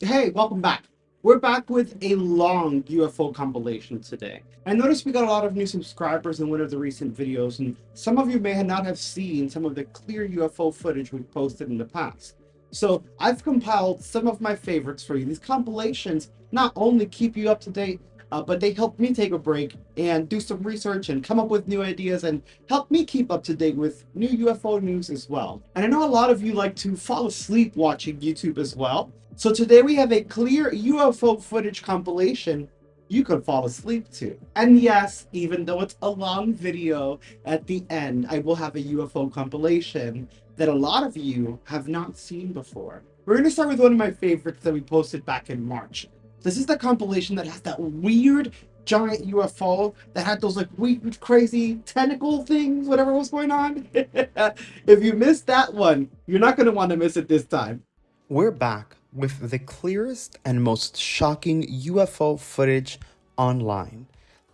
Hey, welcome back. We're back with a long UFO compilation today. I noticed we got a lot of new subscribers in one of the recent videos, and some of you may not have seen some of the clear UFO footage we've posted in the past. So I've compiled some of my favorites for you. These compilations not only keep you up to date, but they help me take a break and do some research and come up with new ideas and help me keep up to date with new UFO news as well. And I know a lot of you like to fall asleep watching YouTube as well. So today we have a clear UFO footage compilation you could fall asleep to. And yes, even though it's a long video, at the end I will have a UFO compilation that a lot of you have not seen before. We're going to start with one of my favorites that we posted back in March. This is the compilation that has that weird giant UFO that had those like weird, crazy tentacle things, whatever was going on. If you missed that one, you're not going to want to miss it this time. We're back with the clearest and most shocking UFO footage online.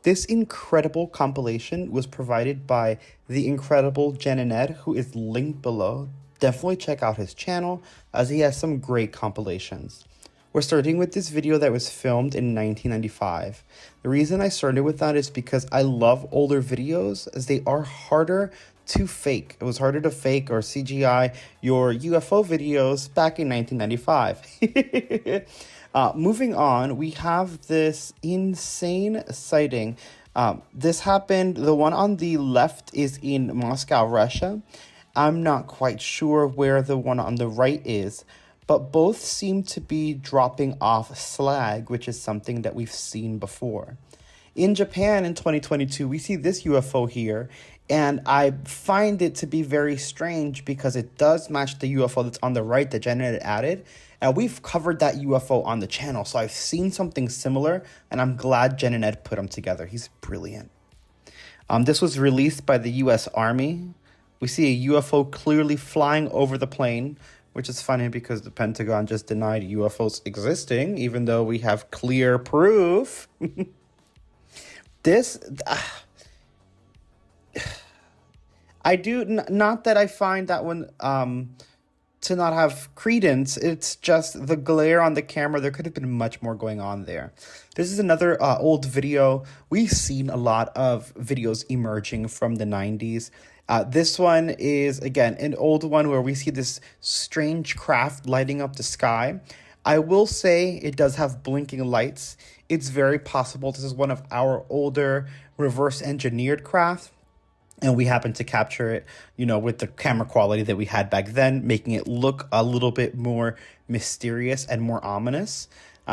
This incredible compilation was provided by the incredible Jen and Ed, who is linked below. Definitely check out his channel as he has some great compilations. We're starting with this video that was filmed in 1995. The reason I started with that is because I love older videos as they are harder to fake. It was harder to fake or CGI your UFO videos back in 1995. Moving on, we have this insane sighting. This happened, the one on the left is in Moscow, Russia. I'm not quite sure where the one on the right is, but both seem to be dropping off slag, which is something that we've seen before. In Japan in 2022, we see this UFO here, and I find it to be very strange because it does match the UFO that's on the right that Jen had added. And we've covered that UFO on the channel, so I've seen something similar, and I'm glad Jen and Ed put them together. He's brilliant. This was released by the US Army. We see a UFO clearly flying over the plane, which is funny because the Pentagon just denied UFOs existing, even though we have clear proof. This, I do, not that I find that one to not have credence. It's just the glare on the camera. There could have been much more going on there. This is another old video. We've seen a lot of videos emerging from the 90s. This one is, again, an old one where we see this strange craft lighting up the sky. I will say it does have blinking lights. It's very possible this is one of our older reverse engineered craft, and we happen to capture it, with the camera quality that we had back then, making it look a little bit more mysterious and more ominous.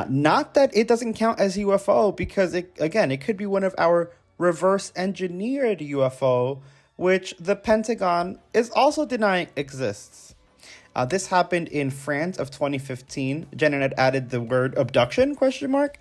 Not that it doesn't count as UFO, because it could be one of our reverse engineered UFO, which the Pentagon is also denying exists. This happened in France of 2015. Jen had added the word abduction, question mark.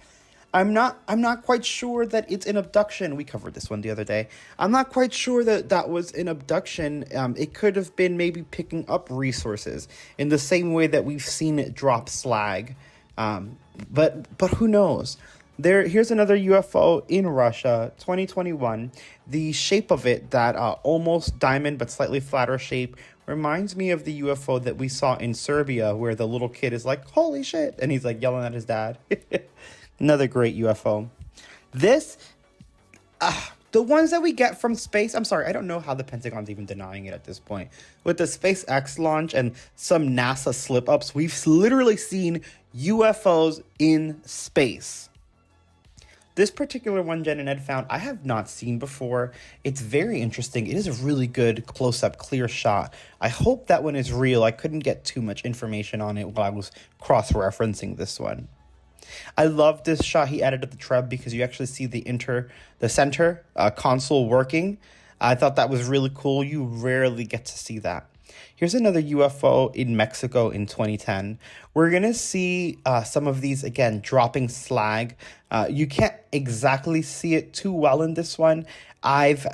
I'm not quite sure that it's an abduction. We covered this one the other day. I'm not quite sure that that was an abduction. It could have been maybe picking up resources in the same way that we've seen it drop slag. But who knows? Here's another UFO in Russia, 2021. The shape of it, that almost diamond but slightly flatter shape, reminds me of the UFO that we saw in Serbia, where the little kid is like, "Holy shit!" and he's like yelling at his dad. Another great UFO. This, the ones that we get from space, I'm sorry, I don't know how the Pentagon's even denying it at this point. With the SpaceX launch and some NASA slip-ups, we've literally seen UFOs in space. This particular one Jen and Ed found, I have not seen before. It's very interesting. It is a really good close-up, clear shot. I hope that one is real. I couldn't get too much information on it while I was cross-referencing this one. I love this shot he added at the Treb because you actually see the center console working. I thought that was really cool. You rarely get to see that. Here's another UFO in Mexico in 2010. We're going to see some of these, again, dropping slag. You can't exactly see it too well in this one. I've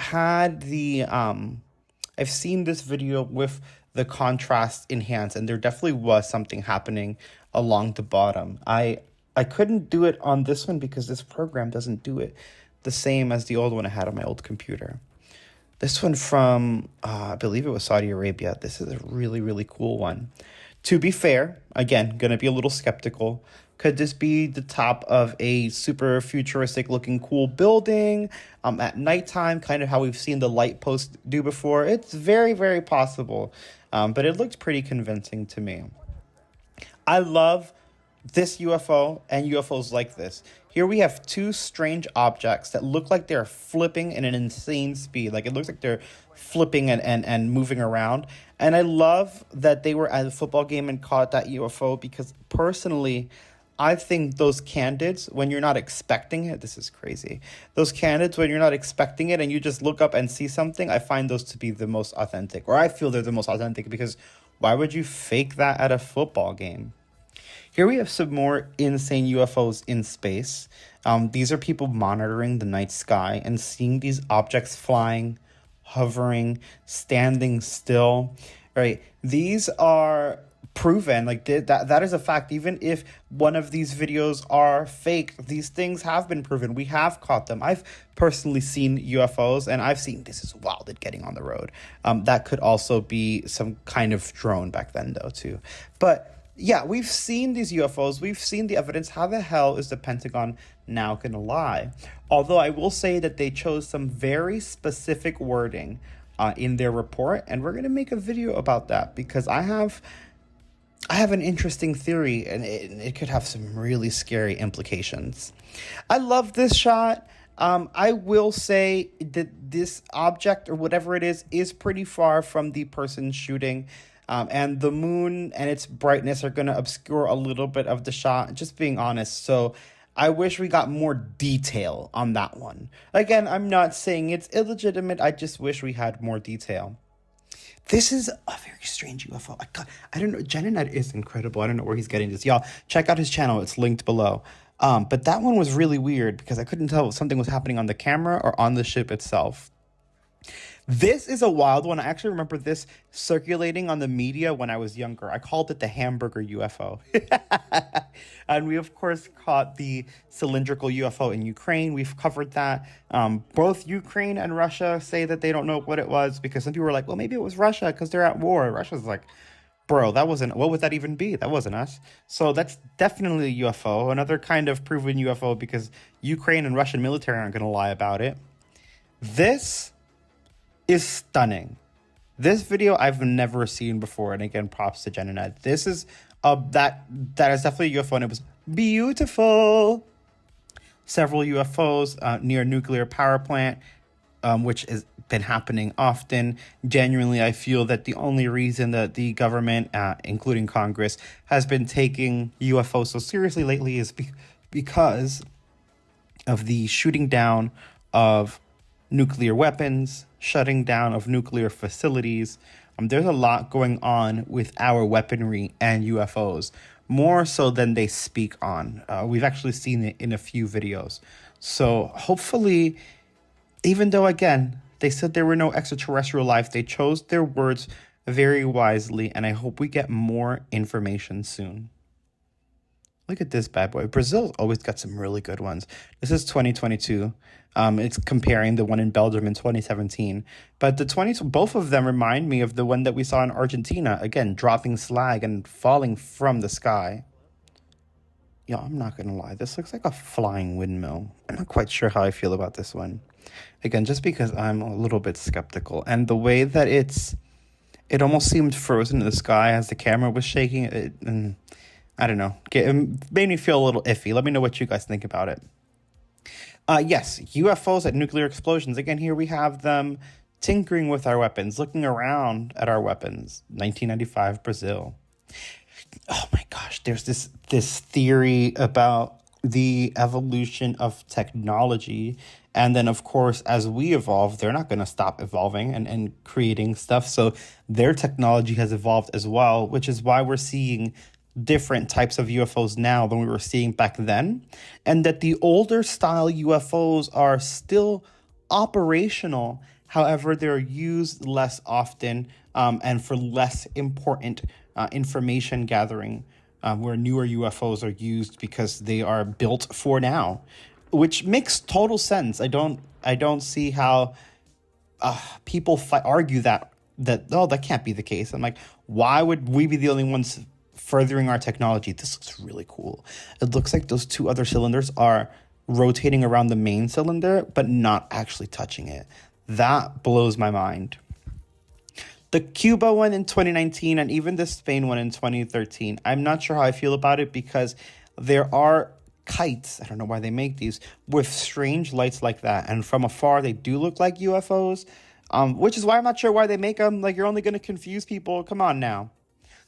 seen this video with the contrast enhanced, and there definitely was something happening along the bottom. I couldn't do it on this one because this program doesn't do it the same as the old one I had on my old computer. This one from, I believe it was Saudi Arabia. This is a really, really cool one. To be fair, again, going to be a little skeptical, Could this be the top of a super futuristic looking cool building at nighttime, kind of how we've seen the light post do before? It's very, very possible, but it looked pretty convincing to me. I love this UFO and UFOs like this. Here we have two strange objects that look like they're flipping in an insane speed. Like it looks like they're flipping and moving around. And I love that they were at a football game and caught that UFO because personally, I think those candids, when you're not expecting it, this is crazy. Those candids, when you're not expecting it and you just look up and see something, I find those to be the most authentic. Or I feel they're the most authentic because why would you fake that at a football game? Here we have some more insane UFOs in space. These are people monitoring the night sky and seeing these objects flying, hovering, standing still, right? These are proven, like that is a fact. Even if one of these videos are fake, these things have been proven. We have caught them. I've personally seen UFOs, and I've seen this is wild at getting on the road. That could also be some kind of drone back then, though, too. But yeah, we've seen these UFOs. We've seen the evidence. How the hell is the Pentagon now going to lie? Although I will say that they chose some very specific wording in their report, and we're going to make a video about that because I have an interesting theory, and it could have some really scary implications. I love this shot. I will say that this object or whatever it is pretty far from the person shooting. And the moon and its brightness are going to obscure a little bit of the shot, just being honest. So I wish we got more detail on that one. Again, I'm not saying it's illegitimate. I just wish we had more detail. This is a very strange UFO. I don't know. Genenet is incredible. I don't know where he's getting this. Y'all, check out his channel. It's linked below. But that one was really weird because I couldn't tell if something was happening on the camera or on the ship itself. This is a wild one. I actually remember this circulating on the media when I was younger. I called it the hamburger UFO. And we, of course, caught the cylindrical UFO in Ukraine. We've covered that. Both Ukraine and Russia say that they don't know what it was because some people were like, well, maybe it was Russia because they're at war. Russia's like, bro, that wasn't, what would that even be? That wasn't us. So that's definitely a UFO. Another kind of proven UFO because Ukraine and Russian military aren't going to lie about it. This is stunning. This video I've never seen before, and again, props to Genenet. This is that is definitely a UFO, and it was beautiful. Several UFOs near a nuclear power plant, which has been happening often. Genuinely, I feel that the only reason that the government, including Congress, has been taking UFOs so seriously lately is because of the shooting down of nuclear weapons, shutting down of nuclear facilities. There's a lot going on with our weaponry and UFOs, more so than they speak on. We've actually seen it in a few videos. So hopefully, even though, again, they said there were no extraterrestrial life, they chose their words very wisely, and I hope we get more information soon. Look at this bad boy. Brazil's always got some really good ones. This is 2022. It's comparing the one in Belgium in 2017. But both of them remind me of the one that we saw in Argentina. Again, dropping slag and falling from the sky. Yeah, I'm not going to lie. This looks like a flying windmill. I'm not quite sure how I feel about this one. Again, just because I'm a little bit skeptical. And the way that it almost seemed frozen in the sky as the camera was shaking. And I don't know. It made me feel a little iffy. Let me know what you guys think about it. Yes, UFOs at nuclear explosions. Again, here we have them tinkering with our weapons, looking around at our weapons. 1995, Brazil. Oh my gosh, there's this theory about the evolution of technology. And then, of course, as we evolve, they're not going to stop evolving and creating stuff. So their technology has evolved as well, which is why we're seeing different types of UFOs now than we were seeing back then, and that the older style UFOs are still operational. However, they're used less often and for less important information gathering, where newer UFOs are used because they are built for now, which makes total sense. I don't see how people argue that oh, that can't be the case. I'm like, why would we be the only ones furthering our technology. This looks really cool. It looks like those two other cylinders are rotating around the main cylinder, but not actually touching it. That blows my mind. The Cuba one in 2019 and even the Spain one in 2013, I'm not sure how I feel about it because there are kites, I don't know why they make these, with strange lights like that. And from afar, they do look like UFOs, which is why I'm not sure why they make them. Like, you're only going to confuse people. Come on now.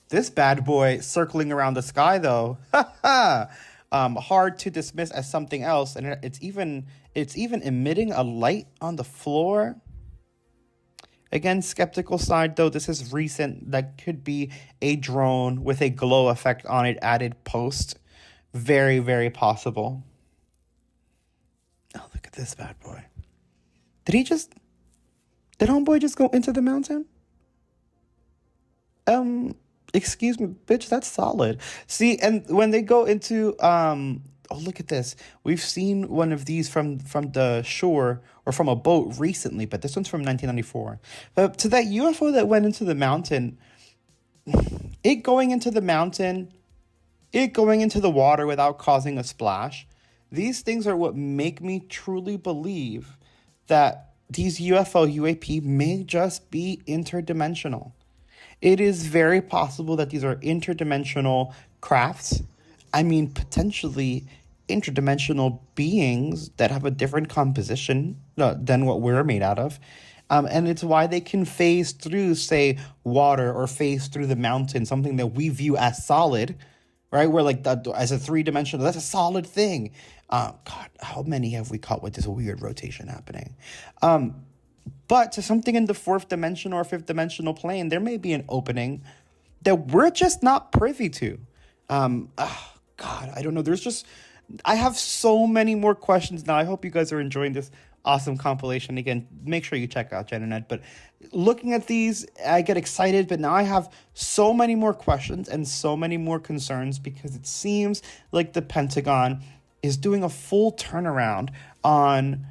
This bad boy circling around the sky, though, hard to dismiss as something else. And it's even emitting a light on the floor. Again, skeptical side, though, this is recent. That could be a drone with a glow effect on it added post. Very, very possible. Oh, look at this bad boy. Did homeboy just go into the mountain? Excuse me, bitch, that's solid. See, and when they go into, oh, look at this. We've seen one of these from the shore or from a boat recently, but this one's from 1994. But to that UFO that went into the mountain, it going into the mountain, it going into the water without causing a splash, these things are what make me truly believe that these UFO UAP may just be interdimensional. It is very possible that these are interdimensional crafts. I mean, potentially interdimensional beings that have a different composition than what we're made out of. And it's why they can phase through, say, water or phase through the mountain, something that we view as solid, right? We're like, as a three-dimensional, that's a solid thing. God, how many have we caught with this weird rotation happening? But to something in the fourth dimension or fifth dimensional plane, there may be an opening that we're just not privy to. God, I don't know. I have so many more questions now. I hope you guys are enjoying this awesome compilation. Again, make sure you check out Jen and Ed. But looking at these, I get excited. But now I have so many more questions and so many more concerns because it seems like the Pentagon is doing a full turnaround on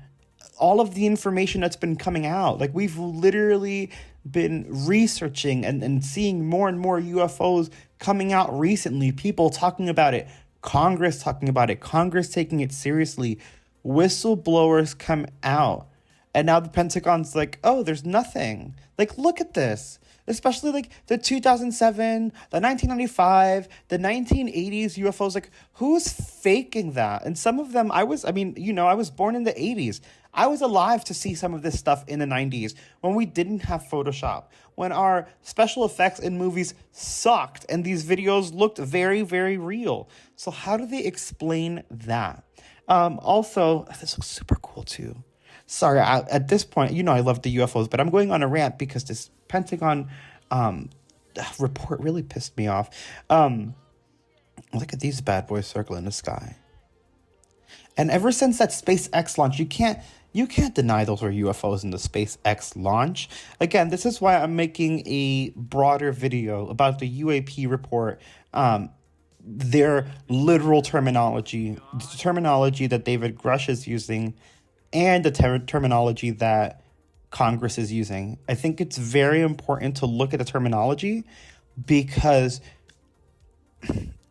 all of the information that's been coming out. Like, we've literally been researching and seeing more and more UFOs coming out recently. People talking about it. Congress talking about it. Congress taking it seriously. Whistleblowers come out. And now the Pentagon's like, oh, there's nothing. Like, look at this. Especially like the 2007, the 1995, the 1980s UFOs. Like, who's faking that? And some of them, I was born in the 80s. I was alive to see some of this stuff in the 90s when we didn't have Photoshop, when our special effects in movies sucked and these videos looked very, very real. So how do they explain that? Also, this looks super cool too. Sorry, at this point, I love the UFOs, but I'm going on a rant because this Pentagon report really pissed me off. Look at these bad boys circling the sky. And ever since that SpaceX launch, you can't deny those were UFOs in the SpaceX launch. Again, this is why I'm making a broader video about the UAP report, their literal terminology, the terminology that David Grush is using, and the terminology that Congress is using. I think it's very important to look at the terminology because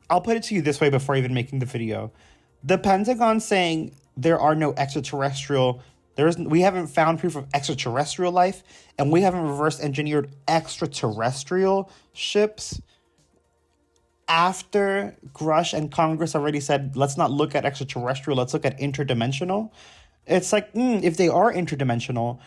I'll put it to you this way before even making the video. The Pentagon saying there are no we haven't found proof of extraterrestrial life, and we haven't reverse engineered extraterrestrial ships. After Grush and Congress already said, let's not look at extraterrestrial, let's look at interdimensional. It's like, if they are interdimensional,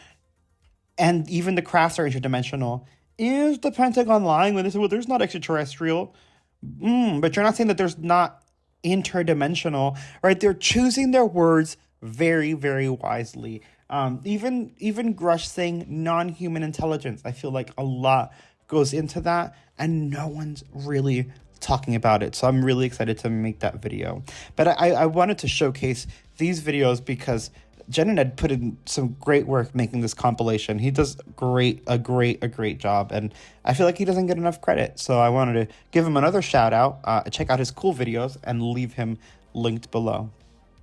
and even the crafts are interdimensional, is the Pentagon lying when they say, well, there's not extraterrestrial? But you're not saying that there's not interdimensional, right? They're choosing their words very, very wisely. Even Grush saying non-human intelligence, I feel like a lot goes into that, and no one's really talking about it. So I'm really excited to make that video. But I wanted to showcase these videos because Jen and Ed put in some great work making this compilation. He does a great job, and I feel like he doesn't get enough credit. So I wanted to give him another shout out, check out his cool videos, and leave him linked below.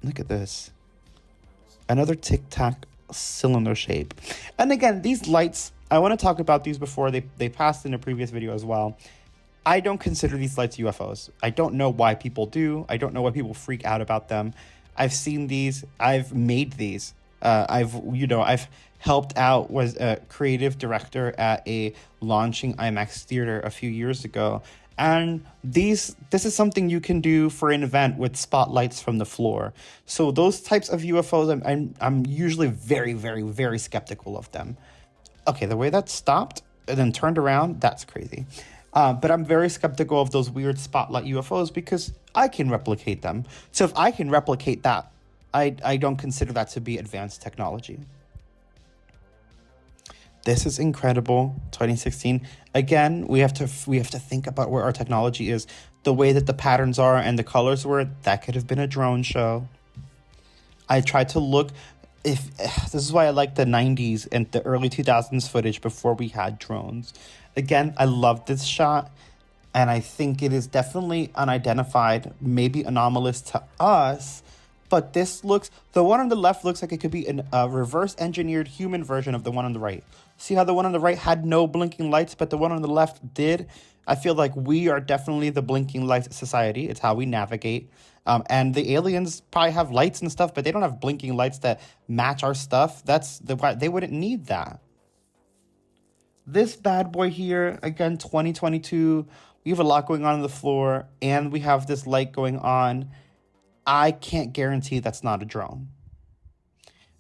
Look at this. Another Tic Tac cylinder shape. And again, these lights, I want to talk about these before they passed in a previous video as well. I don't consider these lights UFOs. I don't know why people do. I don't know why people freak out about them. I've seen these. I've made these. I've helped out, was a creative director at a launching IMAX theater a few years ago. And this is something you can do for an event with spotlights from the floor. So those types of UFOs, I'm usually very, very, very skeptical of them. Okay, the way that stopped and then turned around, that's crazy. But I'm very skeptical of those weird spotlight UFOs because I can replicate them. So if I can replicate that, I don't consider that to be advanced technology. This is incredible. 2016. Again, we have to think about where our technology is. The way that the patterns are and the colors were, that could have been a drone show. I tried to look if this is why I like the 90s and the early 2000s footage before we had drones. Again, I love this shot and I think it is definitely unidentified, maybe anomalous to us, but the one on the left looks like it could be a reverse engineered human version of the one on the right. See how the one on the right had no blinking lights, but the one on the left did? I feel like we are definitely the blinking light society. It's how we navigate. And the aliens probably have lights and stuff, but they don't have blinking lights that match our stuff. They wouldn't need that. This bad boy here, again, 2022. We have a lot going on the floor, and we have this light going on. I can't guarantee that's not a drone.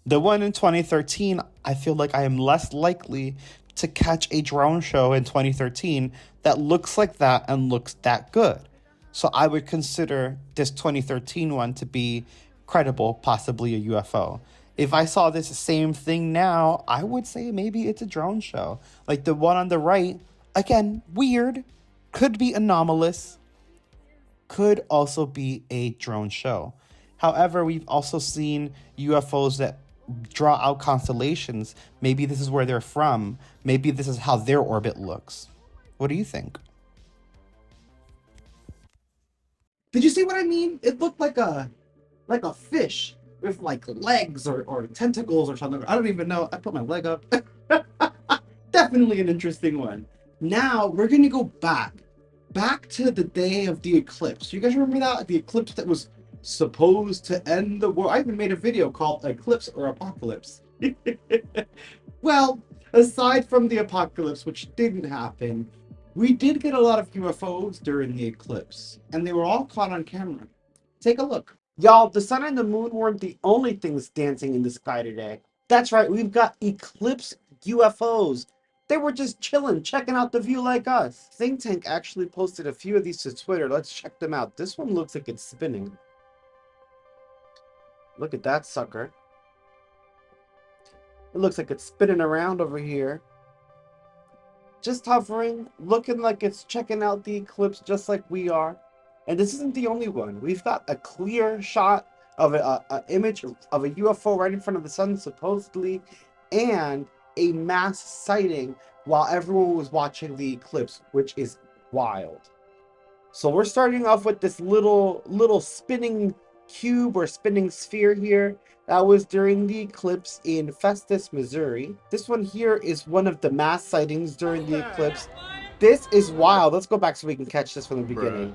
The one in 2013, I feel like I am less likely to catch a drone show in 2013 that looks like that and looks that good. So I would consider this 2013 one to be credible, possibly a UFO. If I saw this same thing now, I would say maybe it's a drone show. Like the one on the right, again, weird, could be anomalous, could also be a drone show. However, we've also seen UFOs that draw out constellations. Maybe this is where they're from. Maybe this is how their orbit looks. What do you think? Did you see what I mean? It looked like a fish with like legs or tentacles or something. I don't even know. I put my leg up. Definitely an interesting one. Now we're gonna go back to the day of the eclipse. You guys remember that? The eclipse that was supposed to end the world. I even made a video called Eclipse or Apocalypse. Well, aside from the apocalypse, which didn't happen, we did get a lot of UFOs during the eclipse, and they were all caught on camera. Take a look. Y'all, the sun and the moon weren't the only things dancing in the sky today. That's right, we've got eclipse UFOs. They were just chilling, checking out the view like us. Think Tank actually posted a few of these to Twitter. Let's check them out. This one looks like it's spinning. Look at that sucker. It looks like it's spinning around over here. Just hovering, looking like it's checking out the eclipse just like we are. And this isn't the only one. We've got a clear shot of an image of a UFO right in front of the sun, supposedly, and a mass sighting while everyone was watching the eclipse, which is wild. So we're starting off with this little spinning cube or spinning sphere here. That was during the eclipse in Festus, Missouri. This one here is one of the mass sightings during the eclipse. This is wild. Let's go back so we can catch this from the beginning.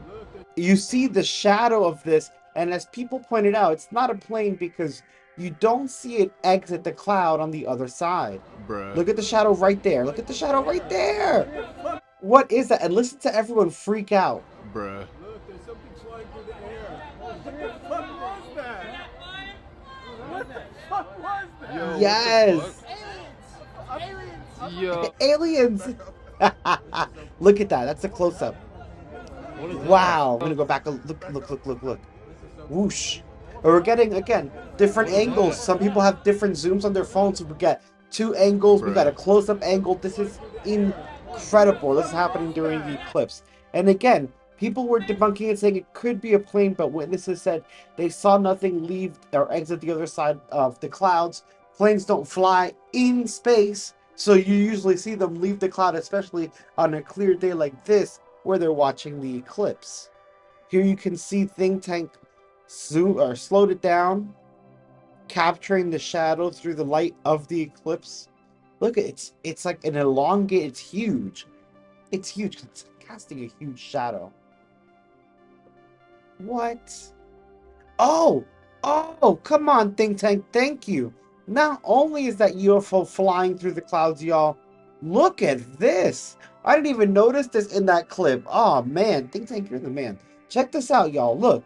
You see the shadow of this, and as people pointed out, it's not a plane because you don't see it exit the cloud on the other side. Look at the shadow right there. Look at the shadow right there. What is that? And listen to everyone freak out. Bruh. Look, there's something flying through the air. What the fuck was that? What the fuck was that? Yo, yes. Aliens. Yo. Aliens. Look at that. That's a close-up. Wow. I'm gonna go back. Look. Whoosh. And we're getting, again, different angles. Some people have different zooms on their phones. So we got two angles. We got a close-up angle. This is incredible. This is happening during the eclipse. And again, people were debunking it, saying it could be a plane, but witnesses said they saw nothing leave or exit the other side of the clouds. Planes don't fly in space, so you usually see them leave the cloud, especially on a clear day like this, where they're watching the eclipse. Here you can see Think Tank slowed it down, capturing the shadow through the light of the eclipse. Look, it's like an elongate. It's huge. It's huge. casting a huge shadow. What? Oh! Oh, come on, Think Tank, thank you. Not only is that UFO flying through the clouds, y'all, look at this. I didn't even notice this in that clip. Oh, man, Think Tank, you're the man. Check this out, y'all. Look.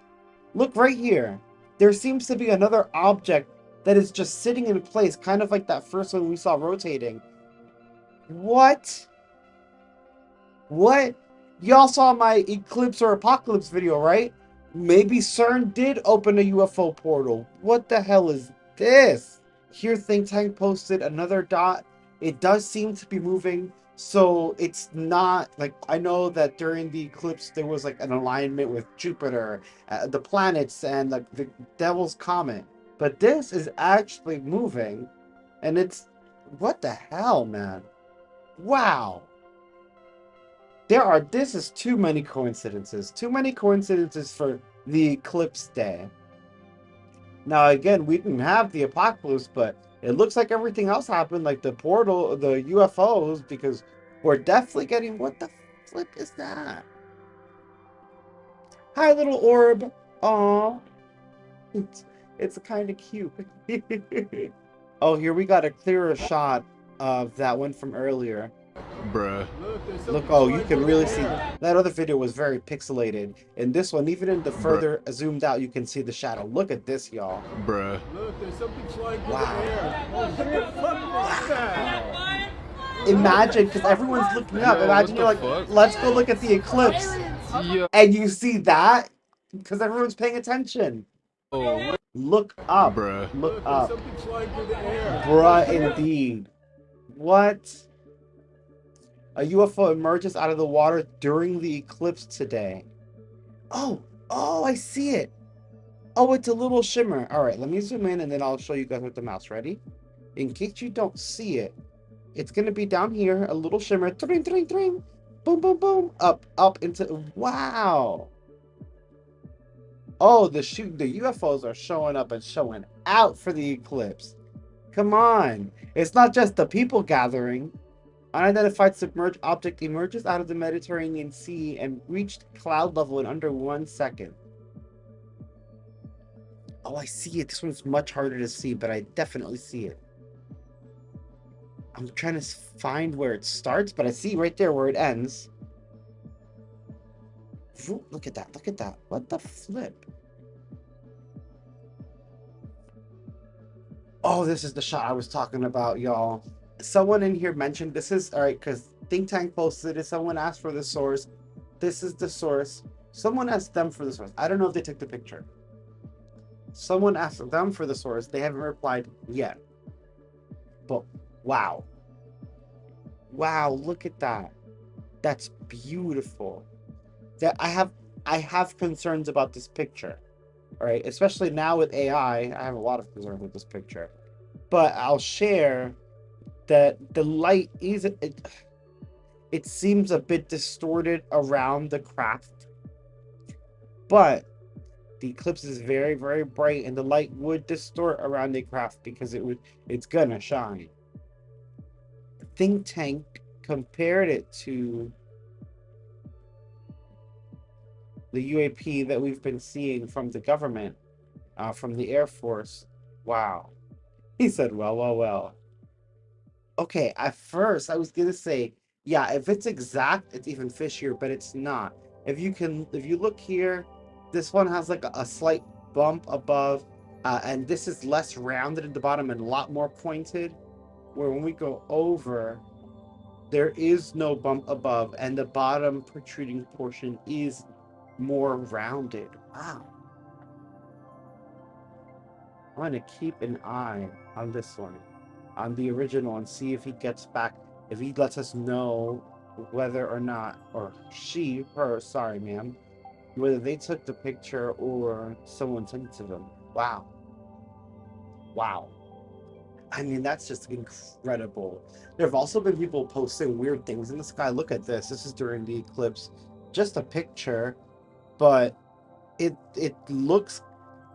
Look right here. There seems to be another object that is just sitting in place, kind of like that first one we saw rotating. What? What? Y'all saw my Eclipse or Apocalypse video, right? Maybe CERN did open a UFO portal. What the hell is this? Here, Think Tank posted another dot. It does seem to be moving, so it's not like, I know that during the eclipse there was like an alignment with Jupiter, the planets, and like the Devil's Comet. But this is actually moving, and it's, what the hell, man? Wow. This is too many coincidences. Too many coincidences for the eclipse day. Now, again, we didn't have the apocalypse, but it looks like everything else happened, like the portal, the UFOs, because we're definitely getting, what the flip is that? Hi, little orb. Aw. It's kind of cute. Oh, here we got a clearer shot of that one from earlier. Bruh. Look, oh, you can really see that other video was very pixelated. In this one, even in the further zoomed out, you can see the shadow. Look at this, y'all. Bruh. Look, there's something flying through Wow. the air. What the fuck was that? Imagine, because everyone's looking up. Yo, Imagine you're what like, the fuck? let's go look at the eclipse. Yo. And you see that, because everyone's paying attention. Oh, Look up. bruh. Look Look, up. there's something flying through the air. Bruh, indeed. What? A UFO emerges out of the water during the eclipse today. Oh, I see it. Oh, it's a little shimmer. All right, let me zoom in and then I'll show you guys with the mouse. Ready? In case you don't see it, it's going to be down here, a little shimmer. Tring, tring, tring. Boom, boom, boom. Up into... Wow. Oh, the UFOs are showing up and showing out for the eclipse. Come on. It's not just the people gathering. Unidentified submerged object emerges out of the Mediterranean Sea and reached cloud level in under 1 second. Oh, I see it. This one's much harder to see, but I definitely see it. I'm trying to find where it starts, but I see right there where it ends. Look at that. Look at that. What the flip? Oh, this is the shot I was talking about, y'all. Someone in here mentioned this is, all right, because Think Tank posted it. Someone asked for the source. This is the source. Someone asked them for the source. I don't know if they took the picture. Someone asked them for the source. They haven't replied yet. But wow. Wow, look at that. That's beautiful. That I have concerns about this picture. All right, especially now with AI, I have a lot of concerns with this picture. But I'll share that the light is it seems a bit distorted around the craft, but the eclipse is very, very bright, and the light would distort around the craft because it's gonna shine. Think Tank compared it to the UAP that we've been seeing from the government, from the Air Force. Wow. He said, well. Okay, at first I was gonna say, yeah, if it's exact, it's even fishier, but it's not. If you look here, this one has like a slight bump above, and this is less rounded at the bottom and a lot more pointed, where when we go over, there is no bump above, and the bottom protruding portion is more rounded. Wow. I'm gonna keep an eye on this one, on the original, and see if he gets back, if he lets us know whether or not, or her, sorry ma'am, whether they took the picture or someone sent it to them. Wow. Wow. I mean, that's just incredible. There have also been people posting weird things in the sky. Look at this. This is during the eclipse. Just a picture, but it looks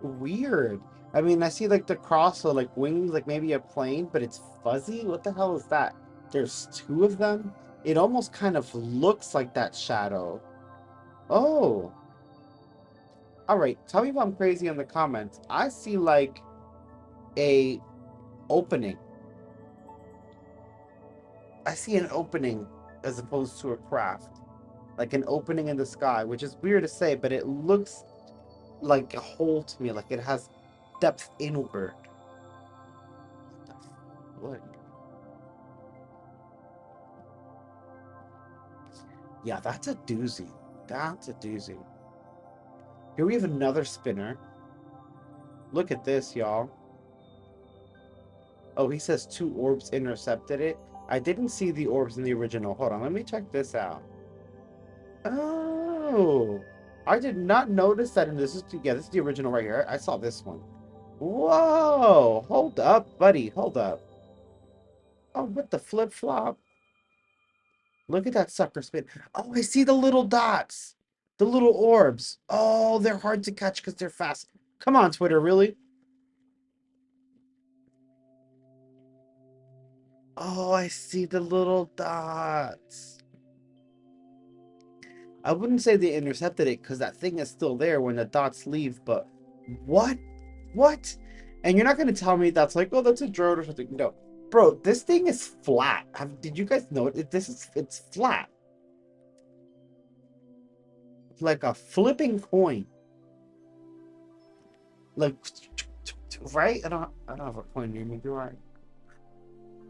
weird. I mean, I see like the cross, so like wings, like maybe a plane, but it's fuzzy. What the hell is that? There's two of them. It almost kind of looks like that shadow. Oh. Alright, tell me if I'm crazy in the comments. I see like a opening. I see an opening as opposed to a craft. Like an opening in the sky, which is weird to say, but it looks like a hole to me, like it has depth inward. What? Yeah, that's a doozy. That's a doozy. Here we have another spinner. Look at this, y'all. Oh, he says 2 orbs intercepted it. I didn't see the orbs in the original. Hold on, let me check this out. Oh, I did not notice that in this. Yeah, this is the original right here. I saw this one. Whoa, hold up, buddy, hold up. Oh, what the flip-flop? Look at that sucker spin. Oh, I see the little dots. The little orbs. Oh, they're hard to catch because they're fast. Come on, Twitter, really? Oh, I see the little dots. I wouldn't say they intercepted it because that thing is still there when the dots leave, but what? What? And you're not going to tell me that's like, oh, that's a drone or something. No. Bro, this thing is flat. Did you guys know it? It's flat. Like a flipping coin. Like, right? I don't have a coin near me, do I?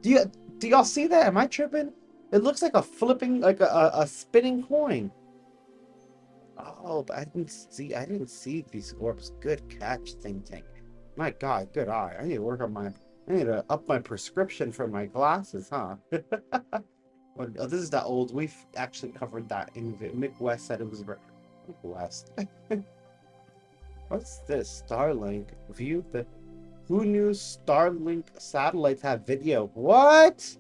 Do y'all see that? Am I tripping? It looks like a flipping, like a spinning coin. Oh, but I didn't see these orbs. Good catch, Think Tank. My God, good eye. I need to work on I need to up my prescription for my glasses, huh? Oh, this is that old. We've actually covered that in Mick West said it was Mick West. What's this? Starlink view the. Who knew Starlink satellites have video? What?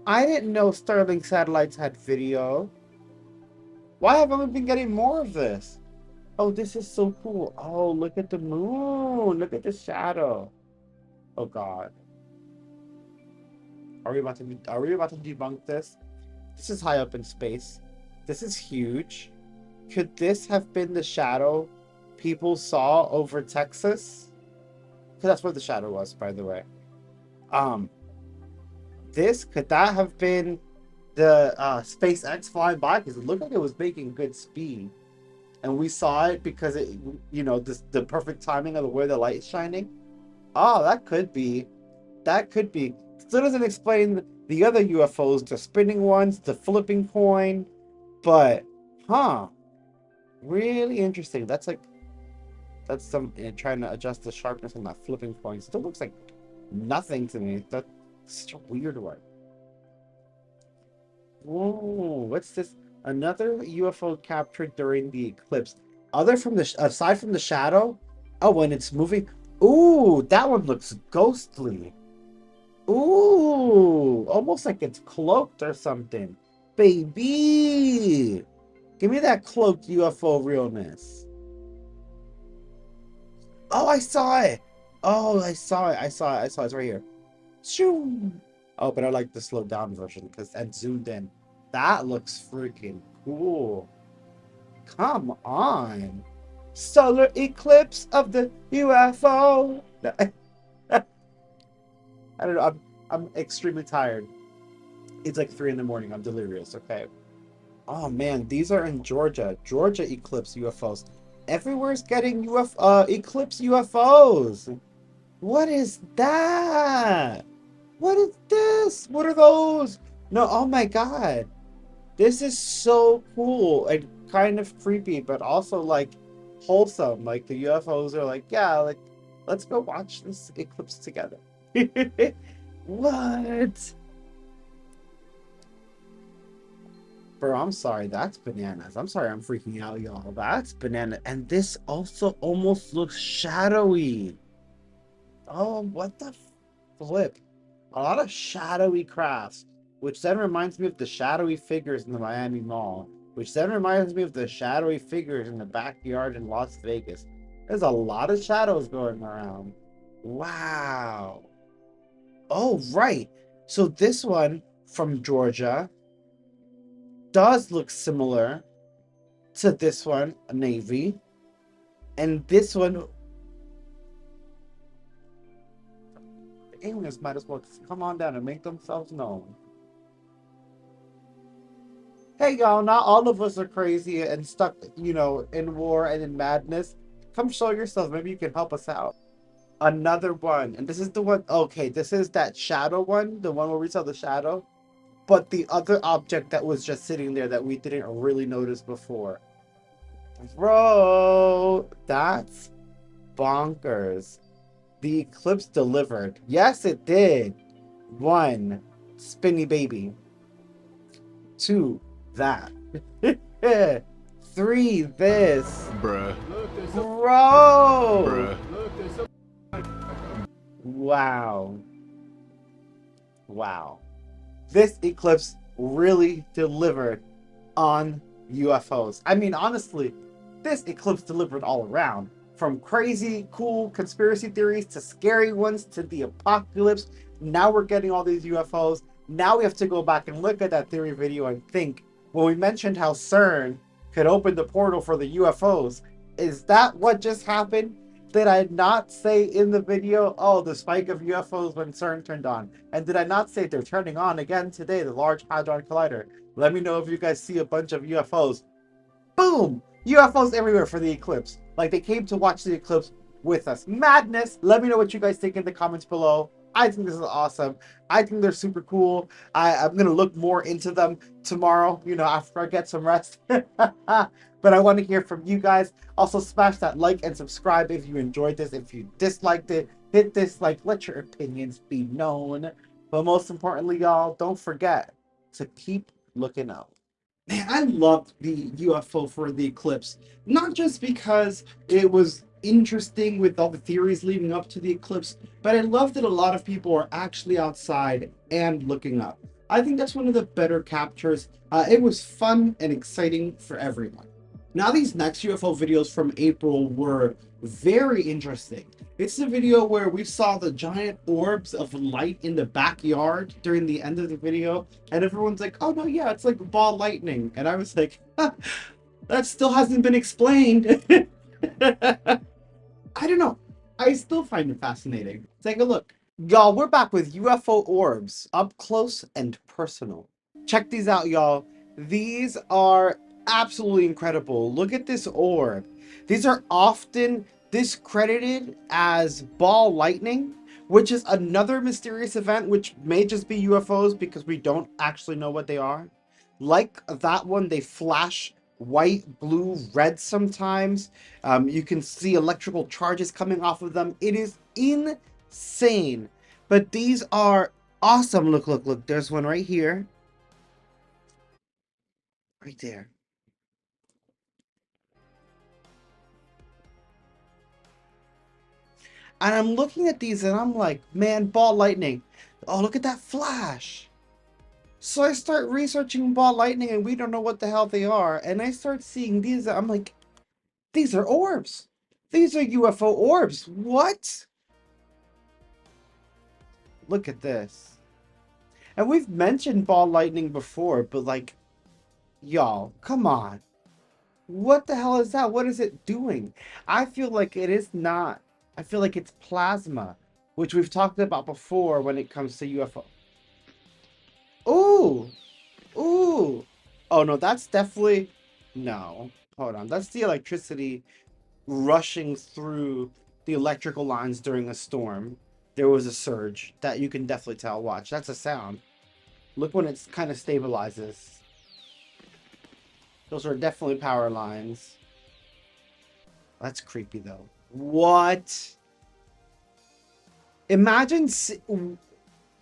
I didn't know Starlink satellites had video. Why haven't we been getting more of this? Oh, this is so cool. Oh, look at the moon. Look at the shadow. Oh God. Are we about to debunk this? This is high up in space. This is huge. Could this have been the shadow people saw over Texas? Because that's where the shadow was, by the way. Could that have been the SpaceX flying by? Because it looked like it was making good speed. And we saw it because it, the perfect timing of the way the light is shining. Oh, that could be. That could be. Still doesn't explain the other UFOs, the spinning ones, the flipping coin. But, really interesting. That's some trying to adjust the sharpness on that flipping coin. Still looks like nothing to me. That's such a weird one. Whoa, what's this? Another UFO captured during the eclipse. Aside from the shadow? Oh, when it's moving. Ooh, that one looks ghostly. Ooh, almost like it's cloaked or something. Baby! Give me that cloaked UFO realness. Oh, I saw it. Oh, I saw it. It's right here. Shoo! Oh, but I like the slowed down version and zoomed in. That looks freaking cool. Come on. Solar eclipse of the UFO. I don't know. I'm extremely tired. It's like 3 in the morning. I'm delirious, okay? Oh man, these are in Georgia. Georgia eclipse UFOs. Everywhere's getting eclipse UFOs. What is that? What is this? What are those? No, oh my God. This is so cool and kind of creepy, but also like wholesome. Like the UFOs are like, yeah, like let's go watch this eclipse together. What? Bro, I'm sorry, that's bananas. I'm sorry I'm freaking out, y'all. That's banana. And this also almost looks shadowy. Oh, what the flip? A lot of shadowy crafts, which then reminds me of the shadowy figures in the Miami Mall, which then reminds me of the shadowy figures in the backyard in Las Vegas. There's a lot of shadows going around. Wow. Oh, right. So this one from Georgia does look similar to this one, navy, and this one. The aliens might as well come on down and make themselves known. Hey y'all, not all of us are crazy and stuck, in war and in madness. Come show yourself. Maybe you can help us out. Another one, and this is the one. Okay, this is that shadow one, the one where we saw the shadow. But the other object that was just sitting there that we didn't really notice before. Bro, that's bonkers. The eclipse delivered. Yes, it did. 1, spinny baby. 2, that. 3, this. Bruh. Look, Bro! Bruh. Wow. Wow. This eclipse really delivered on UFOs. I mean, honestly, this eclipse delivered all around. From crazy, cool conspiracy theories to scary ones to the apocalypse. Now we're getting all these UFOs. Now we have to go back and look at that theory video and think, when we mentioned how CERN could open the portal for the UFOs, is that what just happened? Did I not say in the video, oh, the spike of UFOs when CERN turned on? And did I not say they're turning on again today, the Large Hadron Collider? Let me know if you guys see a bunch of UFOs. Boom! UFOs everywhere for the eclipse. Like they came to watch the eclipse with us. Madness! Let me know what you guys think in the comments below. I think this is awesome. I think they're super cool. I'm going to look more into them tomorrow, after I get some rest. But I want to hear from you guys. Also, smash that like and subscribe if you enjoyed this. If you disliked it, hit dislike. Let your opinions be known. But most importantly, y'all, don't forget to keep looking up. Man, I loved the UFO for the eclipse. Not just because it was interesting with all the theories leading up to the eclipse, but I love that a lot of people are actually outside and looking up. I think that's one of the better captures. It was fun and exciting for everyone. Now these next UFO videos from April were very interesting. It's the video where we saw the giant orbs of light in the backyard during the end of the video, and everyone's like, oh no, yeah, it's like ball lightning. And I was like, that still hasn't been explained. I don't know. I still find it fascinating. Take a look. Y'all, we're back with UFO orbs, up close and personal. Check these out, y'all. These are absolutely incredible. Look at this orb. These are often discredited as ball lightning, which is another mysterious event, which may just be UFOs because we don't actually know what they are. Like that one, they flash white, blue, red sometimes. You can see electrical charges coming off of them. It is insane. But these are awesome. Look, look, look. There's one right here. Right there. And I'm looking at these and I'm like, man, ball lightning. Oh, look at that flash. So I start researching ball lightning and we don't know what the hell they are. And I start seeing these. I'm like, these are orbs. These are UFO orbs. What? Look at this. And we've mentioned ball lightning before, but like, y'all, come on. What the hell is that? What is it doing? I feel like it is not. I feel like it's plasma, which we've talked about before when it comes to UFO. Ooh! Ooh! Oh, no, that's definitely... No. Hold on. That's the electricity rushing through the electrical lines during a storm. There was a surge that you can definitely tell. Watch. That's a sound. Look when it kind of stabilizes. Those are definitely power lines. That's creepy, though. What? Imagine...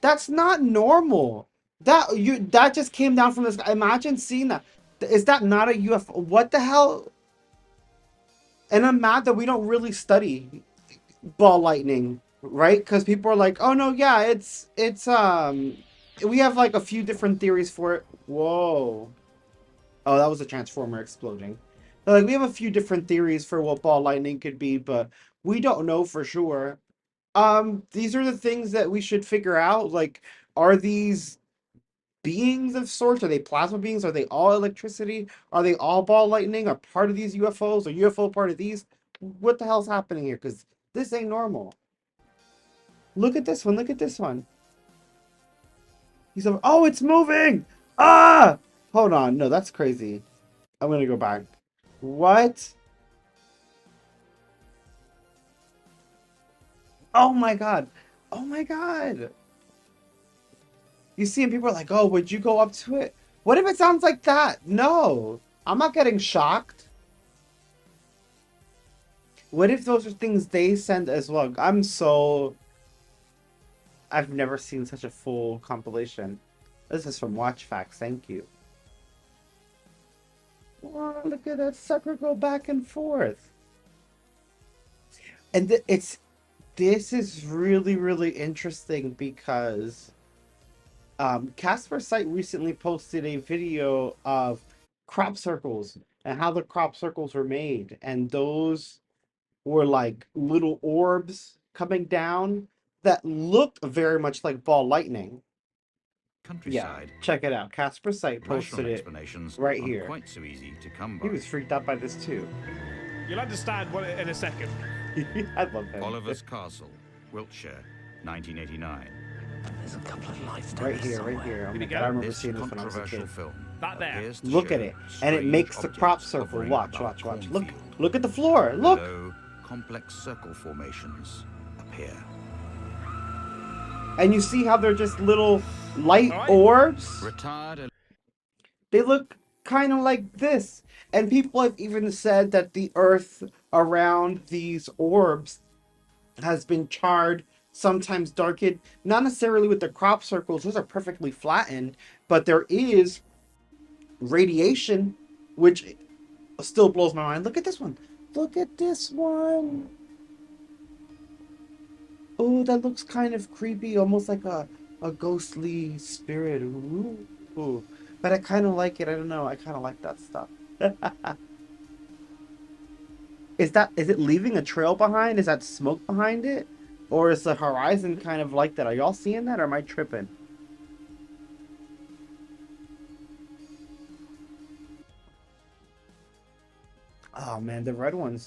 That's not normal. That just came down from the sky. Imagine seeing that. Is that not a UFO? What the hell? And I'm mad that we don't really study ball lightning, right? Because people are like, oh no, yeah, it's we have like a few different theories for it. Whoa. Oh, that was a transformer exploding. Like, we have a few different theories for what ball lightning could be, but we don't know for sure. These are the things that we should figure out. Like, are these beings of sorts? Are they plasma beings? Are they all electricity? Are they all ball lightning? Are part of these UFOs? Are UFO part of these? What the hell's happening here? Because this ain't normal. Look at this one. Look at this one. He's over. Oh, it's moving! Ah! Hold on. No, that's crazy. I'm gonna go back. What? Oh my god. Oh my god. You see, and people are like, oh, would you go up to it? What if it sounds like that? No. I'm not getting shocked. What if those are things they send as well? I've never seen such a full compilation. This is from Watch Facts. Thank you. Wow, look at that sucker go back and forth. And this is really, really interesting because Casper Site recently posted a video of crop circles and how the crop circles were made, and those were like little orbs coming down that looked very much like ball lightning. Countryside. Yeah, check it out. Casper Site posted Rational it explanations right aren't here. quite so easy to come He by. was freaked out by this too. You'll understand what in a second. I love him. Oliver's Castle, Wiltshire, 1989. There's a couple of lights down Right here, right here. Oh Did my it God, go? I remember This seeing this when I was a controversial kid. film That there. appears to Look show at it, and it strange makes the crop objects circle. hovering Watch, above watch, watch. cornfield. Look at the floor. Look. Below, complex circle formations appear. And you see how they're just little light Alright. orbs? Retired They look kind of like this. And people have even said that the earth around these orbs has been charred, sometimes darkened, not necessarily with the crop circles, those are perfectly flattened, but there is radiation, which still blows my mind. Look at this one. Look at this one. Oh, that looks kind of creepy, almost like a ghostly spirit. Ooh. But I kind of like it. I don't know. I kind of like that stuff. Is it leaving a trail behind? Is that smoke behind it? Or is the horizon kind of like that? Are y'all seeing that, or am I tripping? Oh man, the red one.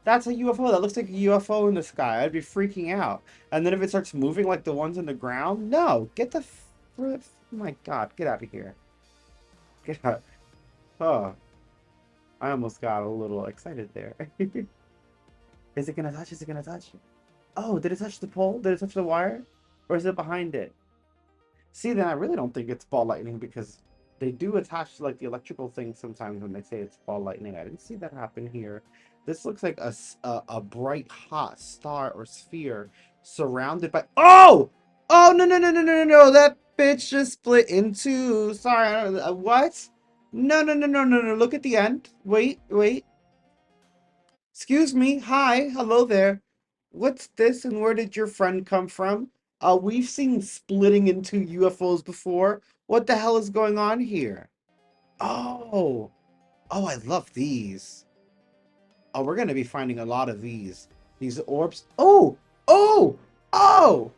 That's a UFO. That looks like a UFO in the sky. I'd be freaking out. And then if it starts moving like the ones in the ground, no, get the, my God, get out of here. Get out. Oh, I almost got a little excited there. Is it gonna touch? Is it gonna touch? Oh, did it touch the pole? Did it touch the wire? Or is it behind it? See, then I really don't think it's ball lightning because they do attach to like the electrical thing sometimes when they say it's ball lightning. I didn't see that happen here. This looks like a bright hot star or sphere surrounded by. Oh! Oh no no no no no no no! That bitch just split in two. Sorry, what? No no no no no no! Look at the end. Wait wait. Excuse me. Hi. Hello there. What's this and where did your friend come from? We've seen splitting into UFOs before. What the hell is going on here? Oh. Oh, I love these. Oh, we're gonna be finding a lot of these. These orbs. Oh! Oh! Oh!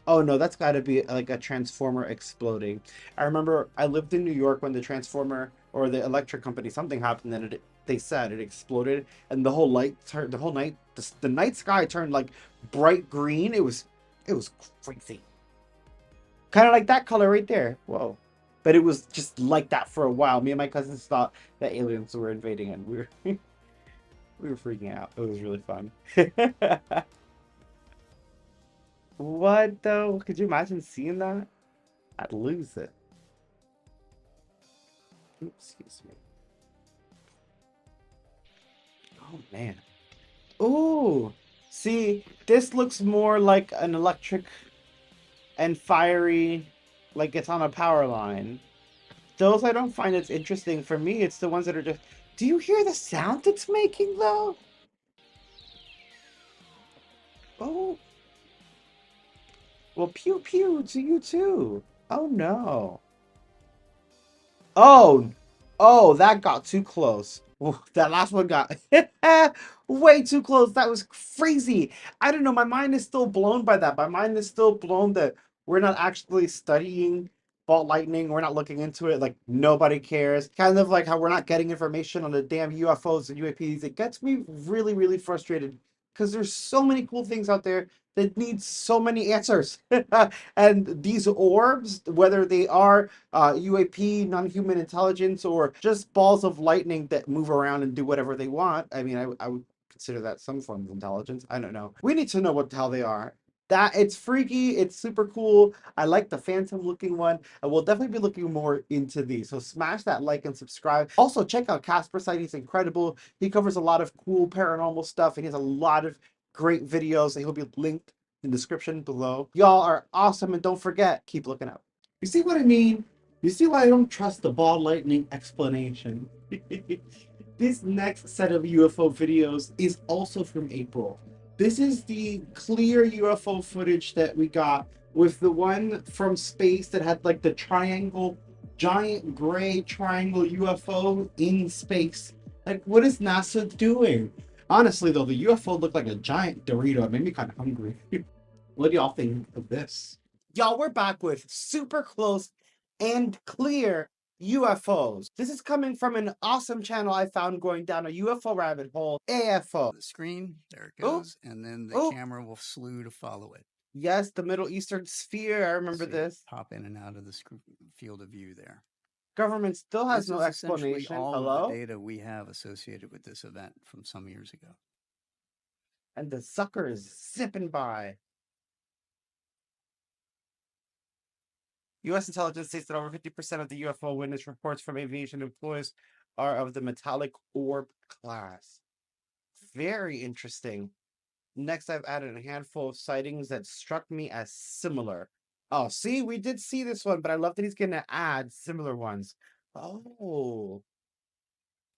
Oh no, that's gotta be like a transformer exploding. I remember I lived in New York when the transformer or the electric company, something happened and they said it exploded and the whole light turned, the night sky turned like bright green. It was crazy. Kind of like that color right there. Whoa. But it was just like that for a while. Me and my cousins thought that aliens were invading and we were we were freaking out. It was really fun. What though? Could you imagine seeing that? I'd lose it. Oops, excuse me. Oh man. Ooh. See, this looks more like an electric and fiery, like it's on a power line. Those I don't find as interesting. For me, it's the ones that are just. Do you hear the sound it's making though? Oh. Well, pew pew to you too. Oh no. Oh, oh, that got too close. Ooh, that last one got way too close. That was crazy. I don't know. My mind is still blown by that. My mind is still blown that We're not actually studying fault lightning. We're not looking into it. Like nobody cares. Kind of like how we're not getting information on the damn UFOs and UAPs. It gets me really, really frustrated because there's so many cool things out there that need so many answers. And these orbs, whether they are UAP, non-human intelligence, or just balls of lightning that move around and do whatever they want. I mean, I would consider that some form of intelligence. I don't know. We need to know what the hell they are. That it's freaky, it's super cool. I like the phantom looking one, and we'll definitely be looking more into these. So smash that like and subscribe. Also check out Casper's site. He's incredible. He covers a lot of cool paranormal stuff, and he has a lot of great videos, and he'll be linked in the description below. Y'all are awesome, and don't forget, keep looking out. You see what I mean? You see why I don't trust the ball lightning explanation? This next set of UFO videos is also from April. This is the clear UFO footage that we got with the one from space that had like the triangle, giant gray triangle UFO in space. Like, what is NASA doing? Honestly, though, the UFO looked like a giant Dorito. It made me kind of hungry. What do y'all think of this? Y'all, we're back with super close and clear UFOs. This is coming from an awesome channel I found going down a UFO rabbit hole, AFO. The screen, there it Ooh. goes, and then the Ooh. camera will slew to follow it. Yes, the Middle Eastern sphere. I remember See it this. pop in and out of the field of view there. Government still has This no is essentially explanation. all Hello? of the data we have associated with this event from some years ago. And the sucker is zipping by. U.S. intelligence states that over 50% of the UFO witness reports from aviation employees are of the metallic orb class. Very interesting. Next, I've added a handful of sightings that struck me as similar. Oh, see, we did see this one, but I love that he's going to add similar ones. Oh,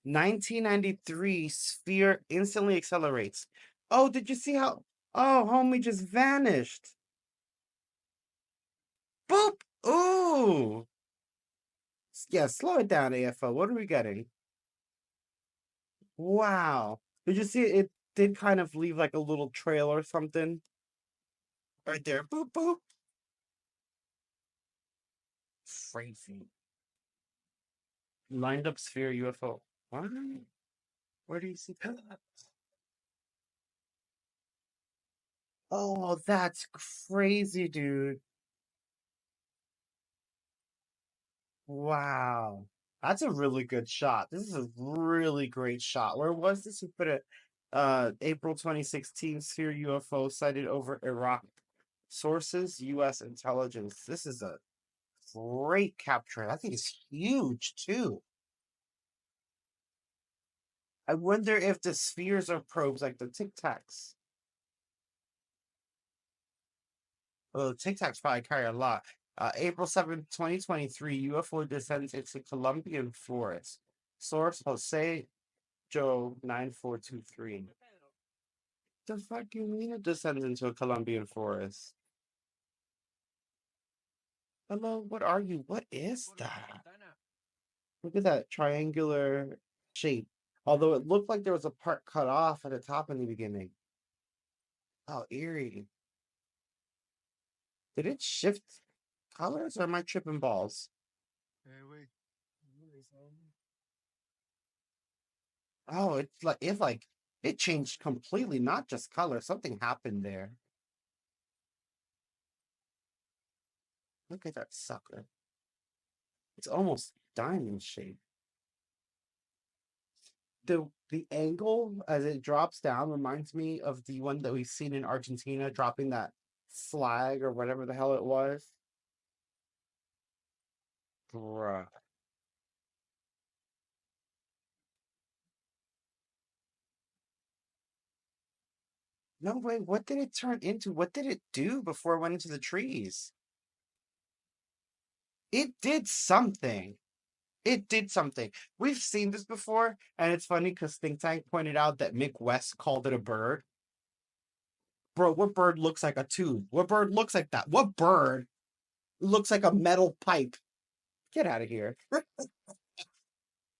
1993 sphere instantly accelerates. Oh, did you see how? Oh, homie just vanished. Boop. Ooh. Yeah, slow it down, AFO. What are we getting? Wow. Did you see it? It did kind of leave like a little trail or something. Right there. Boop, boop. Crazy. Lined up sphere UFO. What? Where do you see that? Oh, that's crazy, dude. Wow. That's a really good shot. This is a really great shot. Where was this? You put it April 2016 sphere UFO sighted over Iraq. Sources US intelligence. This is a great capture. I think it's huge too. I wonder if the spheres are probes like the Tic Tacs. Well, the Tic Tacs probably carry a lot. April 7th, 2023, UFO descends into Colombian forest. Source Jose Joe 9423. The fuck you mean it descends into a Colombian forest? Hello, what are you? What is that? Look at that triangular shape. Although it looked like there was a part cut off at the top in the beginning. Oh, eerie. Did it shift colors or am I tripping balls? Hey, wait. Oh, it changed completely, not just color. Something happened there. Look at that sucker. It's almost diamond shaped. The angle as it drops down reminds me of the one that we've seen in Argentina dropping that flag or whatever the hell it was. Bruh. No way, what did it turn into? What did it do before it went into the trees? It did something. It did something. We've seen this before, and it's funny because Think Tank pointed out that Mick West called it a bird. Bro, what bird looks like a tube? What bird looks like that? What bird looks like a metal pipe? Get out of here.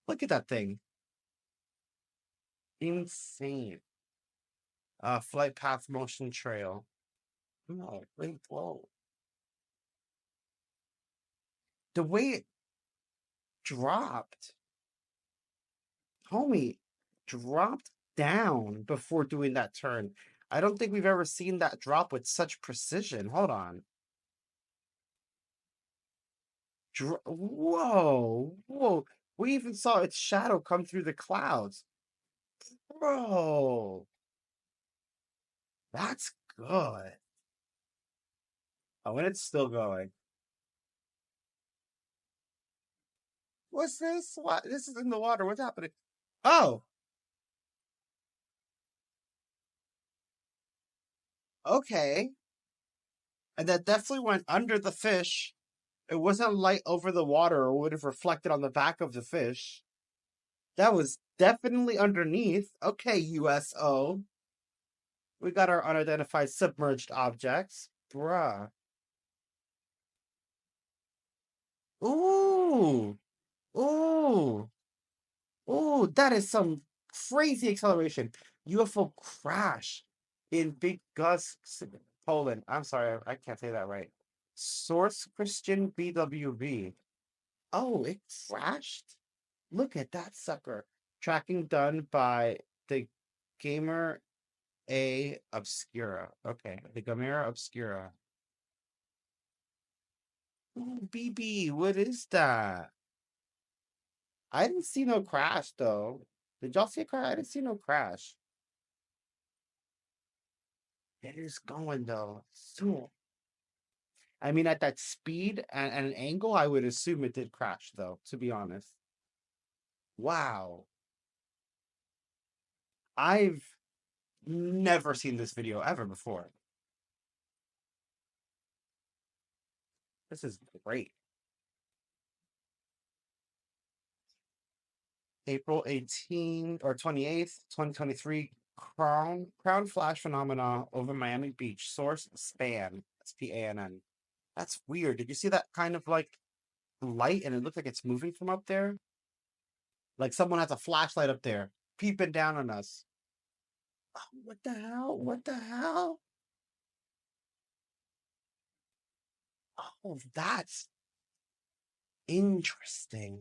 Look at that thing. Insane. Flight path motion trail. No, wait, whoa. The way it dropped, homie, dropped down before doing that turn. I don't think we've ever seen that drop with such precision. Hold on. Whoa, whoa. We even saw its shadow come through the clouds. Bro, that's good. Oh, and it's still going. What's this? What? This is in the water. What's happening? Oh, okay. And that definitely went under the fish. It wasn't light over the water or would have reflected on the back of the fish. That was definitely underneath. Okay, USO. We got our unidentified submerged objects. Bruh. Ooh. Ooh. Ooh, that is some crazy acceleration. UFO crash in Big Gus, Poland. I'm sorry, I can't say that right. Source Christian BWB. Oh, it crashed? Look at that sucker. Tracking done by the Gamer A Obscura. Okay, the Gamera Obscura. Ooh, BB, what is that? I didn't see no crash though. Did y'all see a crash? I didn't see no crash. It is going though. So, I mean, at that speed and an angle, I would assume it did crash though, to be honest. Wow. I've never seen this video ever before. This is great. April 18th or 28th, 2023, Crown Flash Phenomena over Miami Beach. Source Span. SPANN. That's weird. Did you see that kind of like light and it looked like it's moving from up there? Like someone has a flashlight up there peeping down on us. Oh, what the hell? What the hell? Oh, that's interesting.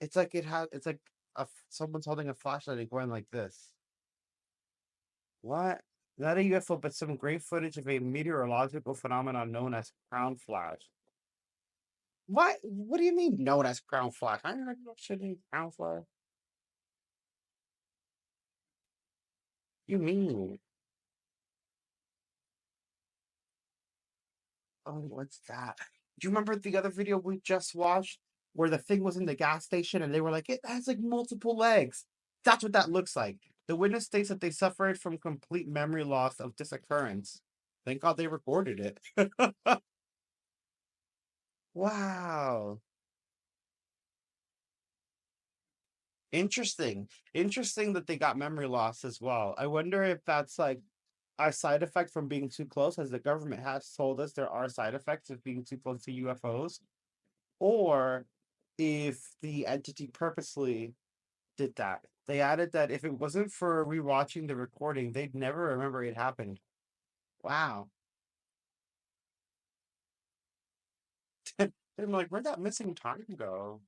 It's like it's like someone's holding a flashlight and going like this. What? Not a UFO, but some great footage of a meteorological phenomenon known as crown flash. What? What do you mean known as crown flash? I don't know shit in crown flash. You mean? Oh, what's that? Do you remember the other video we just watched where the thing was in the gas station and they were like, it has like multiple legs? That's what that looks like. The witness states that they suffered from complete memory loss of this occurrence. Thank God they recorded it. Wow. Interesting. Interesting that they got memory loss as well. I wonder if that's like a side effect from being too close, as the government has told us there are side effects of being too close to UFOs, or if the entity purposely did that. They added that if it wasn't for rewatching the recording, they'd never remember it happened. Wow. I'm like, where'd that missing time go?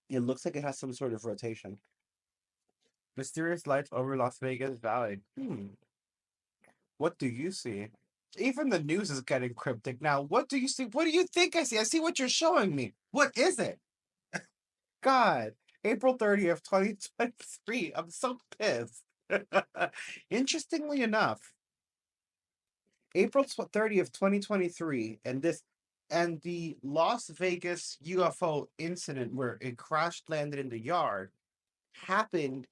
It looks like it has some sort of rotation. Mysterious lights over Las Vegas Valley. What do you see? Even the news is getting cryptic now. What do you see? What do you think I see? I see what you're showing me. What is it? God, April 30th, 2023. I'm so pissed. Interestingly enough, April 30th, 2023, and the Las Vegas UFO incident where it crashed landed in the yard happened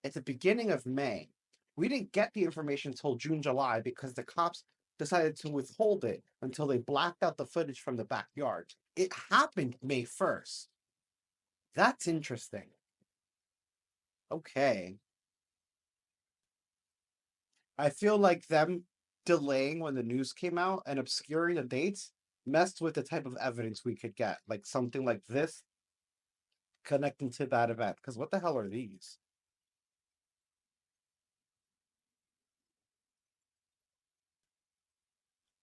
at the beginning of May. We didn't get the information until June, July because the cops decided to withhold it until they blacked out the footage from the backyard. It happened May 1st. That's interesting. Okay. I feel like them delaying when the news came out and obscuring the dates messed with the type of evidence we could get, like something like this connecting to that event. Because what the hell are these?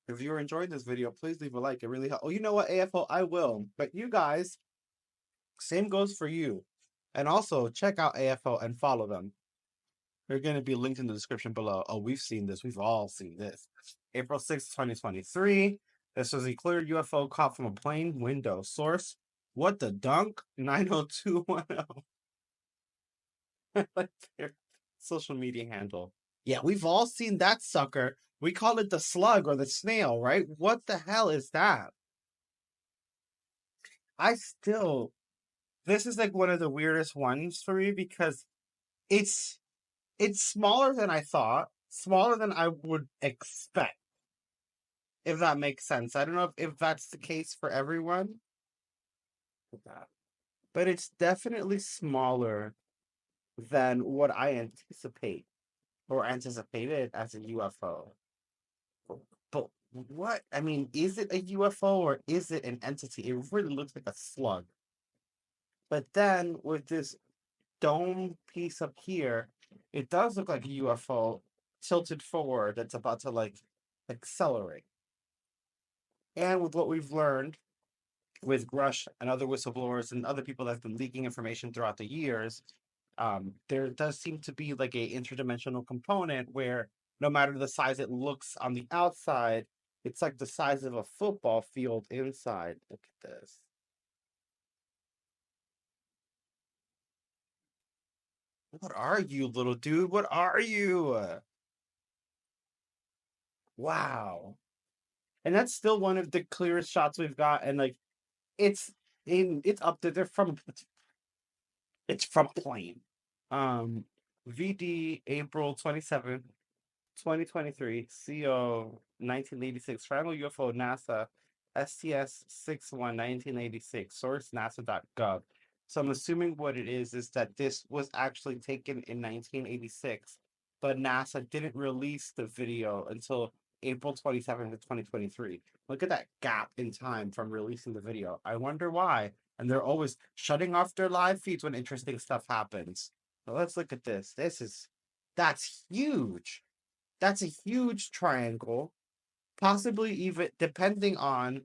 If you're enjoying this video, please leave a like. It really helps. Oh, you know what, AFO? I will. But you guys, same goes for you. And also, check out AFO and follow them. They're going to be linked in the description below. Oh, we've seen this. We've all seen this. April 6th, 2023. This was a clear UFO caught from a plane window. Source, what the dunk? 90210. Like their social media handle. Yeah, we've all seen that sucker. We call it the slug or the snail, right? What the hell is that? This is like one of the weirdest ones for me because it's smaller than I thought, smaller than I would expect, if that makes sense. I don't know if that's the case for everyone, but it's definitely smaller than what I anticipate or anticipated as a UFO. But what? I mean, is it a UFO or is it an entity? It really looks like a slug. But then with this dome piece up here, it does look like a UFO tilted forward that's about to like accelerate. And with what we've learned with Grush and other whistleblowers and other people that have been leaking information throughout the years, there does seem to be like a interdimensional component where no matter the size it looks on the outside, it's like the size of a football field inside. Look at this. What are you, little dude? What are you? Wow. And that's still one of the clearest shots we've got. And like it's up there. They're from it's from a plane. VD April 27th, 2023, CO 1986, Triangle UFO NASA STS 61 1986, source nasa.gov. So I'm assuming what it is that this was actually taken in 1986, but NASA didn't release the video until April 27th, 2023. Look at that gap in time from releasing the video. I wonder why. And they're always shutting off their live feeds when interesting stuff happens. So let's look at this. That's huge. That's a huge triangle, possibly even depending on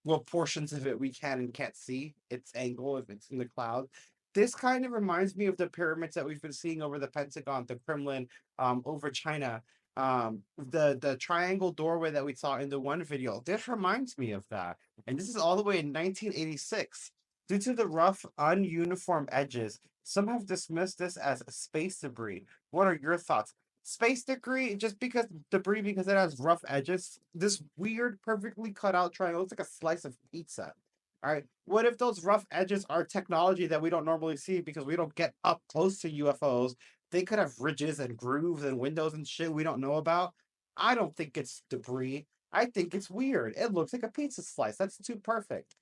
what portions of it we can and can't see, its angle, if it's in the cloud. This kind of reminds me of the pyramids that we've been seeing over the Pentagon, the Kremlin, over China. The triangle doorway that we saw in the one video. This reminds me of that. And this is all the way in 1986. Due to the rough, ununiform edges, some have dismissed this as space debris. What are your thoughts? Space debris because it has rough edges. This weird, perfectly cut out triangle looks like a slice of pizza. All right. What if those rough edges are technology that we don't normally see because we don't get up close to UFOs? They could have ridges and grooves and windows and shit we don't know about. I don't think it's debris. I think it's weird. It looks like a pizza slice. That's too perfect.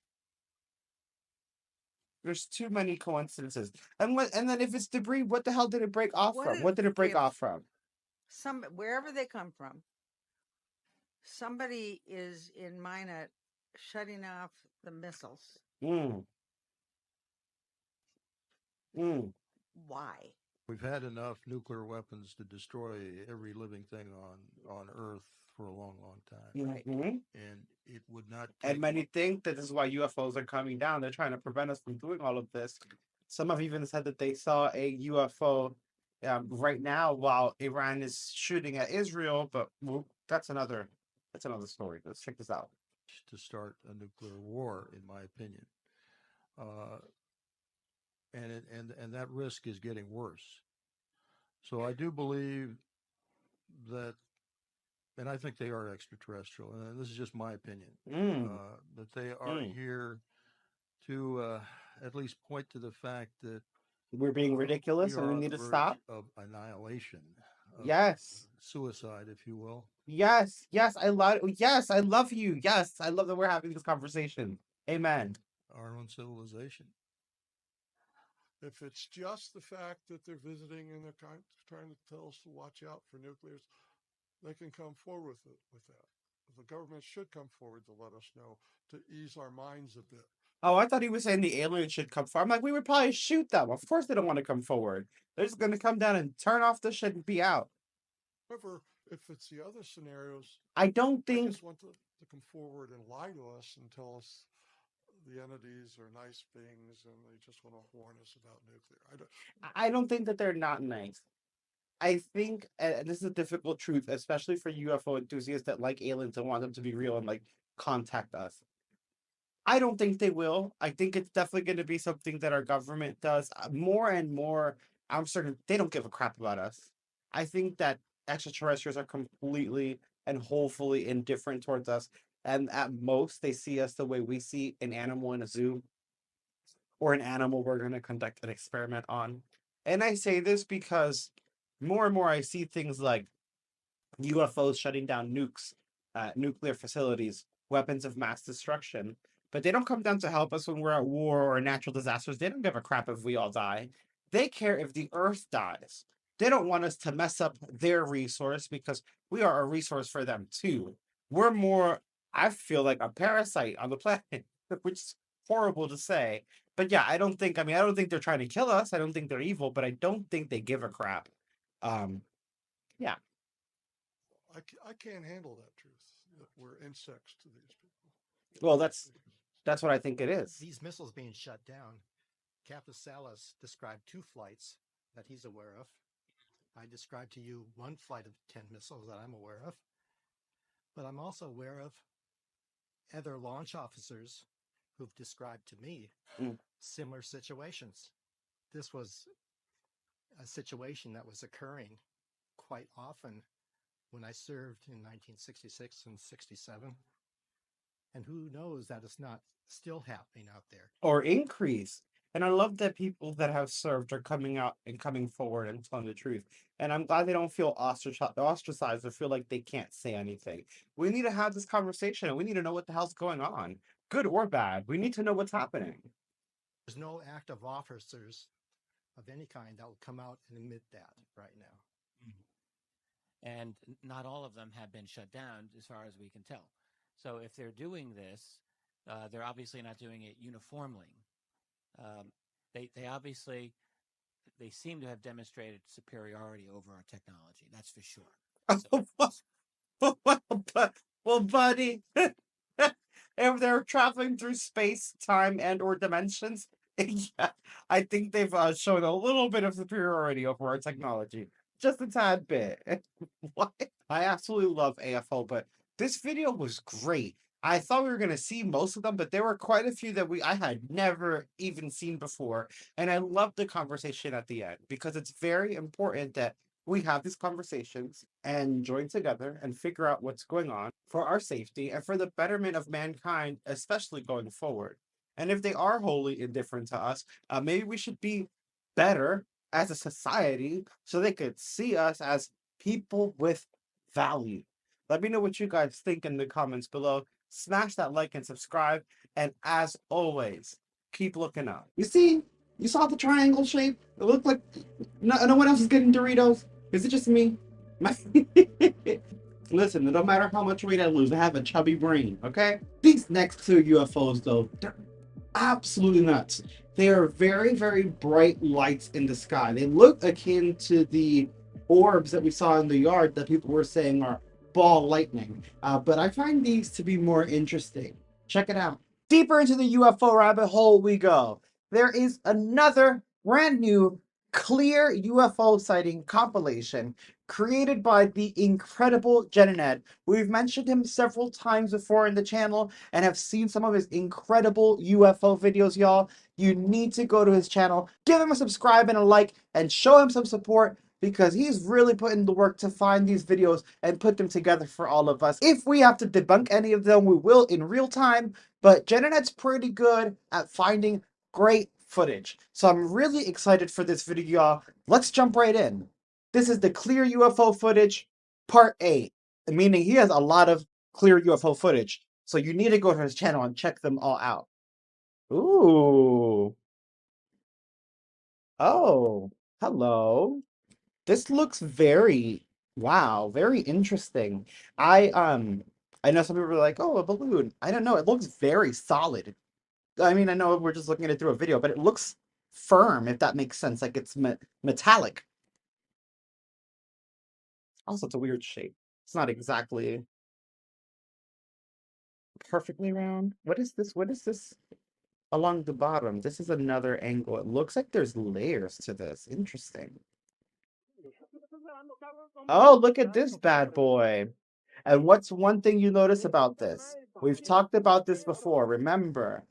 There's too many coincidences. And then if it's debris, what the hell did it break off from? What did it break off from? Wherever they come from, somebody is in Minot shutting off the missiles. Why? We've had enough nuclear weapons to destroy every living thing on Earth for a long, long time. And it would not take... And many think that this is why UFOs are coming down. They're trying to prevent us from doing all of this. Some have even said that they saw a UFO right now while Iran is shooting at Israel, but that's another story. Let's check this out. To start a nuclear war, in my opinion. And that risk is getting worse. So I do believe that, and I think they are extraterrestrial, and this is just my opinion, that they are here to at least point to the fact that we're being ridiculous and we need to stop. Of annihilation. Yes. Suicide, if you will. Yes. I love you. Yes. I love that we're having this conversation. Amen. Our own civilization. If it's just the fact that they're visiting and they're trying to tell us to watch out for nuclears, they can come forward with that. the government should come forward to let us know to ease our minds a bit. Oh, I thought he was saying the aliens should come forward. I'm like, we would probably shoot them. Of course they don't want to come forward. They're just going to come down and turn off the shit and be out. However, if it's the other scenarios, I don't I think just want to come forward and lie to us and tell us the entities are nice beings and they just want to warn us about nuclear. I don't think that they're not nice. I think, and this is a difficult truth, especially for UFO enthusiasts that like aliens and want them to be real and like contact us. I don't think they will. I think it's definitely going to be something that our government does more and more. I'm certain they don't give a crap about us. I think that extraterrestrials are completely and wholly indifferent towards us. And at most, they see us the way we see an animal in a zoo or an animal we're going to conduct an experiment on. And I say this because more and more I see things like UFOs shutting down nukes, nuclear facilities, weapons of mass destruction. But they don't come down to help us when we're at war or natural disasters. They don't give a crap if we all die. They care if the Earth dies. They don't want us to mess up their resource because we are a resource for them too. We're more, I feel like, a parasite on the planet, which is horrible to say. But yeah, I don't think, I mean, I don't think they're trying to kill us. I don't think they're evil, but I don't think they give a crap. Yeah. I can't handle that truth. That we're insects to these people. Well, that's what I think it is. These missiles being shut down, Captain Salas described 2 flights that he's aware of. I described to you 1 flight of 10 missiles that I'm aware of. But I'm also aware of other launch officers who've described to me similar situations. This was a situation that was occurring quite often when I served in 1966 and 67. And who knows that it's not still happening out there. Or increase. And I love that people that have served are coming out and coming forward and telling the truth. And I'm glad they don't feel ostracized or feel like they can't say anything. We need to have this conversation and we need to know what the hell's going on, good or bad. We need to know what's happening. There's no active officers of any kind that will come out and admit that right now. And not all of them have been shut down as far as we can tell. So if they're doing this, they're obviously not doing it uniformly. They obviously, they seem to have demonstrated superiority over our technology. That's for sure. So, well, buddy, if they're traveling through space, time, and or dimensions, yeah, I think they've shown a little bit of superiority over our technology. Just a tad bit. What? I absolutely love AFO, but this video was great. I thought we were going to see most of them, but there were quite a few that I had never even seen before. And I love the conversation at the end because it's very important that we have these conversations and join together and figure out what's going on for our safety and for the betterment of mankind, especially going forward. And if they are wholly indifferent to us, maybe we should be better as a society so they could see us as people with value. Let me know what you guys think in the comments below. Smash that like and subscribe. And as always, keep looking up. You see? You saw the triangle shape? It looked like no one else is getting Doritos. Is it just me? Listen, no matter how much weight I lose, I have a chubby brain, okay? These next 2 UFOs, though, they're absolutely nuts. They are very, very bright lights in the sky. They look akin to the orbs that we saw in the yard that people were saying are ball lightning. But I find these to be more interesting. Check it out. Deeper into the UFO rabbit hole we go. There is another brand new clear UFO sighting compilation created by the incredible Jennet. We've mentioned him several times before in the channel and have seen some of his incredible UFO videos, y'all. You need to go to his channel, give him a subscribe and a like, and show him some support because he's really putting the work to find these videos and put them together for all of us. If we have to debunk any of them, we will in real time, but Jennet's pretty good at finding great footage. So I'm really excited for this video, y'all. Let's jump right in. This is the clear UFO footage, part 8, meaning he has a lot of clear UFO footage. So you need to go to his channel and check them all out. Ooh. Oh, hello. This looks very, wow, very interesting. I I know some people are like, oh, a balloon. I don't know. It looks very solid. I mean, I know we're just looking at it through a video, but it looks firm, if that makes sense. Like it's metallic. Also, it's a weird shape. It's not exactly perfectly round. What is this? What is this along the bottom? This is another angle. It looks like there's layers to this. Interesting. Oh, look at this bad boy. And what's one thing you notice about this? We've talked about this before. Remember,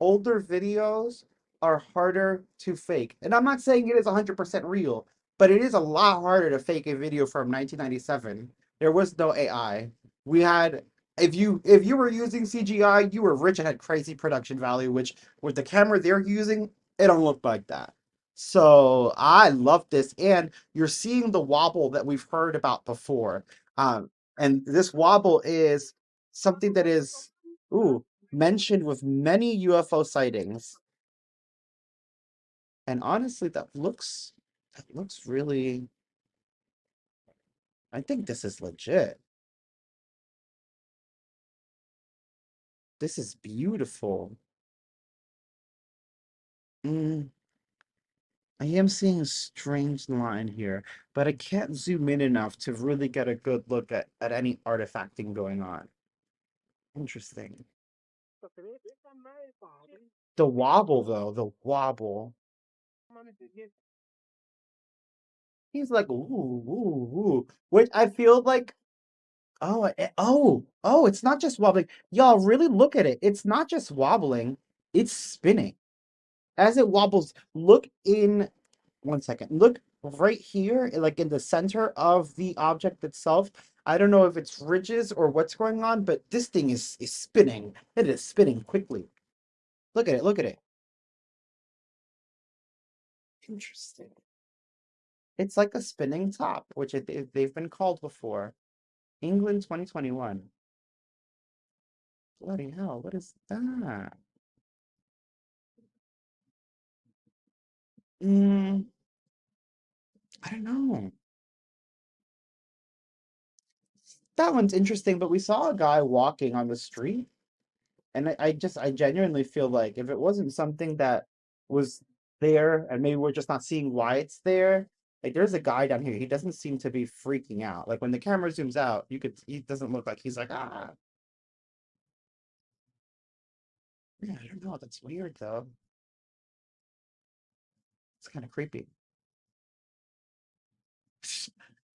older videos are harder to fake. And I'm not saying it is 100% real, but it is a lot harder to fake a video from 1997. There was no AI. We had if you were using CGI, you were rich and had crazy production value, which with the camera they're using, it don't look like that. So I love this, and you're seeing the wobble that we've heard about before. Um, and this wobble is something that is mentioned with many UFO sightings. And honestly, that looks really, I think this is legit. This is beautiful. Mm, I am seeing a strange line here, but I can't zoom in enough to really get a good look at any artifacting going on. Interesting. The wobble, though, the wobble. He's like, ooh, ooh, ooh. Which I feel like, oh, it's not just wobbling. Y'all really look at it. It's not just wobbling, it's spinning. As it wobbles, look in 1 second. Look right here, like in the center of the object itself. I don't know if it's ridges or what's going on, but this thing is spinning. It is spinning quickly. Look at it, look at it. Interesting. It's like a spinning top, which they've been called before. England 2021. Bloody hell, what is that? Mm, I don't know. That one's interesting, but we saw a guy walking on the street, and I genuinely feel like if it wasn't something that was there, and maybe we're just not seeing why it's there, like there's a guy down here. He doesn't seem to be freaking out. Like when the camera zooms out, he doesn't look like he's like, ah. Yeah, I don't know. That's weird though. It's kind of creepy.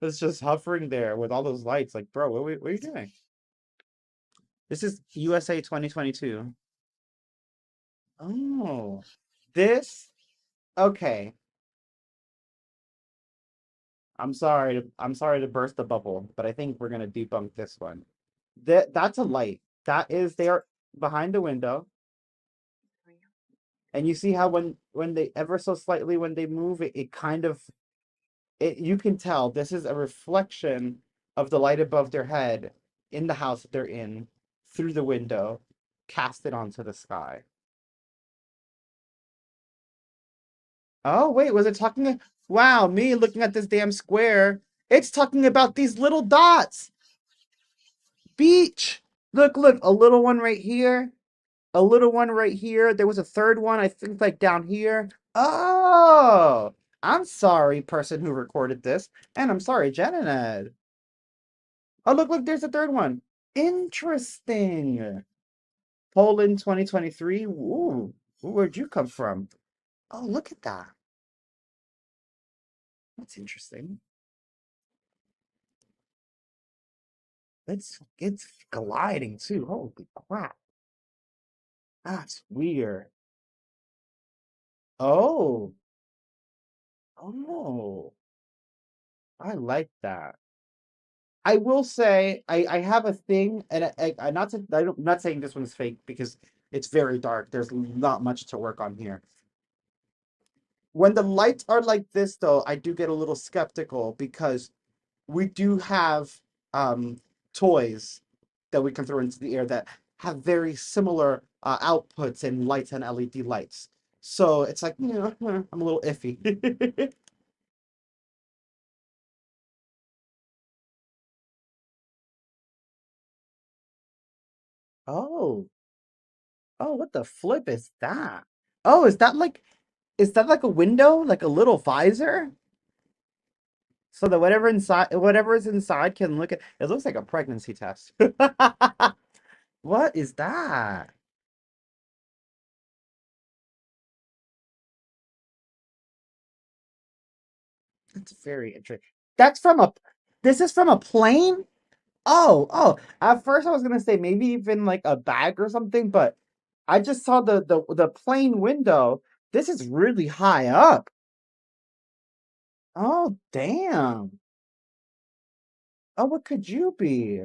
It's just hovering there with all those lights. Like, bro, what are you doing? This is USA 2022. Oh, this? Okay. I'm sorry to burst the bubble, but I think we're gonna debunk this one. That's a light. That is there behind the window. And you see how when they ever so slightly when they move it kind of you can tell this is a reflection of the light above their head in the house that they're in through the window, cast it onto the sky. Oh, wait, was it talking? Wow, me looking at this damn square. It's talking about these little dots. Beach. Look, look, a little one right here, a little one right here. There was a third one, I think, like down here. Oh, I'm sorry, person who recorded this. And I'm sorry, Jen and Ed. Oh, look, look, there's a third one. Interesting. Poland 2023. Ooh, where'd you come from? Oh, look at that. That's interesting. It's gliding too. Holy crap. That's weird. Oh, oh, I like that. I will say I have a thing, and I'm not I'm not saying this one's fake because it's very dark. There's not much to work on here. When the lights are like this, though, I do get a little skeptical because we do have toys that we can throw into the air that have very similar outputs and lights and LED lights. So it's like, I'm a little iffy. Oh. Oh, what the flip is that? Oh, is that like a window? Like a little visor? So that whatever is inside can look at it looks like a pregnancy test. What is that? That's very interesting. That's from a this is from a plane? Oh, oh. At first I was gonna say maybe even like a bag or something, but I just saw the plane window. This is really high up. Oh, damn. Oh, what could you be?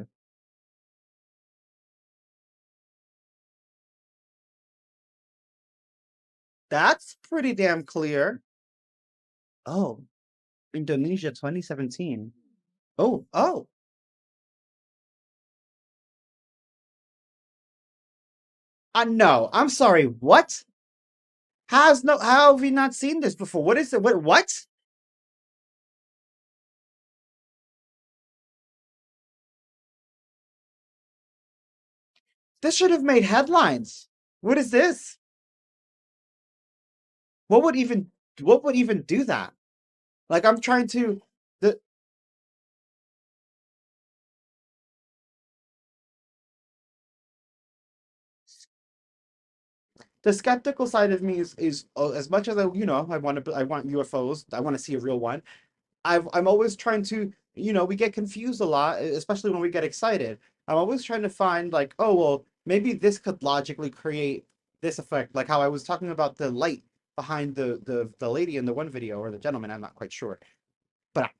That's pretty damn clear. Oh, Indonesia 2017. Oh, oh. No, I'm sorry. What? How have we not seen this before? What is it? What? This should have made headlines. What is this? What would even what would even do that? Like I'm trying to the the skeptical side of me is as much as I want UFOs, I want to see a real one. I'm always trying to, we get confused a lot, especially when we get excited. I'm always trying to find like, oh well, maybe this could logically create this effect, like how I was talking about the light behind the lady in the one video or the gentleman, I'm not quite sure. But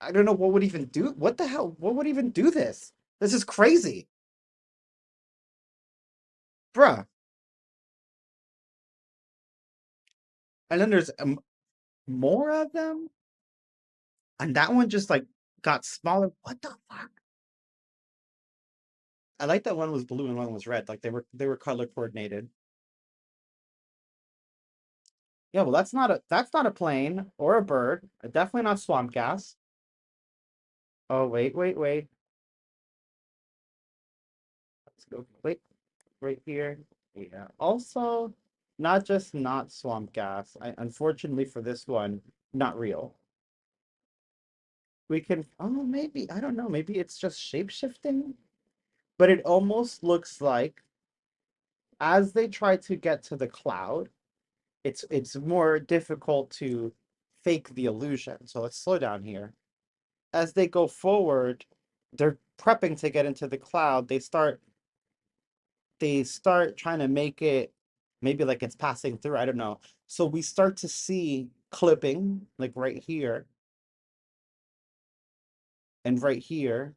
I don't know what would even do what the hell what would even do this? This is crazy. Bruh. And then there's more of them, and that one just like got smaller. What the fuck? I like that one was blue and one was red. Like they were color coordinated. Yeah, well, that's not a plane or a bird. Definitely not swamp gas. Oh, wait, wait, wait. Let's go. Wait, right here. Yeah. Also, not just not swamp gas. Unfortunately for this one, not real. We can. Oh, maybe I don't know. Maybe it's just shape shifting. But it almost looks like as they try to get to the cloud, it's more difficult to fake the illusion. So let's slow down here. As they go forward, they're prepping to get into the cloud. They start trying to make it maybe like it's passing through. I don't know. So we start to see clipping like right here and right here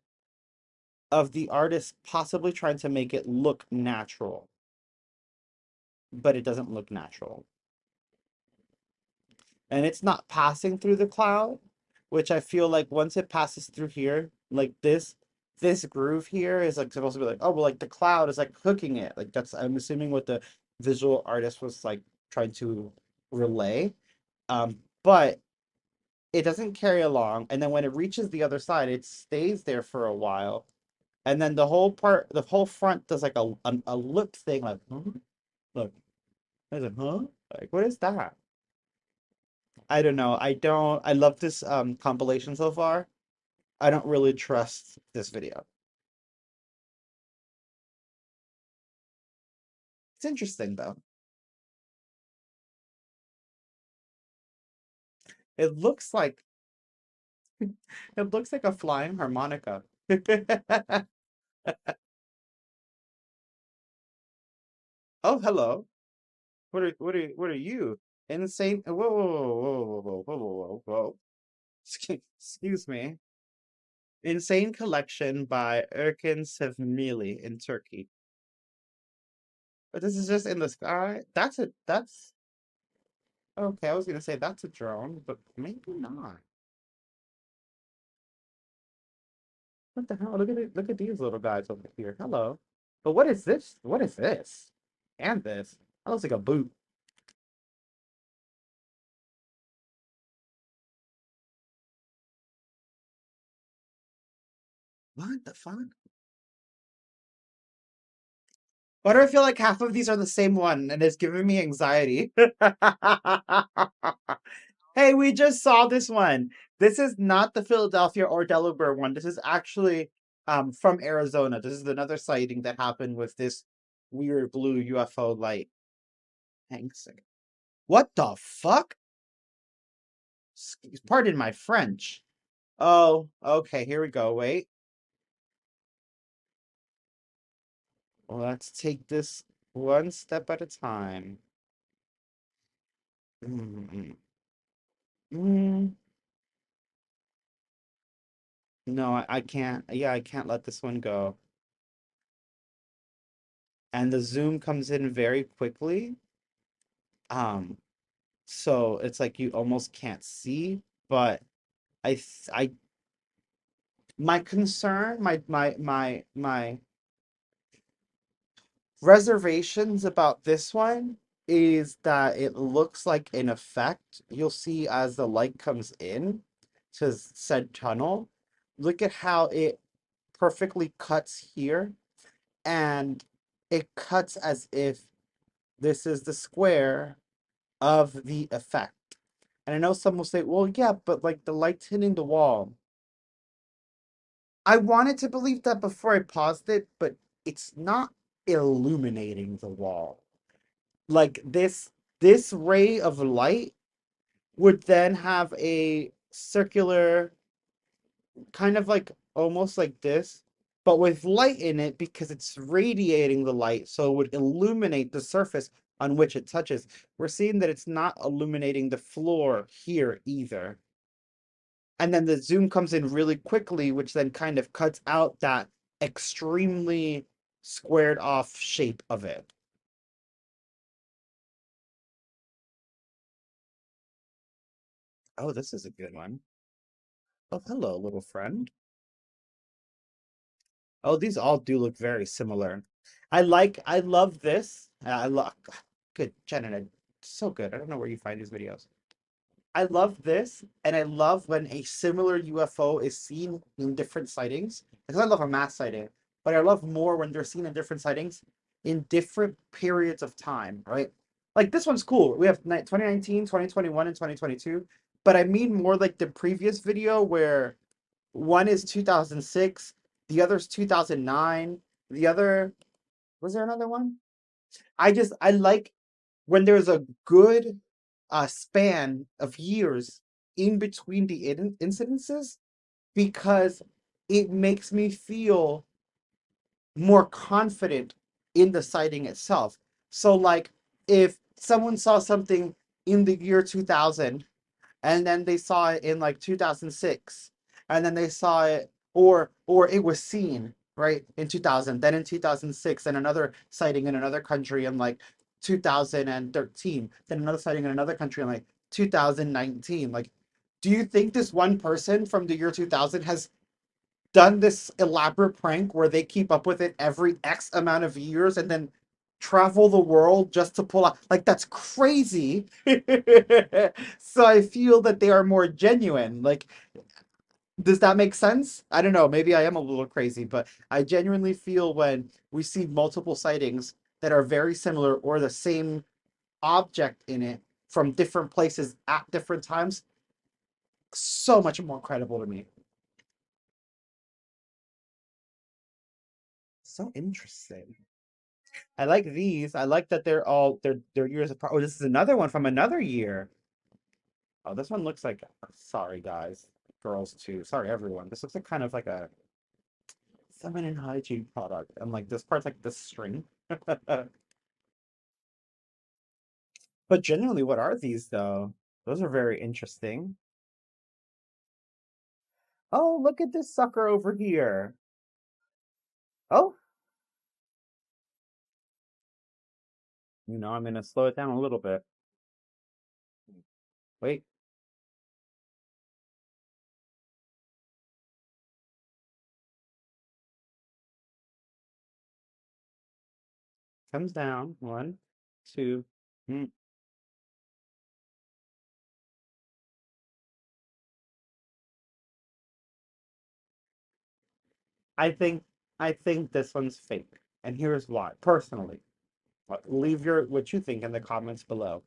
of the artist possibly trying to make it look natural, but it doesn't look natural. And it's not passing through the cloud, which I feel like once it passes through here, like this groove here is like supposed to be like, oh well, like the cloud is like cooking it. Like that's I'm assuming what the visual artist was like trying to relay. But it doesn't carry along, and then when it reaches the other side, it stays there for a while, and then the whole front does like a lip thing, like, huh? Look, I said, huh? Like, what is that? I don't know. I love this compilation so far. I don't really trust this video. It's interesting though. It looks like it looks like a flying harmonica. Oh, hello. What are you? Insane. Whoa, whoa, whoa, whoa, whoa, whoa, whoa, whoa, whoa. Excuse me. Insane Collection by Erkin Sevmili in Turkey. But this is just in the sky. That's okay. I was gonna say that's a drone, but maybe not. What the hell? Look at it. Look at these little guys over here. Hello. But what is this? What is this? And this? That looks like a boot. What the fuck? Why do I feel like half of these are the same one and it's giving me anxiety? Hey, we just saw this one. This is not the Philadelphia or Delaware one. This is actually from Arizona. This is another sighting that happened with this weird blue UFO light. Hang on a second. What the fuck? Pardon my French. Oh, okay, here we go. Wait. Let's take this one step at a time. Mm, mm. No, I can't. Yeah, I can't let this one go. And the zoom comes in very quickly. Um, so it's like you almost can't see, but I my concern, my reservations about this one is that it looks like an effect you'll see as the light comes in to said tunnel. Look at how it perfectly cuts here, and it cuts as if this is the square of the effect. And I know some will say, well, yeah, but like the light's hitting the wall. I wanted to believe that before I paused it, but it's not illuminating the wall. Like this ray of light would then have a circular kind of like almost like this, but with light in it because it's radiating the light, so it would illuminate the surface on which it touches. We're seeing that it's not illuminating the floor here either. And then the zoom comes in really quickly, which then kind of cuts out that extremely squared off shape of it. Oh, this is a good one. Oh, hello, little friend. Oh, these all do look very similar. I love this. I love, good, Jenna, so good. I don't know where you find these videos. I love this, and I love when a similar UFO is seen in different sightings. Because I love a mass sighting, but I love more when they're seen in different sightings in different periods of time, right? Like this one's cool. We have 2019, 2021, and 2022. But I mean more like the previous video where one is 2006, the other's 2009, the other, was there another one? I like when there's a good span of years in between the incidences because it makes me feel more confident in the sighting itself. So, like, if someone saw something in the year 2000 and then they saw it in like 2006 and then they saw it or it was seen right in 2000, then in 2006, and another sighting in another country in like 2013, then another sighting in another country in like 2019. Like, do you think this one person from the year 2000 has done this elaborate prank where they keep up with it every X amount of years and then travel the world just to pull out? Like, that's crazy. So I feel that they are more genuine. Like, does that make sense? I don't know. Maybe I am a little crazy, but I genuinely feel when we see multiple sightings that are very similar or the same object in it from different places at different times, so much more credible to me. So interesting. I like these. I like that they're years apart. Oh, this is another one from another year. Oh, this one looks like, sorry guys, girls too. Sorry everyone. This looks like kind of like a feminine hygiene product. And like this part's like this string. But genuinely, what are these though? Those are very interesting. Oh, look at this sucker over here. Oh, I'm gonna slow it down a little bit. Wait, comes down. One, two. Mm. I think I think this one's fake. And here's why. Personally, leave what you think in the comments below.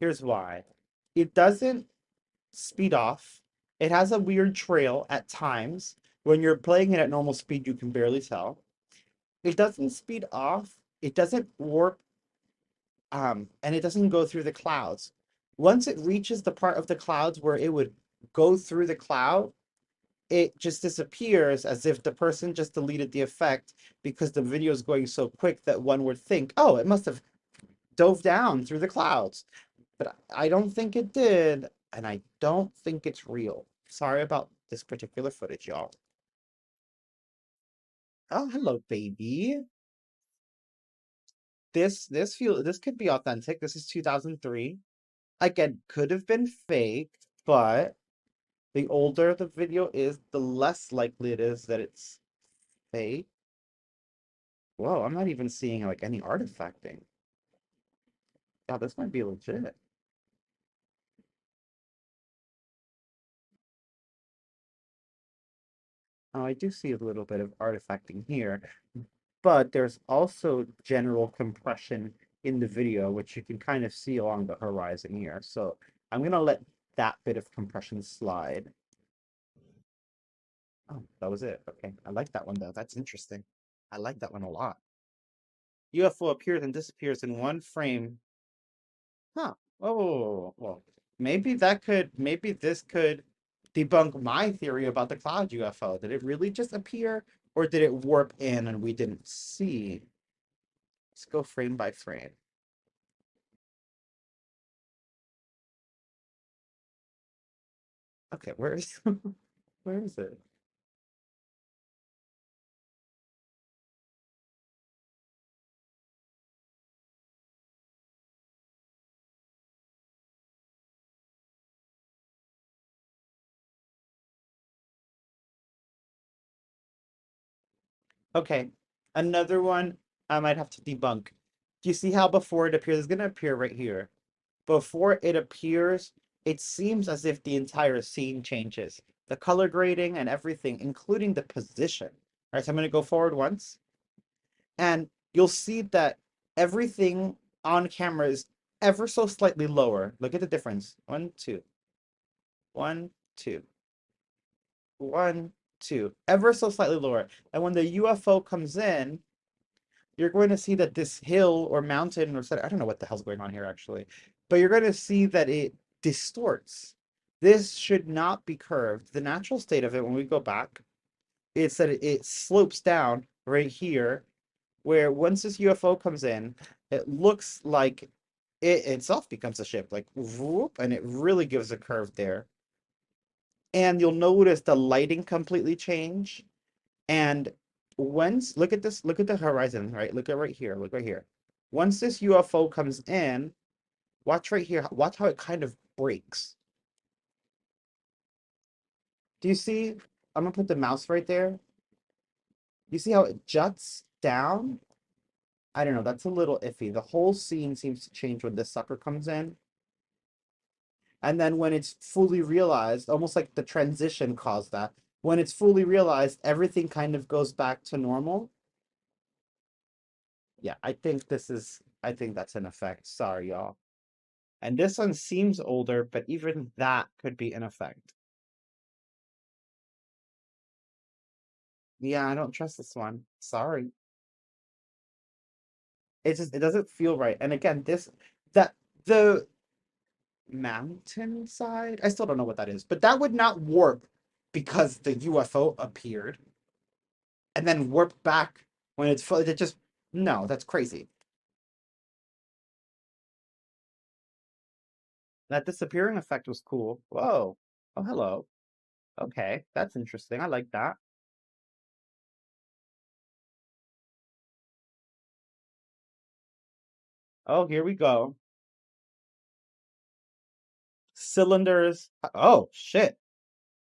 Here's why. It doesn't speed off. It has a weird trail at times. When you're playing it at normal speed, you can barely tell. It doesn't speed off. It doesn't warp, and it doesn't go through the clouds. Once it reaches the part of the clouds where it would go through the cloud, it just disappears as if the person just deleted the effect because the video is going so quick that one would think, oh, it must have dove down through the clouds. But I don't think it did, and I don't think it's real. Sorry about this particular footage, y'all. Oh, hello, baby. This could be authentic. This is 2003. Again, could have been faked, but the older the video is, the less likely it is that it's fake. Whoa, I'm not even seeing like any artifacting. Yeah, this might be legit. Oh, I do see a little bit of artifacting here, but there's also general compression in the video, which you can kind of see along the horizon here. So I'm gonna let that bit of compression slide. Oh, that was it. Okay, I like that one though. That's interesting. I like that one a lot. UFO appears and disappears in one frame. Huh. Oh, well, maybe this could debunk my theory about the cloud UFO. Did it really just appear, or did it warp in and we didn't see? Let's go frame by frame. Okay, where is where is it? Okay, another one I might have to debunk. Do you see how before it appears, it's gonna appear right here. Before it appears, it seems as if the entire scene changes. The color grading and everything, including the position. All right, so I'm gonna go forward once, and you'll see that everything on camera is ever so slightly lower. Look at the difference. 1, 2. 1, 2. 1, 2. Ever so slightly lower. And when the UFO comes in, you're going to see that this hill or mountain or I don't know what the hell's going on here actually, but you're going to see that it distorts. This should not be curved. The natural state of it, when we go back, it's that it slopes down right here, where once this UFO comes in, it looks like it itself becomes a ship, like whoop, and it really gives a curve there. And you'll notice the lighting completely change. And once, look at this, look at the horizon, right? Look at right here, look right here. Once this UFO comes in, watch right here, watch how it kind of breaks. Do you see? I'm gonna put the mouse right there. You see how it juts down? I don't know, that's a little iffy. The whole scene seems to change when this sucker comes in. And then when it's fully realized, almost like the transition caused that. When it's fully realized, everything kind of goes back to normal. Yeah, I think that's an effect. Sorry, y'all. And this one seems older, but even that could be an effect. Yeah, I don't trust this one. Sorry. It doesn't feel right. And again, the mountainside, I still don't know what that is, but that would not warp because the UFO appeared and then warp back when it's full. It just, no, that's crazy. That disappearing effect was cool. Whoa. Oh, hello. Okay, that's interesting. I like that. Oh, here we go. Cylinders. Oh, shit.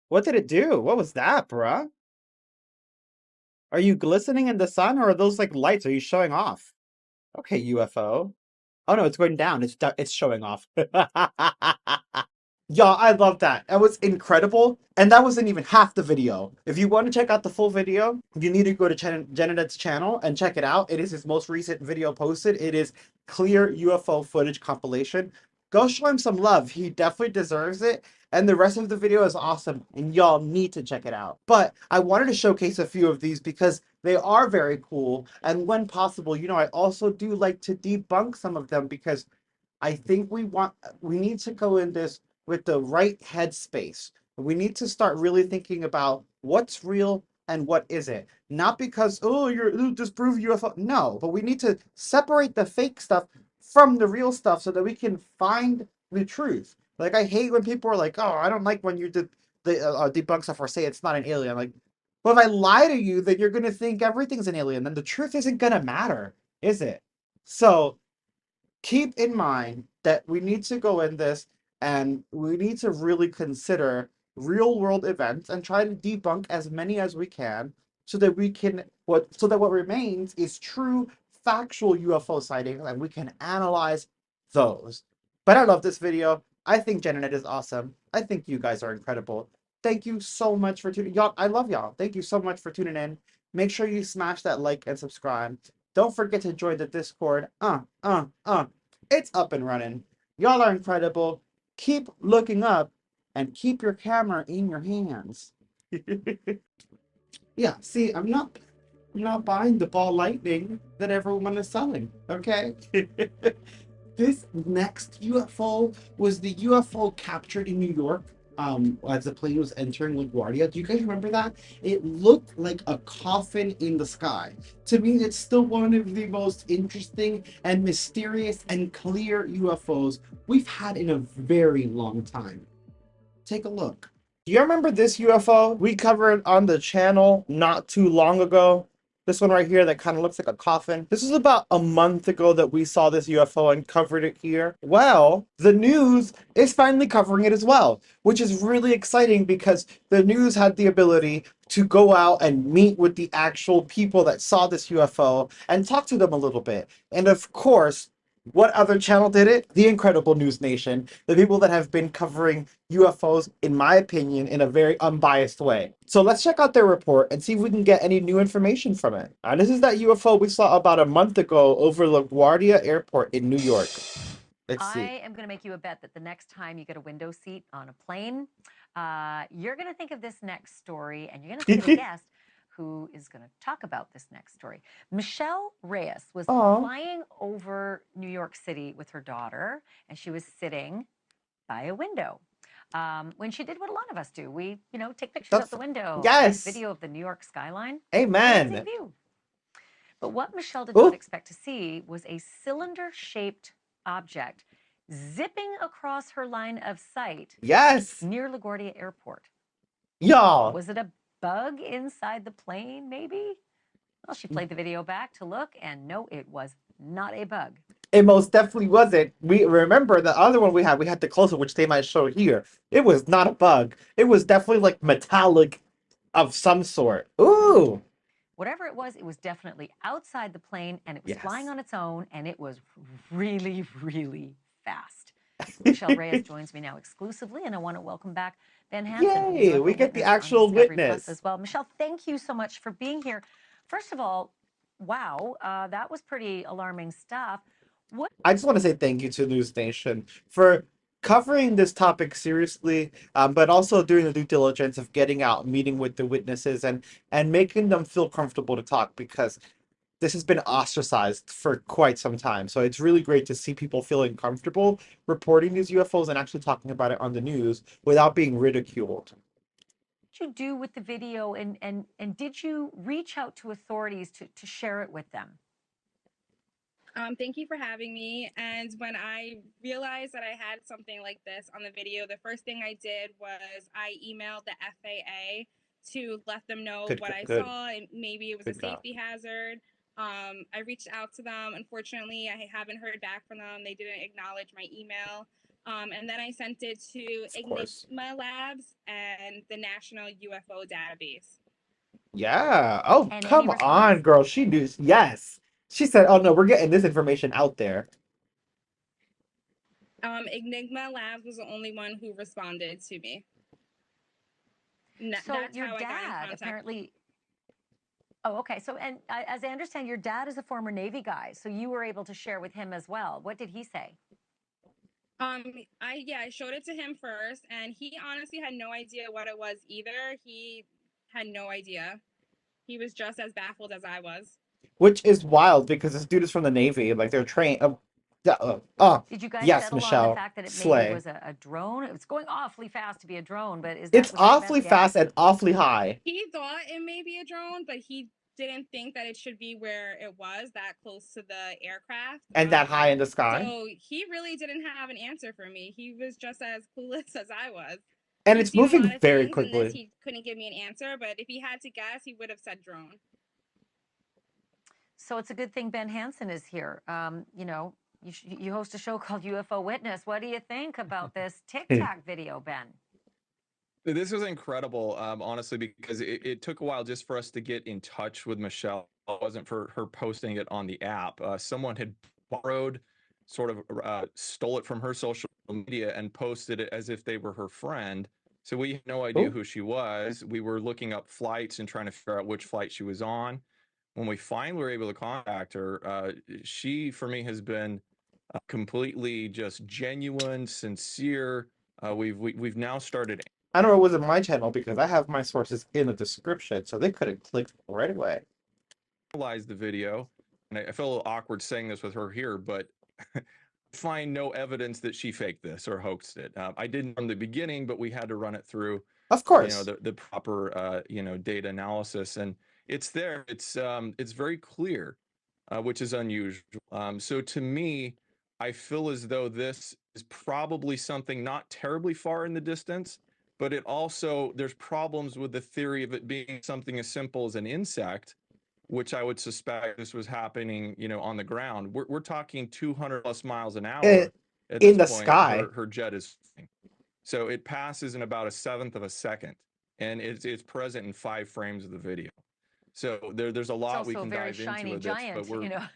What did it do? What was that, bruh? Are you glistening in the sun, or are those like lights? Are you showing off? Okay, UFO. Oh no, it's going down. It's showing off. Yeah, I love that. That was incredible. And that wasn't even half the video. If you want to check out the full video, you need to go to Janet's channel and check it out. It is his most recent video posted. It is clear UFO footage compilation. Go show him some love. He definitely deserves it. And the rest of the video is awesome. And y'all need to check it out. But I wanted to showcase a few of these because they are very cool. And when possible, I also do like to debunk some of them because I think we need to go in this with the right headspace. We need to start really thinking about what's real and what isn't. Not because you disprove UFO. No, but we need to separate the fake stuff from the real stuff so that we can find the truth. Like I hate when people are like, "Oh, I don't like when you did the debunk stuff or say it's not an alien." Like, well, if I lie to you, then you're gonna think everything's an alien. Then the truth isn't gonna matter, is it? So keep in mind that we need to go in this and we need to really consider real world events and try to debunk as many as we can so that what remains is true factual UFO sightings and we can analyze those. But I love this video. I think Janet is awesome. I think you guys are incredible. Thank you so much for tuning y'all. I love y'all. Thank you so much for tuning in. Make sure you smash that like and subscribe. Don't forget to join the Discord. It's up and running. Y'all are incredible. Keep looking up and keep your camera in your hands. Yeah, see, I'm not buying the ball lightning that everyone is selling, okay? This next UFO was the UFO captured in New York as the plane was entering LaGuardia. Do you guys remember that? It looked like a coffin in the sky. To me, it's still one of the most interesting and mysterious and clear UFOs we've had in a very long time. Take a look. Do you remember this UFO we covered on the channel not too long ago? This one right here that kind of looks like a coffin. This is about a month ago that we saw this UFO and covered it here. Well, the news is finally covering it as well, which is really exciting because the news had the ability to go out and meet with the actual people that saw this UFO and talk to them a little bit. And of course, what other channel did it? The Incredible News Nation, the people that have been covering UFOs, in my opinion, in a very unbiased way. So let's check out their report and see if we can get any new information from it. This is that UFO we saw about a month ago over LaGuardia Airport in New York. Let's see. I am going to make you a bet that the next time you get a window seat on a plane, you're going to think of this next story and you're going to see the guest who is going to talk about this next story. Michelle Reyes was flying over New York City with her daughter, and she was sitting by a window. When she did what a lot of us do, we, take pictures out the window. Yes. Video of the New York skyline. Amen. Amazing view. But what Michelle did not expect to see was a cylinder-shaped object zipping across her line of sight. Yes. Near LaGuardia Airport. Y'all. Was it a bug inside the plane, maybe? Well, she played the video back to look, and no, it was not a bug. It most definitely wasn't. We remember the other one we had the closer, which they might show here. It was not a bug. It was definitely like metallic of some sort. Ooh. Whatever it was definitely outside the plane, and it was flying on its own, and it was really, really fast. Michelle Reyes joins me now exclusively, and I want to welcome back Ben Hansen. Yay, we get the actual witness as well. Michelle, thank you so much for being here. First of all, wow, that was pretty alarming stuff. I just want to say thank you to News Nation for covering this topic seriously, but also doing the due diligence of getting out, meeting with the witnesses, and making them feel comfortable to talk, because this has been ostracized for quite some time. So it's really great to see people feeling comfortable reporting these UFOs and actually talking about it on the news without being ridiculed. What did you do with the video, and did you reach out to authorities to share it with them? Thank you for having me. And when I realized that I had something like this on the video, the first thing I did was I emailed the FAA to let them know what I saw, and maybe it was a safety hazard. I reached out to them. Unfortunately, I haven't heard back from them. They didn't acknowledge my email. And then I sent it to Enigma Labs and the National UFO Database. Yeah. Oh, come on, girl. She knew. Yes. She said, oh, no, we're getting this information out there. Enigma Labs was the only one who responded to me. So That's your how I got in dad contact. apparently. Oh, okay. So, and as I understand, your dad is a former Navy guy, so you were able to share with him as well. What did he say? I showed it to him first, and he honestly had no idea what it was either. He had no idea. He was just as baffled as I was. Which is wild because this dude is from the Navy. Like they're trained. Did you guys Yes, settle on the Michelle. fact that it maybe Slay. was a drone? It was going awfully fast to be a drone, but was It's that your awfully best guess? fast and awfully high. He thought it may be a drone, but he didn't think that it should be where it was, that close to the aircraft. And that high in the sky. So he really didn't have an answer for me. He was just as clueless as I was. And He's it's seen a moving lot of very things, and quickly. he couldn't give me an answer, but if he had to guess, he would have said drone. So it's a good thing Ben Hansen is here. You know, you host a show called UFO Witness. What do you think about this TikTok video, Ben? This was incredible, honestly, because it took a while just for us to get in touch with Michelle. It wasn't for her posting it on the app. Someone had borrowed, sort of stole it from her social media and posted it as if they were her friend. So we had no idea who she was. We were looking up flights and trying to figure out which flight she was on. When we finally were able to contact her, she, for me, has been completely just genuine, sincere. We've now started. I know it wasn't my channel because I have my sources in the description, so they could have clicked right away. Analyze the video, and I feel a little awkward saying this with her here, but find no evidence that she faked this or hoaxed it. I didn't from the beginning, but we had to run it through, of course, the proper data analysis, and it's there. It's very clear, which is unusual. So to me, I feel as though this is probably something not terribly far in the distance, but it also, there's problems with the theory of it being something as simple as an insect, which I would suspect this was happening, on the ground. We're talking 200 plus miles an hour at in this the point sky. where her jet is. So it passes in about 1/7 of a second, and it's present in 5 frames of the video. So there's a lot we can dive into with this, but we're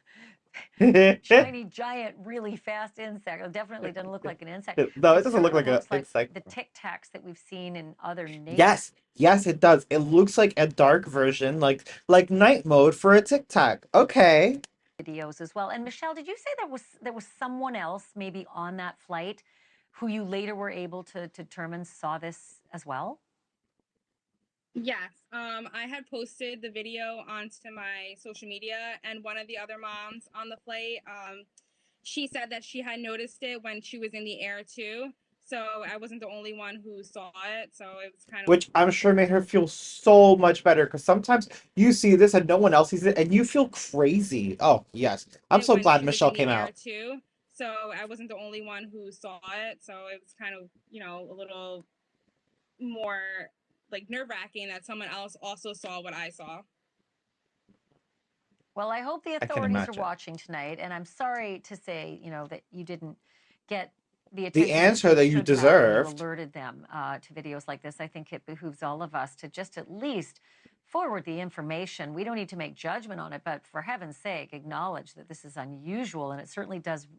shiny giant, really fast insect. It definitely doesn't look like an insect. No, it doesn't look like an insect. The Tic Tacs that we've seen in other nations. Yes, it does. It looks like a dark version, like night mode for a Tic Tac. Okay. Videos as well. And Michelle, did you say there was someone else maybe on that flight who you later were able to determine saw this as well? Yes, I had posted the video onto my social media, and one of the other moms on the flight, she said that she had noticed it when she was in the air too. So I wasn't the only one who saw it. So it was kind of, which I'm sure made her feel so much better, because sometimes you see this and no one else sees it, and you feel crazy. Oh yes, I'm so glad Michelle came out too. So I wasn't the only one who saw it. So it was kind of, a little more like nerve-wracking that someone else also saw what I saw. Well, I hope the authorities are watching tonight, and I'm sorry to say, that you didn't get the answer that you deserved. You alerted them to videos like this. I think it behooves all of us to just at least forward the information. We don't need to make judgment on it, but for heaven's sake, acknowledge that this is unusual, and it certainly does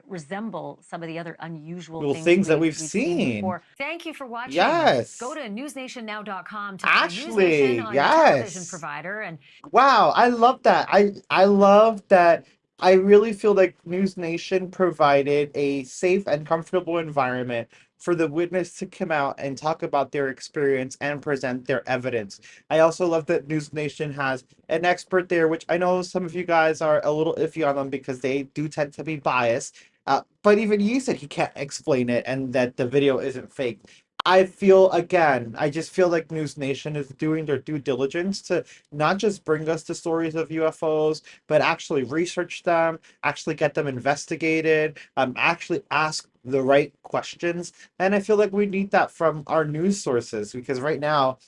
resemble some of the other unusual things that we've seen before. Thank you for watching. Yes. Go to newsnationnow.com to Ashley, on your television provider. And wow, I love that. I love that. I really feel like News Nation provided a safe and comfortable environment for the witness to come out and talk about their experience and present their evidence. I also love that News Nation has an expert there, which I know some of you guys are a little iffy on them because they do tend to be biased. But even he said he can't explain it and that the video isn't fake. I just feel like News Nation is doing their due diligence to not just bring us the stories of UFOs, but actually research them, actually get them investigated, actually ask the right questions. And I feel like we need that from our news sources, because right now,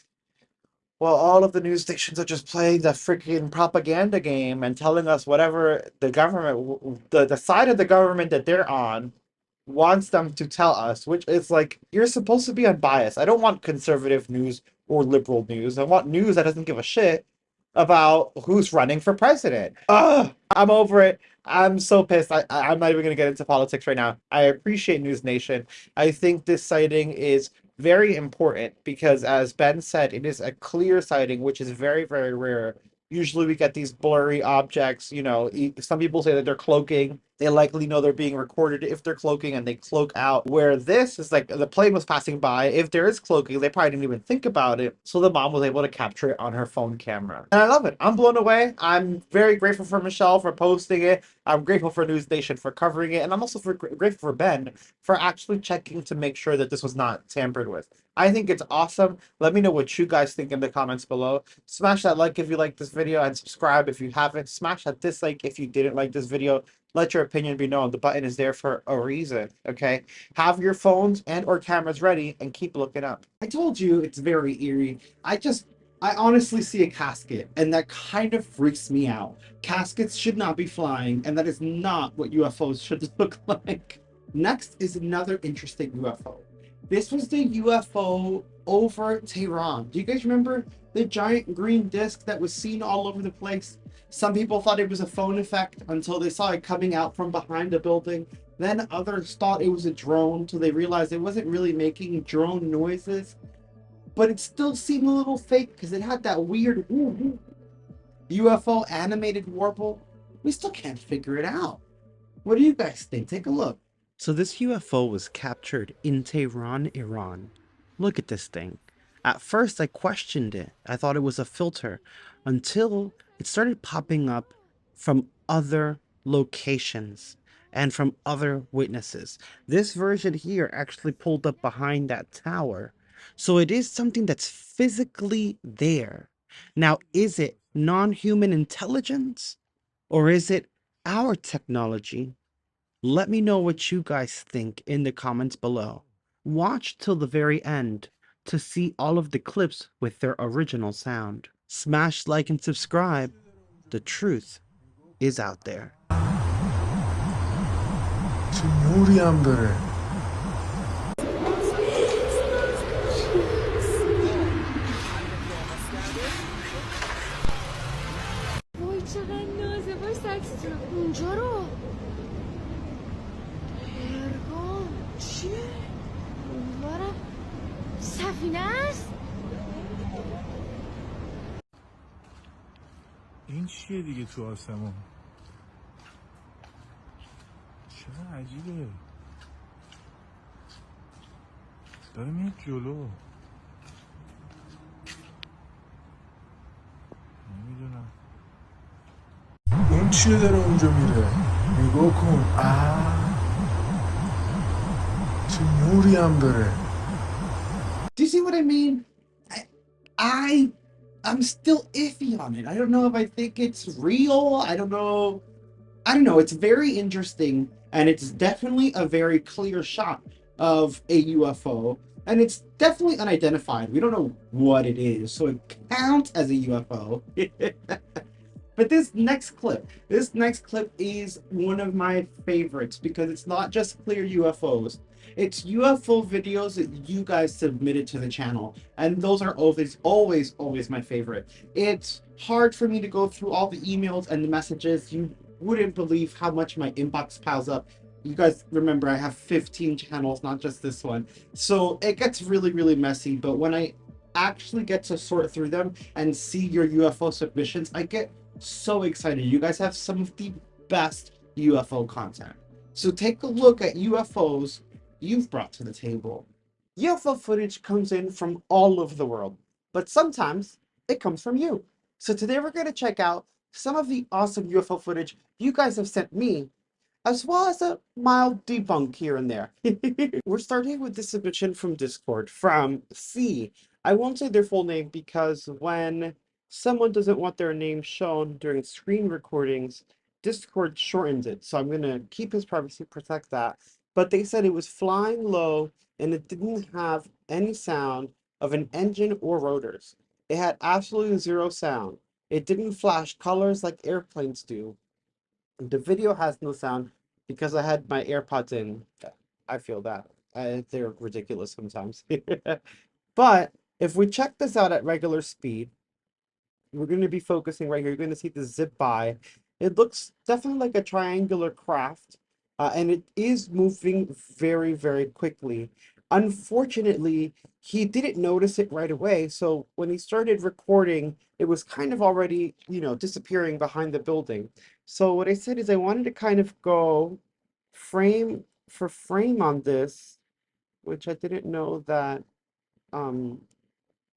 well, all of the news stations are just playing the freaking propaganda game and telling us whatever the government, the side of the government that they're on, wants them to tell us, which is like, you're supposed to be unbiased. I don't want conservative news or liberal news. I want news that doesn't give a shit. about who's running for president. Ugh, I'm over it. I'm so pissed. I'm not even going to get into politics right now. I appreciate News Nation. I think this sighting is very important because, as Ben said, it is a clear sighting, which is very, very rare. Usually we get these blurry objects, you know, some people say that they're cloaking. They likely know they're being recorded if they're cloaking and they cloak out. Where this is like the plane was passing by. If there is cloaking, they probably didn't even think about it. So the mom was able to capture it on her phone camera. And I love it. I'm blown away. I'm very grateful for Michelle for posting it. I'm grateful for News Nation for covering it. And I'm also grateful for Ben for actually checking to make sure that this was not tampered with. I think it's awesome. Let me know what you guys think in the comments below. Smash that like if you like this video and subscribe if you haven't. Smash that dislike if you didn't like this video. Let your opinion be known. The button is there for a reason, okay? Have your phones and or cameras ready and keep looking up. I told you it's very eerie. I honestly see a casket, and that kind of freaks me out. Caskets should not be flying, and that is not what UFOs should look like. Next is another interesting UFO. This was the UFO over Tehran. Do you guys remember the giant green disc that was seen all over the place? Some people thought it was a phone effect until they saw it coming out from behind a building. Then others thought it was a drone until they realized it wasn't really making drone noises. But it still seemed a little fake because it had that weird UFO animated warble. We still can't figure it out. What do you guys think? Take a look. So this UFO was captured in Tehran, Iran. Look at this thing. At first I questioned it. I thought it was a filter until it started popping up from other locations and from other witnesses. This version here actually pulled up behind that tower. So it is something that's physically there. Now, is it non-human intelligence or is it our technology? Let me know what you guys think in the comments below. Watch till the very end to see all of the clips with their original sound. Smash like and subscribe. The truth is out there. وای چقدر نازه باش عکستون اونجا رو پرگام چیه؟ اونورم سفینه است؟ این چیه دیگه تو آسمون؟ چقدر عجیبه داره میاد جلو نمیدونم اون چیه داره اونجا میره نگاه کن چه نوری هم داره Do you see what I mean? I'm still iffy on it. I don't know if I think it's real. I don't know. It's very interesting, and it's definitely a very clear shot of a UFO, and it's definitely unidentified. We don't know what it is, so it counts as a UFO. But this next clip is one of my favorites because it's not just clear UFOs. It's UFO videos that you guys submitted to the channel, and those are always my favorite. It's hard for me to go through all the emails and the messages. You wouldn't believe how much my inbox piles up. You guys remember I have 15 channels, not just this one. So it gets really, really messy, but when I actually get to sort through them and see your UFO submissions, I get so excited. You guys have some of the best UFO content. So take a look at UFOs you've brought to the table. UFO footage comes in from all over the world, but sometimes it comes from you. So today we're going to check out some of the awesome UFO footage you guys have sent me, as well as a mild debunk here and there. We're starting with this submission from Discord from C. I won't say their full name because when someone doesn't want their name shown during screen recordings, Discord shortens it. So I'm going to keep his privacy, protect that. But they said it was flying low and it didn't have any sound of an engine or rotors. It had absolutely zero sound. It didn't flash colors like airplanes do. The video has no sound because I had my AirPods in. I feel that. They're ridiculous sometimes. But if we check this out at regular speed, We're going to be focusing right here. You're going to see the zip by. It looks definitely like a triangular craft, and it is moving very, very quickly. Unfortunately, he didn't notice it right away. So when he started recording, it was kind of already, disappearing behind the building. So what I said is I wanted to kind of go frame for frame on this, which I didn't know that um,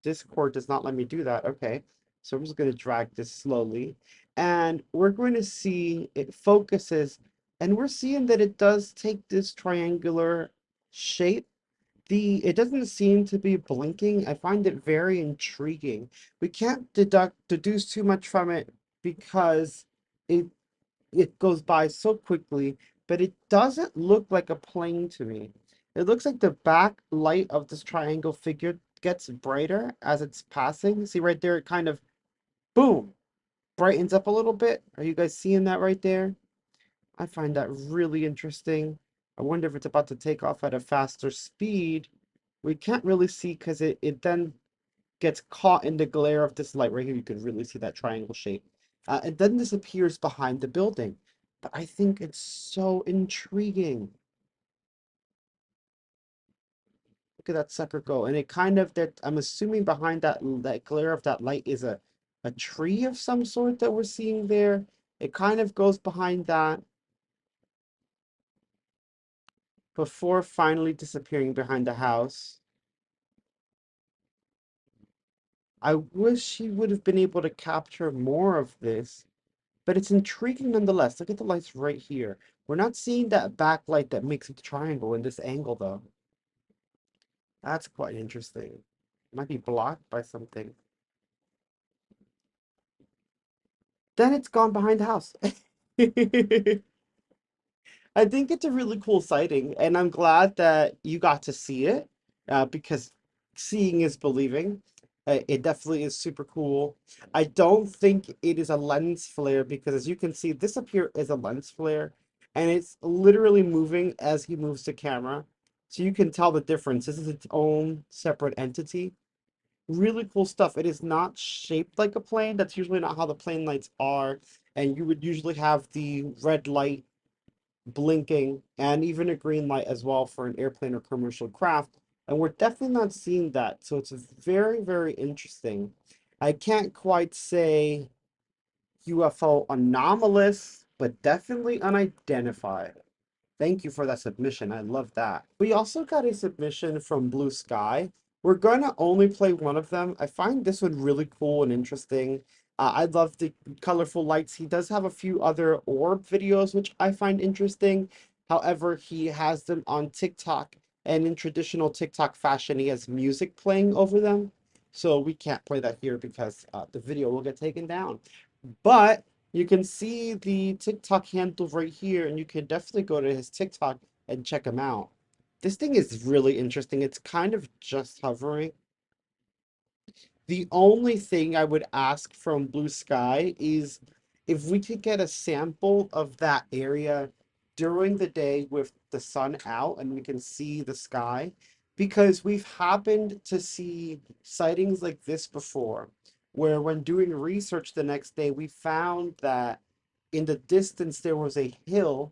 Discord does not let me do that. Okay. So I'm just going to drag this slowly. And we're going to see it focuses. And we're seeing that it does take this triangular shape. It doesn't seem to be blinking. I find it very intriguing. We can't deduce too much from it because it it goes by so quickly, but it doesn't look like a plane to me. It looks like the back light of this triangle figure gets brighter as it's passing. See right there, it kind of, boom, brightens up a little bit. Are you guys seeing that right there? I find that really interesting. I wonder if it's about to take off at a faster speed. We can't really see because it then gets caught in the glare of this light right here. You can really see that triangle shape. And then disappears behind the building. But I think it's so intriguing. Look at that sucker go. And it kind of, that I'm assuming behind that glare of that light is a tree of some sort that we're seeing there. It kind of goes behind that before finally disappearing behind the house. I wish he would have been able to capture more of this. But it's intriguing nonetheless. Look at the lights right here. We're not seeing that backlight that makes it the triangle in this angle, though. That's quite interesting. It might be blocked by something. Then it's gone behind the house. I think it's a really cool sighting, and I'm glad that you got to see it, because seeing is believing. It definitely is super cool. I don't think it is a lens flare because, as you can see, this up here is a lens flare, and it's literally moving as he moves the camera. So you can tell the difference. This is its own separate entity. Really cool stuff. It is not shaped like a plane. That's usually not how the plane lights are. And you would usually have the red light blinking, and even a green light as well for an airplane or commercial craft. And we're definitely not seeing that. So it's very, very interesting. I can't quite say UFO anomalous, but definitely unidentified. Thank you for that submission. I love that. We also got a submission from Blue Sky. We're going to only play one of them. I find this one really cool and interesting. I love the colorful lights. He does have a few other orb videos, which I find interesting. However, he has them on TikTok, and in traditional TikTok fashion, he has music playing over them. So we can't play that here because the video will get taken down. But you can see the TikTok handle right here, and you can definitely go to his TikTok and check him out. This thing is really interesting. It's kind of just hovering. The only thing I would ask from Blue Sky is if we could get a sample of that area during the day with the sun out and we can see the sky, because we've happened to see sightings like this before, where when doing research the next day, we found that in the distance there was a hill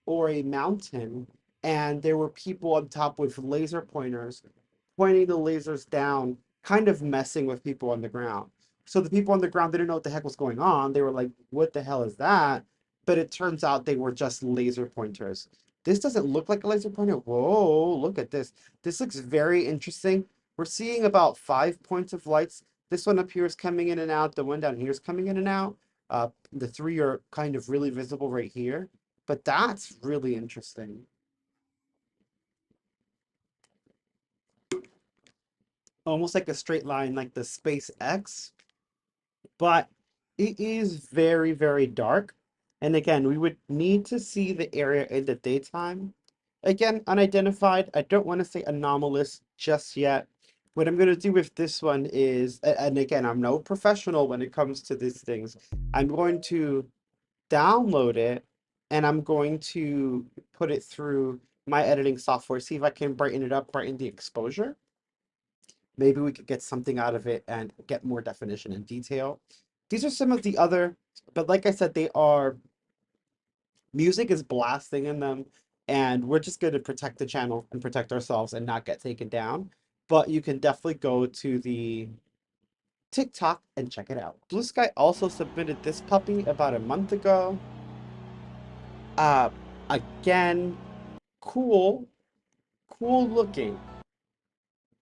or a mountain, and there were people on top with laser pointers pointing the lasers down, kind of messing with people on the ground. So the people on the ground didn't know what the heck was going on. They were like, what the hell is that? But it turns out they were just laser pointers. This doesn't look like a laser pointer. Whoa, look at this. This looks very interesting. We're seeing about 5 points of lights. This one up here is coming in and out. The one down here is coming in and out. The three are kind of really visible right here. But that's really interesting. Almost like a straight line like the SpaceX, but it is very, very dark. And again, we would need to see the area in the daytime. Again, unidentified. I don't want to say anomalous just yet. What I'm going to do with this one is, and again, I'm no professional when it comes to these things. I'm going to download it and I'm going to put it through my editing software, see if I can brighten it up, brighten the exposure. Maybe we could get something out of it and get more definition and detail. These are some of the other, but like I said, they are music is blasting in them, and we're just going to protect the channel and protect ourselves and not get taken down. But you can definitely go to the TikTok and check it out. Blue Sky also submitted this puppy about a month ago. Uh, Again, cool, cool looking.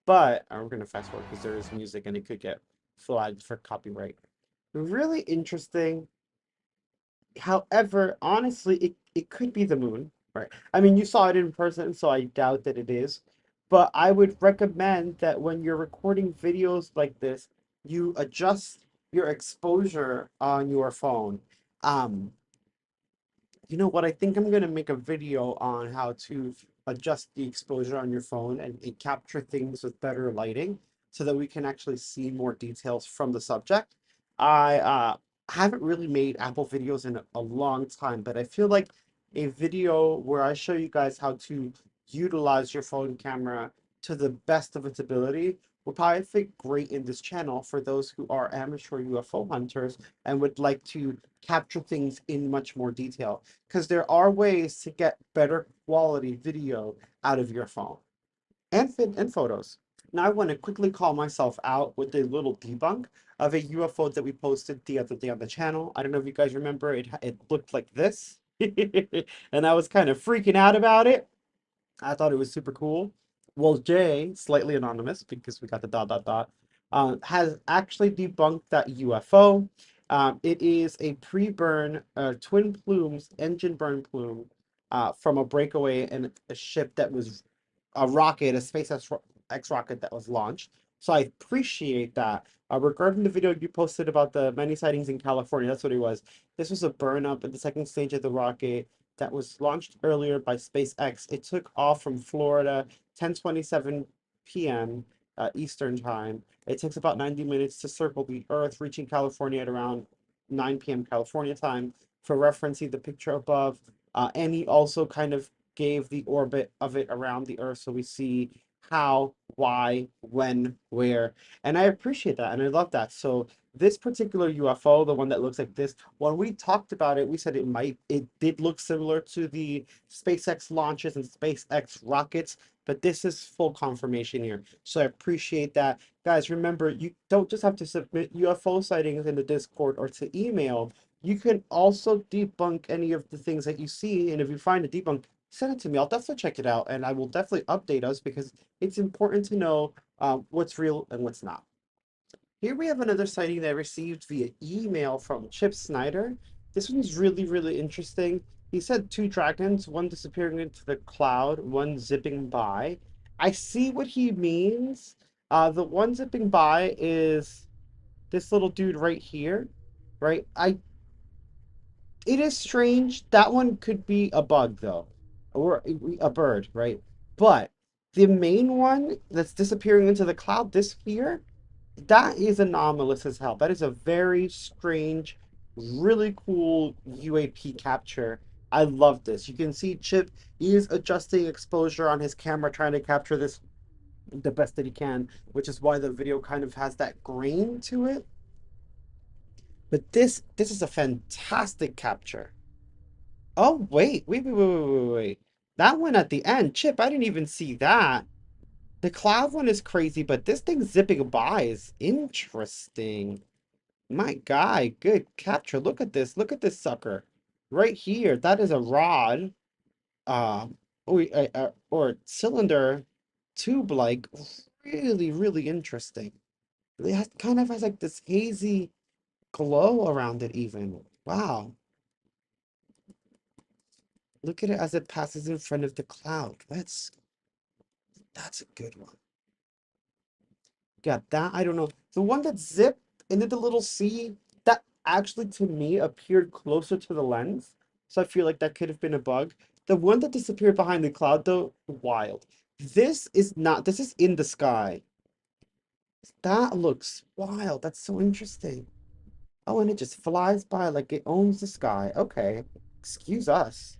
But we're gonna fast forward because there is music and it could get flagged for copyright. Really interesting. However, honestly, it could be the moon, right? I mean, you saw it in person, so I doubt that it is. But I would recommend that when you're recording videos like this, you adjust your exposure on your phone. Um, you know what? I think I'm gonna make a video on how to adjust the exposure on your phone and capture things with better lighting so that we can actually see more details from the subject. I haven't really made Apple videos in a long time, but I feel like a video where I show you guys how to utilize your phone camera to the best of its ability will probably fit great in this channel for those who are amateur UFO hunters and would like to capture things in much more detail, because there are ways to get better quality video out of your phone and photos. Now I want to quickly call myself out with a little debunk of a UFO that we posted the other day on the channel. I don't know if you guys remember, it looked like this. And I was kind of freaking out about it. I thought it was super cool. Well, Jay, slightly anonymous because we got the dot dot dot, has actually debunked that UFO. It is a pre-burn twin plumes engine burn plume from a breakaway in a ship that was a rocket, a SpaceX rocket that was launched. So I appreciate that. Regarding the video you posted about the many sightings in California, that's what it was. This was a burn up at the second stage of the rocket that was launched earlier by SpaceX. It took off from Florida 10:27 p.m. Eastern time. It takes about 90 minutes to circle the Earth, reaching California at around 9 p.m. California time. For reference, see the picture above. And he also kind of gave the orbit of it around the Earth so we see how, why, when, where. And I appreciate that and I love that. So this particular UFO, the one that looks like this, when we talked about it, we said it did look similar to the SpaceX launches and SpaceX rockets, but this is full confirmation here. So I appreciate that. Guys, remember, you don't just have to submit UFO sightings in the Discord or to email. You can also debunk any of the things that you see. And if you find a debunk, send it to me. I'll definitely check it out and I will definitely update us because it's important to know what's real and what's not. Here we have another sighting that I received via email from Chip Snyder. This one's really, really interesting. He said two dragons, one disappearing into the cloud, one zipping by. I see what he means. The one zipping by is this little dude right here, right? It is strange. That one could be a bug though, or a bird, right? But the main one that's disappearing into the cloud, this here, that is anomalous as hell. That is a very strange, really cool UAP capture. I love this. You can see Chip is adjusting exposure on his camera, trying to capture this the best that he can, which is why the video kind of has that grain to it. But this is a fantastic capture. Oh, wait. That one at the end, Chip, I didn't even see that. The cloud one is crazy, but this thing zipping by is interesting. My guy, good capture. Look at this. Look at this sucker. Right here. That is a rod. Or cylinder tube like. Really, really interesting. Kind of has like this hazy glow around it even. Wow. Look at it as it passes in front of the cloud. That's a good one. Got that. I don't know. The one that zipped into the little sea, that actually to me appeared closer to the lens. So I feel like that could have been a bug. The one that disappeared behind the cloud, though, wild. This is not, this is in the sky. That looks wild. That's so interesting. Oh, and it just flies by like it owns the sky. Okay. Excuse us.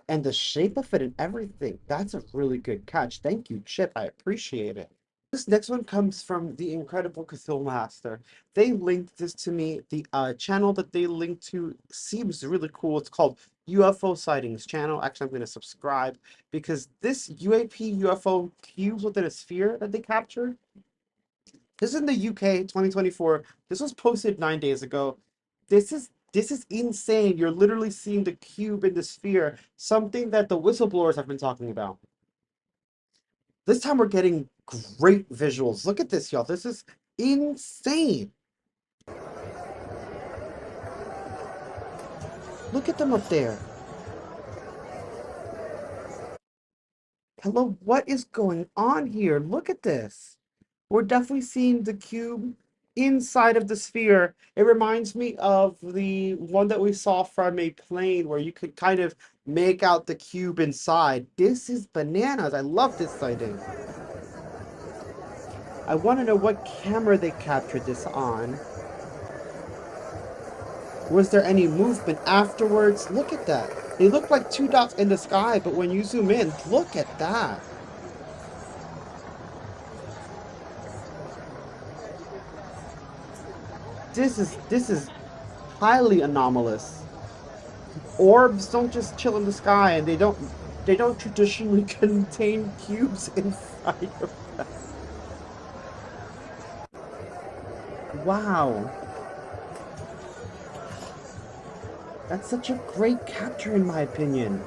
And the shape of it and everything. That's a really good catch. Thank you, Chip. I appreciate it. This next one comes from the incredible Cthulhu Master. They linked this to me. The channel that they linked to seems really cool. It's called UFO Sightings channel. Actually, I'm going to subscribe because this UAP UFO cubes within a sphere that they captured. This is in the UK, 2024. This was posted 9 days ago. This is insane. You're literally seeing the cube in the sphere, something that the whistleblowers have been talking about. This time we're getting great visuals. Look at this, y'all. This is insane. Look at them up there. Hello, what is going on here? Look at this. We're definitely seeing the cube inside of the sphere. It reminds me of the one that we saw from a plane where you could kind of make out the cube inside. This is bananas. I love this sighting. I want to know what camera they captured this on. Was there any movement afterwards? Look at that. They look like two dots in the sky, but when you zoom in, look at that. This is highly anomalous. Orbs don't just chill in the sky, and they don't traditionally contain cubes inside of them. Wow. That's such a great capture in my opinion.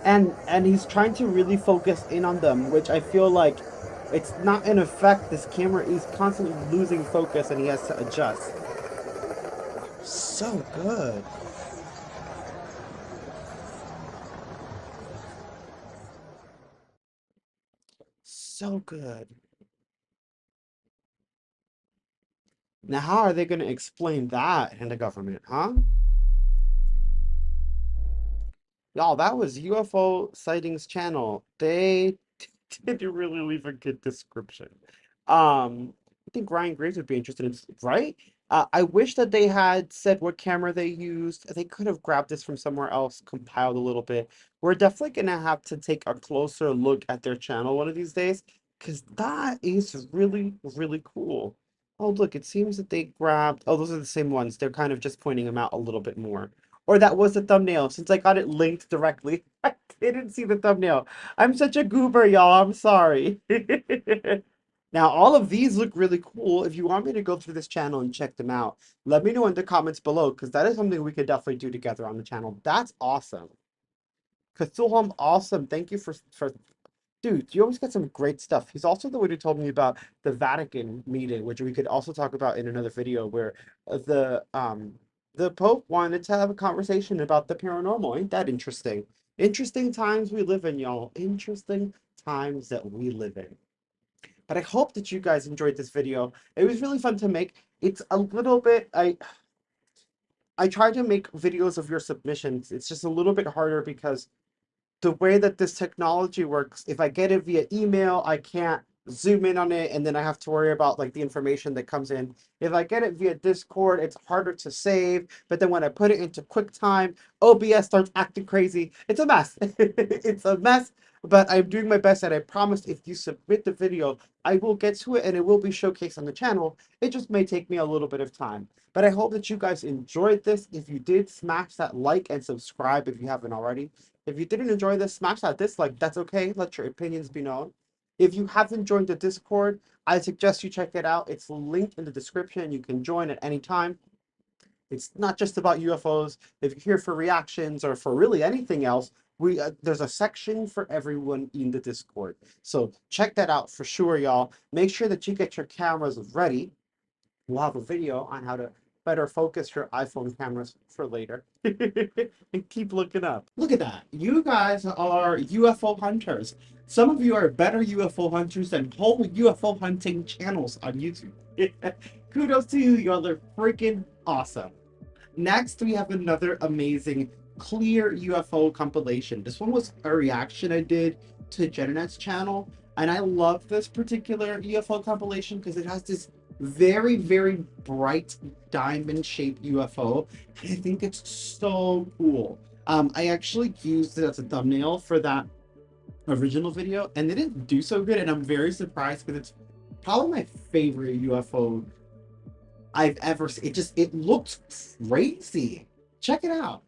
And he's trying to really focus in on them, which I feel like it's not an effect. This camera is constantly losing focus and he has to adjust. So good. So good. Now, how are they going to explain that in the government, huh? Y'all, that was UFO Sightings channel. They didn't really leave a good description. I think Ryan Graves would be interested in, right? I wish that they had said what camera they used. They could have grabbed this from somewhere else, compiled a little bit. We're definitely gonna have to take a closer look at their channel one of these days, because that is really, really cool. Oh, look, it seems that they grabbed, oh, those are the same ones. They're kind of just pointing them out a little bit more. Or that was the thumbnail, since I got it linked directly. I didn't see the thumbnail. I'm such a goober, y'all. I'm sorry. Now, all of these look really cool. If you want me to go through this channel and check them out, let me know in the comments below, because that is something we could definitely do together on the channel. That's awesome. Cthulhu, awesome. Thank you for dude, you always get some great stuff. He's also the one who told me about the Vatican meeting, which we could also talk about in another video, where the Pope wanted to have a conversation about the paranormal. Ain't that interesting? Interesting times we live in, y'all. Interesting times that we live in. But I hope that you guys enjoyed this video. It was really fun to make. It's a little bit, I try to make videos of your submissions. It's just a little bit harder because the way that this technology works, if I get it via email, I can't zoom in on it, and then I have to worry about like the information that comes in. If I get it via Discord, it's harder to save, but then when I put it into QuickTime, OBS starts acting crazy. It's a mess. It's a mess, but I'm doing my best, and I promise if you submit the video, I will get to it and it will be showcased on the channel. It just may take me a little bit of time. But I hope that you guys enjoyed this. If you did, smash that like and subscribe if you haven't already. If you didn't enjoy this, smash that dislike. That's okay. Let your opinions be known. If you haven't joined the Discord, I suggest you check it out. It's linked in the description. You can join at any time. It's not just about UFOs. If you're here for reactions or for really anything else, there's a section for everyone in the Discord. So check that out for sure, y'all. Make sure that you get your cameras ready. We'll have a video on how to better focus your iPhone cameras for later. And keep looking up. Look at that. You guys are UFO hunters. Some of you are better UFO hunters than whole UFO hunting channels on YouTube. Kudos to you. Y'all are freaking awesome. Next, we have another amazing clear UFO compilation. This one was a reaction I did to Jenet's channel, and I love this particular UFO compilation because it has this very, very bright diamond-shaped UFO. I think it's so cool. I actually used it as a thumbnail for that original video, and they didn't do so good, and I'm very surprised because it's probably my favorite UFO I've ever seen. It looks crazy. Check it out.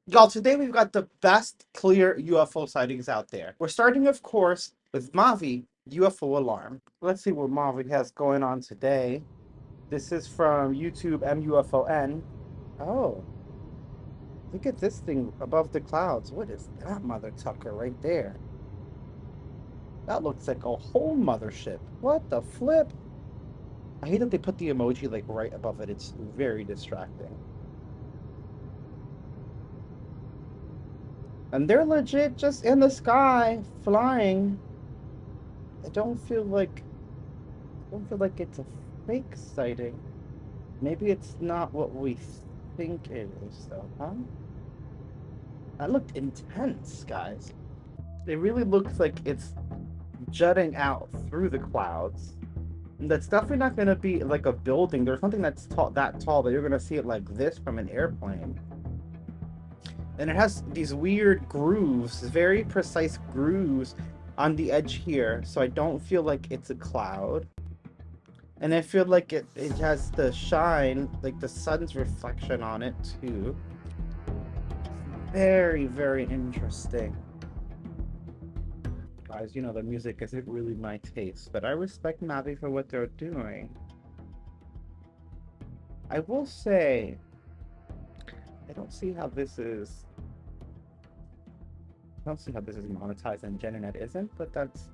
Y'all, today we've got the best clear UFO sightings out there. We're starting, of course, with Mavi, UFO alarm. Let's see what Mavi has going on today. This is from YouTube MUFON. Oh, look at this thing above the clouds. What is that mother tucker right there? That looks like a whole mothership. What the flip? I hate that they put the emoji like right above it. It's very distracting. And they're legit just in the sky, flying. I don't feel like it's a fake sighting. Maybe it's not what we think it is, though, huh? That looked intense, guys. It really looks like it's jutting out through the clouds. And that's definitely not going to be like a building. There's nothing that's that tall that you're going to see it like this from an airplane. And it has these weird grooves, very precise grooves on the edge here. So I don't feel like it's a cloud. And I feel like it has the shine, like the sun's reflection on it too. Very, very interesting. Guys, you know, the music isn't really my taste, but I respect Navi for what they're doing. I will say, I don't see how this is monetized and GenNet isn't, but that's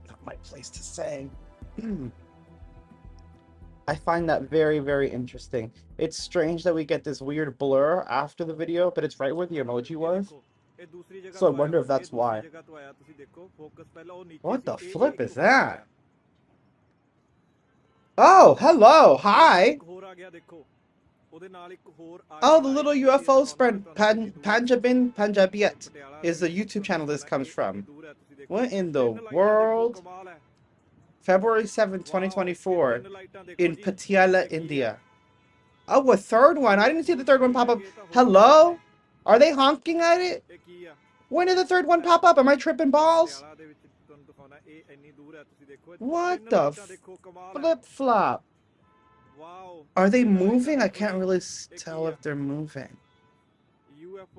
not my place to say. I find that very, very interesting. It's strange that we get this weird blur after the video, but it's right where the emoji was. So I wonder if that's why. What the flip is that? Oh, hello, hi. Oh, the little UFO spread, Panjabiyat is the YouTube channel this comes from. What in the world? February 7th, 2024, in Patiala, India. Oh, a third one. I didn't see the third one pop up. Hello? Are they honking at it? When did the third one pop up? Am I tripping balls? What the flip-flop? Are they moving? I can't really tell if they're moving.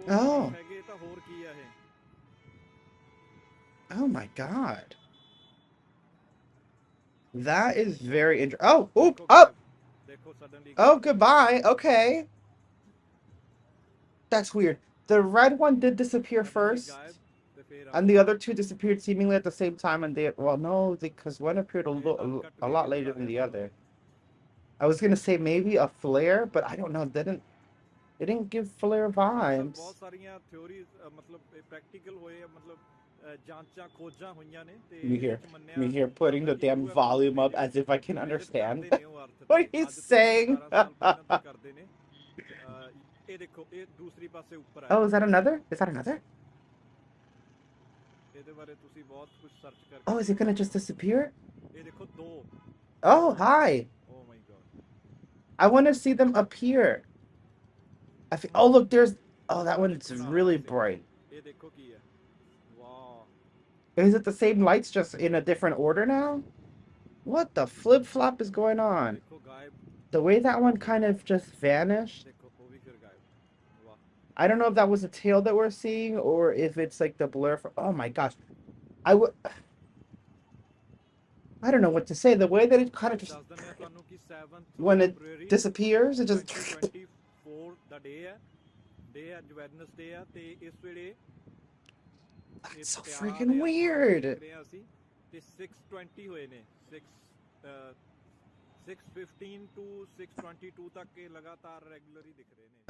Oh. Oh my god. That is very interesting. Oh, oop, up. Oh, goodbye. Okay. That's weird. The red one did disappear first, and the other two disappeared seemingly at the same time. And they, well, no, because one appeared a lot later than the other. I was gonna say maybe a flare, but I don't know. It didn't give flare vibes. Me here putting the damn volume up as if I can understand what he's saying. Oh, is that another? Is that another? Oh, is it gonna just disappear? Oh, hi. I want to see them appear. Oh, look, there's... Oh, that one's really bright. Is it the same lights, just in a different order now? What the flip-flop is going on? The way that one kind of just vanished. I don't know if that was a tail that we're seeing, or if it's like the blur for... Oh my gosh. I don't know what to say. The way that it kind of just... When it disappears, it just... That's so freaking weird.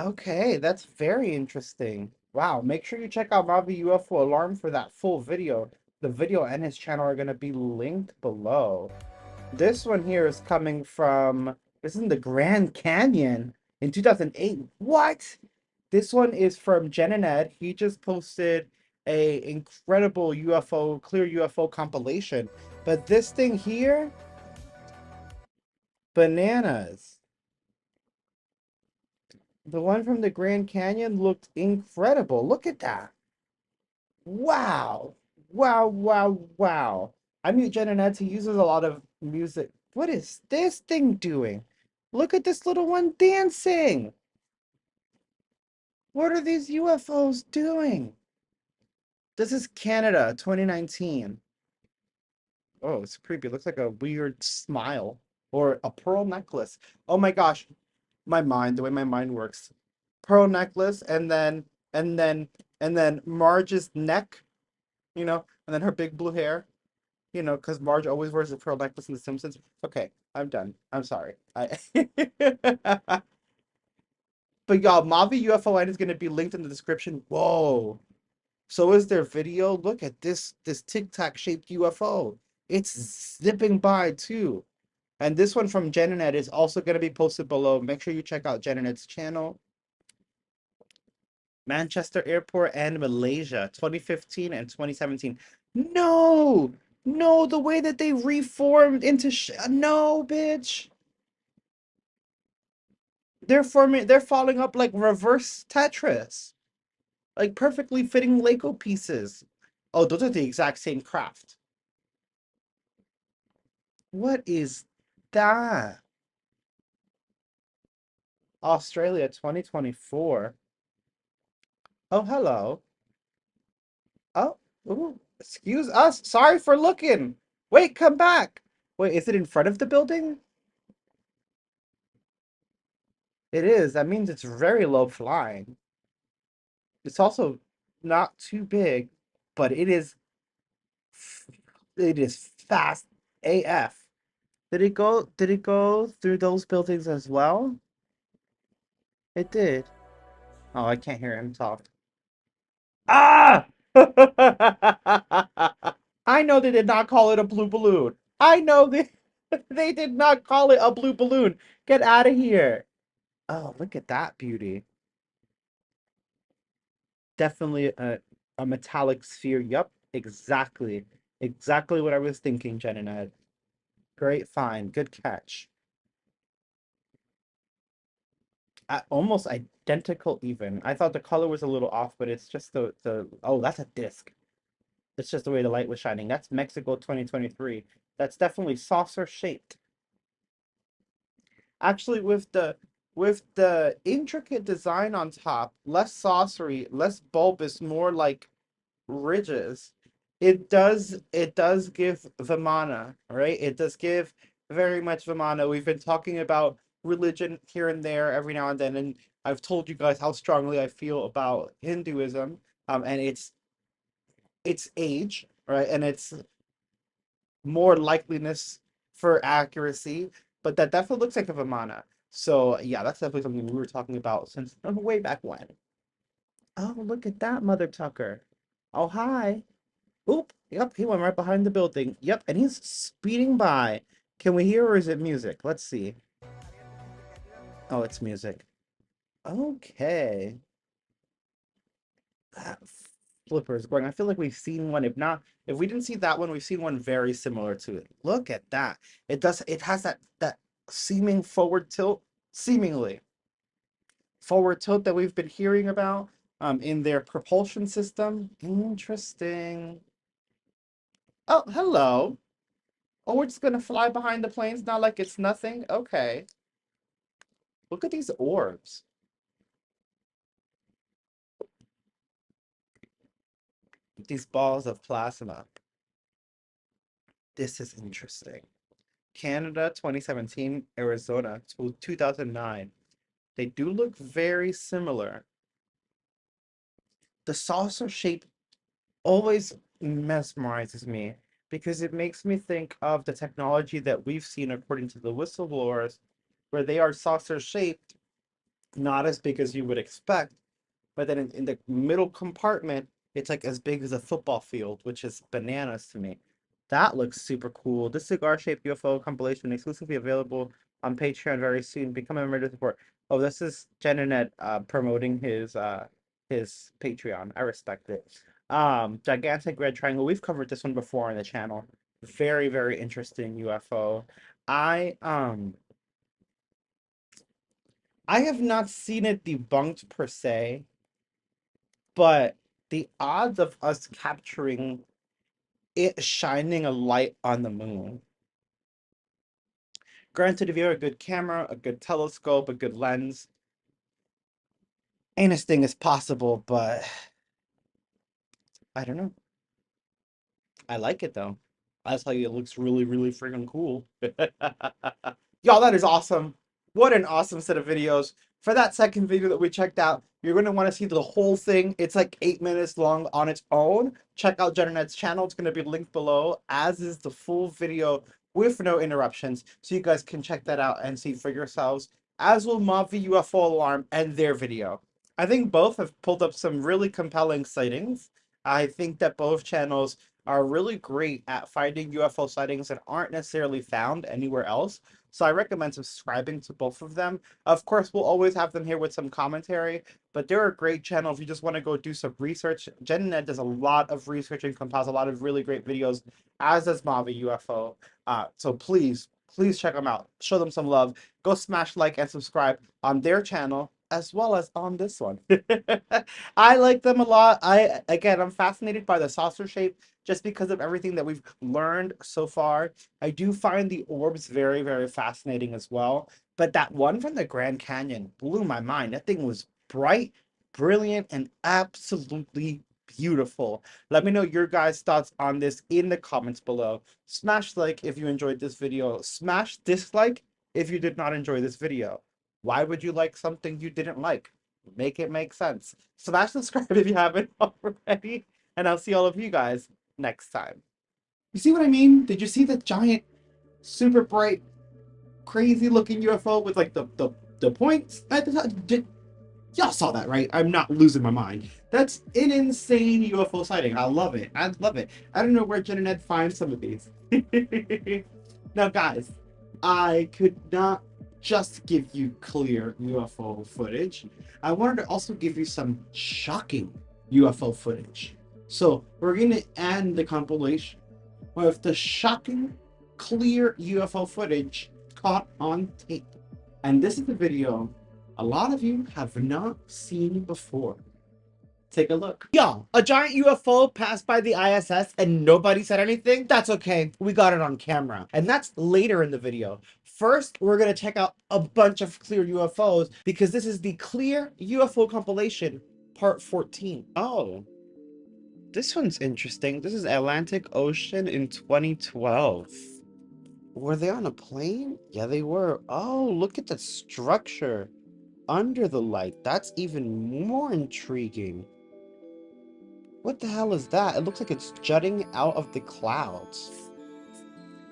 Okay, that's very interesting. Wow, make sure you check out Mavi UFO Alarm for that full video. The video and his channel are going to be linked below. This one here is coming from... This is in the Grand Canyon in 2008. What? This one is from GenNet. He just posted a incredible UFO, clear UFO compilation. But this thing here... Bananas. The one from the Grand Canyon looked incredible. Look at that. Wow. Wow, wow, wow. I mute Jen and Ed. He uses a lot of music. What is this thing doing? Look at this little one dancing. What are these UFOs doing? This is Canada, 2019. Oh, it's creepy. It looks like a weird smile or a pearl necklace. Oh my gosh. My mind, the way my mind works. Pearl necklace and then and then Marge's neck, and then her big blue hair, because Marge always wears a pearl necklace in The Simpsons. Okay, I'm done. I'm sorry. But y'all, Mavi UFON is gonna be linked in the description. Whoa. So is their video. Look at this Tic Tac shaped UFO. It's zipping by too. And this one from Jen and Ed is also going to be posted below. Make sure you check out Jen and Ed's channel. Manchester Airport and Malaysia, 2015 and 2017. No, no, the way that they reformed into no, bitch. They're falling up like reverse Tetris, like perfectly fitting Lego pieces. Oh, those are the exact same craft. What is that? Australia 2024. Oh, hello. Oh, ooh, excuse us. Sorry for looking. Wait, come back. Wait, is it in front of the building? It is. That means it's very low flying. It's also not too big, but it is fast AF. Did it go through those buildings as well? It did. Oh, I can't hear him talk. Ah! I know they did not call it a blue balloon. I know they did not call it a blue balloon. Get out of here. Oh, look at that beauty. Definitely a metallic sphere. Yup, exactly. Exactly what I was thinking, Jen and Ed. Great find. Good catch. Almost identical even. I thought the color was a little off, but it's just the oh, that's a disc. It's just the way the light was shining. That's Mexico 2023. That's definitely saucer shaped. Actually, with the intricate design on top, less saucery, less bulbous, more like ridges. It does give Vimana, right? It does give very much Vimana. We've been talking about religion here and there every now and then, and I've told you guys how strongly I feel about Hinduism, and its age, right? And its more likeliness for accuracy, but that definitely looks like a Vimana. So yeah, that's definitely something we were talking about since way back when. Oh, look at that, Mother Tucker. Oh, hi. Oop, yep, he went right behind the building. Yep, and he's speeding by. Can we hear or is it music? Let's see. Oh, it's music. Okay. That flipper is going. I feel like we've seen one. If we didn't see that one, we've seen one very similar to it. Look at that. It has that seemingly forward tilt that we've been hearing about in their propulsion system. Interesting. Oh, hello. Oh, we're just gonna fly behind the planes now like it's nothing? Okay. Look at these orbs. These balls of plasma. This is interesting. Canada 2017, Arizona 2009. They do look very similar. The saucer shape always mesmerizes me because it makes me think of the technology that we've seen according to the whistleblowers, where they are saucer shaped, not as big as you would expect, but then in the middle compartment, it's like as big as a football field, which is bananas to me. That looks super cool. This cigar-shaped UFO compilation exclusively available on Patreon very soon. Become a member to support. Oh, this is Jen and Ed promoting his Patreon. I respect it. Gigantic red triangle. We've covered this one before on the channel. Very, very interesting UFO. I have not seen it debunked per se, but the odds of us capturing it shining a light on the moon. Granted, if you have a good camera, a good telescope, a good lens, anything is possible, but I don't know. I like it though. I'll tell you, it looks really, really freaking cool. Y'all, that is awesome. What an awesome set of videos. For that second video that we checked out, you're going to want to see the whole thing. It's like 8 minutes long on its own. Check out Jennernett's channel. It's going to be linked below, as is the full video with no interruptions. So you guys can check that out and see for yourselves, as will Mavi UFO Alarm and their video. I think both have pulled up some really compelling sightings. I think that both channels are really great at finding UFO sightings that aren't necessarily found anywhere else. So I recommend subscribing to both of them. Of course, we'll always have them here with some commentary, but they're a great channel if you just want to go do some research. Jennette does a lot of research and compiles a lot of really great videos, as does Mavi UFO. So please check them out. Show them some love. Go smash like and subscribe on their channel, as well as on this one. I like them a lot. I'm fascinated by the saucer shape just because of everything that we've learned so far. I do find the orbs very, very fascinating as well. But that one from the Grand Canyon blew my mind. That thing was bright, brilliant, and absolutely beautiful. Let me know your guys' thoughts on this in the comments below. Smash like if you enjoyed this video. Smash dislike if you did not enjoy this video. Why would you like something you didn't like? Make it make sense. Smash subscribe if you haven't already. And I'll see all of you guys next time. You see what I mean? Did you see the giant, super bright, crazy looking UFO with like the points at the top? Y'all saw that, right? I'm not losing my mind. That's an insane UFO sighting. I love it. I love it. I don't know where Jen and Ed find some of these. Now, guys, I could not just give you clear UFO footage. I wanted to also give you some shocking UFO footage. So we're going to end the compilation with the shocking, clear UFO footage caught on tape. And this is the video a lot of you have not seen before. Take a look. Y'all, a giant UFO passed by the ISS and nobody said anything? That's okay. We got it on camera. And that's later in the video. First, we're going to check out a bunch of clear UFOs because this is the Clear UFO Compilation, Part 14. Oh, this one's interesting. This is Atlantic Ocean in 2012. Were they on a plane? Yeah, they were. Oh, look at the structure under the light. That's even more intriguing. What the hell is that? It looks like it's jutting out of the clouds.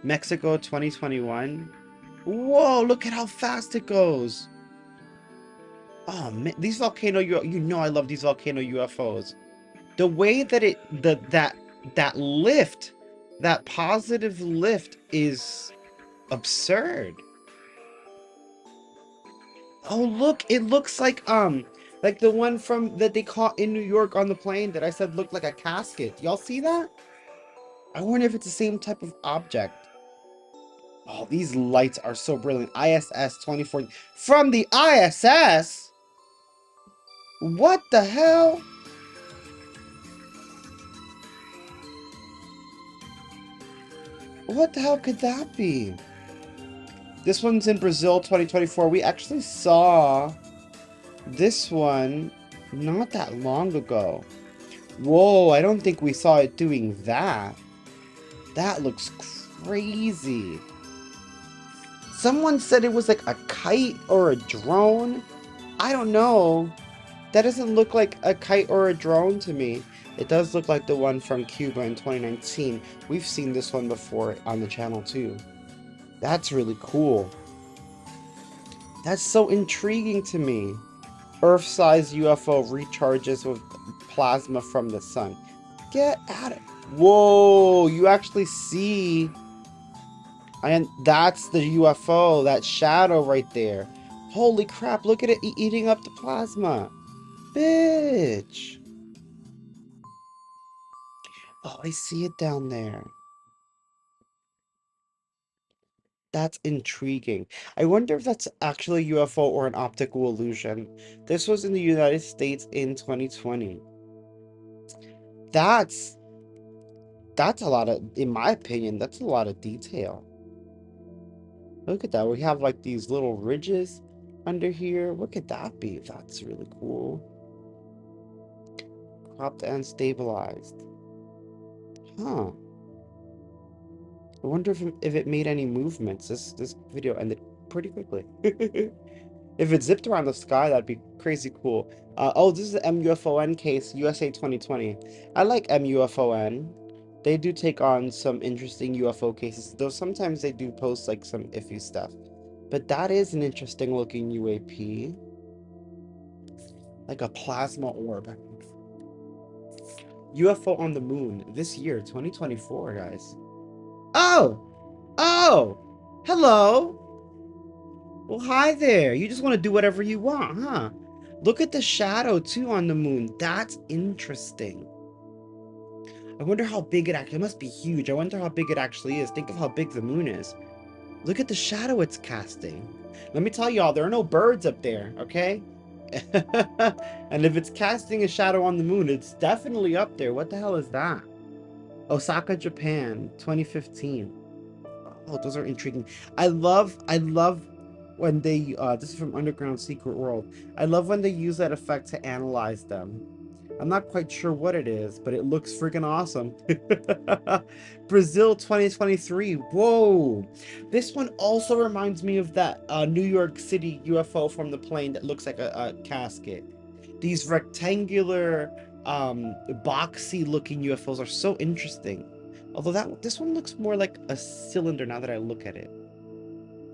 Mexico 2021. Whoa, look at how fast it goes. Oh man, these volcano, you know I love these volcano UFOs. The way that that lift, that positive lift is absurd. Oh look, it looks like the one from that they caught in New York on the plane that I said looked like a casket. Y'all see that? I wonder if it's the same type of object. Oh, these lights are so brilliant. ISS 2014. From the ISS? What the hell? What the hell could that be? This one's in Brazil 2024. We actually saw this one not that long ago. Whoa, I don't think we saw it doing that. That looks crazy. Someone said it was like a kite or a drone. I don't know. That doesn't look like a kite or a drone to me. It does look like the one from Cuba in 2019. We've seen this one before on the channel too. That's really cool. That's so intriguing to me. Earth-sized UFO recharges with plasma from the sun. Get at it. Whoa, you actually see. And that's the UFO, that shadow right there. Holy crap, look at it eating up the plasma. Bitch. Oh, I see it down there. That's intriguing. I wonder if that's actually a UFO or an optical illusion. This was in the United States in 2020. That's That's a lot of, in my opinion, that's a lot of detail. Look at that. We have like these little ridges under here. What could that be? That's really cool. Cropped and stabilized. Huh. I wonder if it made any movements. This video ended pretty quickly. If it zipped around the sky, that'd be crazy cool. Oh, this is the MUFON case, USA 2020. I like MUFON. They do take on some interesting UFO cases, though sometimes they do post like some iffy stuff. But that is an interesting looking UAP. Like a plasma orb. UFO on the moon this year, 2024, guys. Oh! Oh! Hello! Well, hi there. You just want to do whatever you want, huh? Look at the shadow, too, on the moon. That's interesting. I wonder how big it actually... It must be huge. I wonder how big it actually is. Think of how big the moon is. Look at the shadow it's casting. Let me tell y'all, there are no birds up there, okay? And if it's casting a shadow on the moon, it's definitely up there. What the hell is that? Osaka, Japan, 2015. Oh, those are intriguing. I love when they, this is from Underground Secret World. I love when they use that effect to analyze them. I'm not quite sure what it is, but it looks freaking awesome. Brazil 2023. Whoa. This one also reminds me of that New York City UFO from the plane that looks like a casket. These rectangular, boxy looking UFOs are so interesting. Although this one looks more like a cylinder now that I look at it.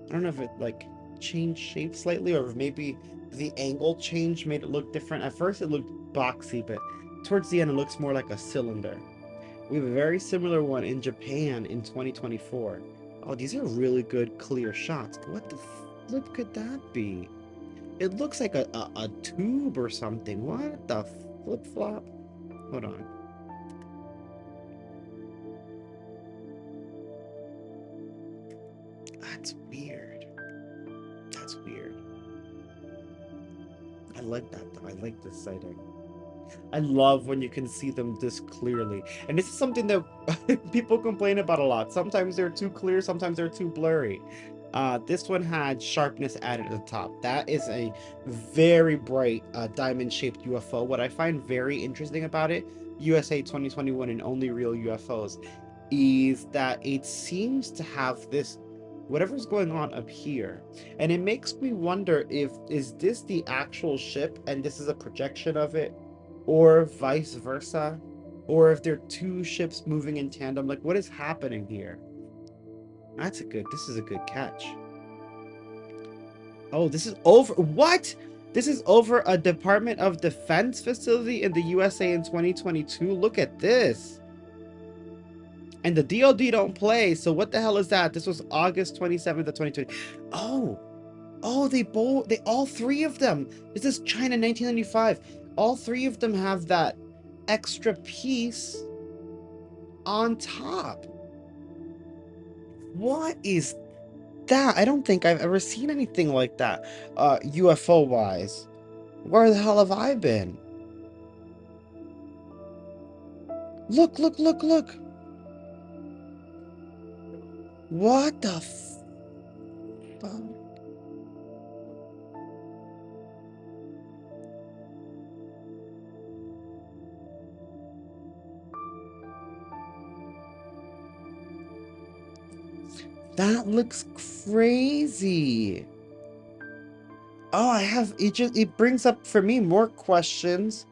I don't know if it like changed shape slightly or if maybe the angle change made it look different. At first it looked boxy, but towards the end it looks more like a cylinder. We have a very similar one in Japan in 2024. Oh, these are really good clear shots. What the flip could that be? It looks like a tube or something. What the flip-flop? Hold on. That's weird. That's weird. I like that though. I like this sighting. I love when you can see them this clearly. And this is something that people complain about a lot. Sometimes they're too clear, sometimes they're too blurry. This one had sharpness added at the top. That is a very bright diamond-shaped UFO. What I find very interesting about it, USA 2021 and only real UFOs, is that it seems to have this whatever's going on up here, and it makes me wonder is this the actual ship and this is a projection of it, or vice versa, or if they're two ships moving in tandem. Like, what is happening here? This is a good catch. Oh, this is over what? This is over a Department of Defense facility in the USA in 2022. Look at this. And the DOD don't play, so what the hell is that? This was August 27th of 2020. Oh, they all three of them. This is China 1995. All three of them have that extra piece on top. What is that? I don't think I've ever seen anything like that, UFO-wise. Where the hell have I been? Look. What the fuck? That looks crazy. Oh, it brings up for me more questions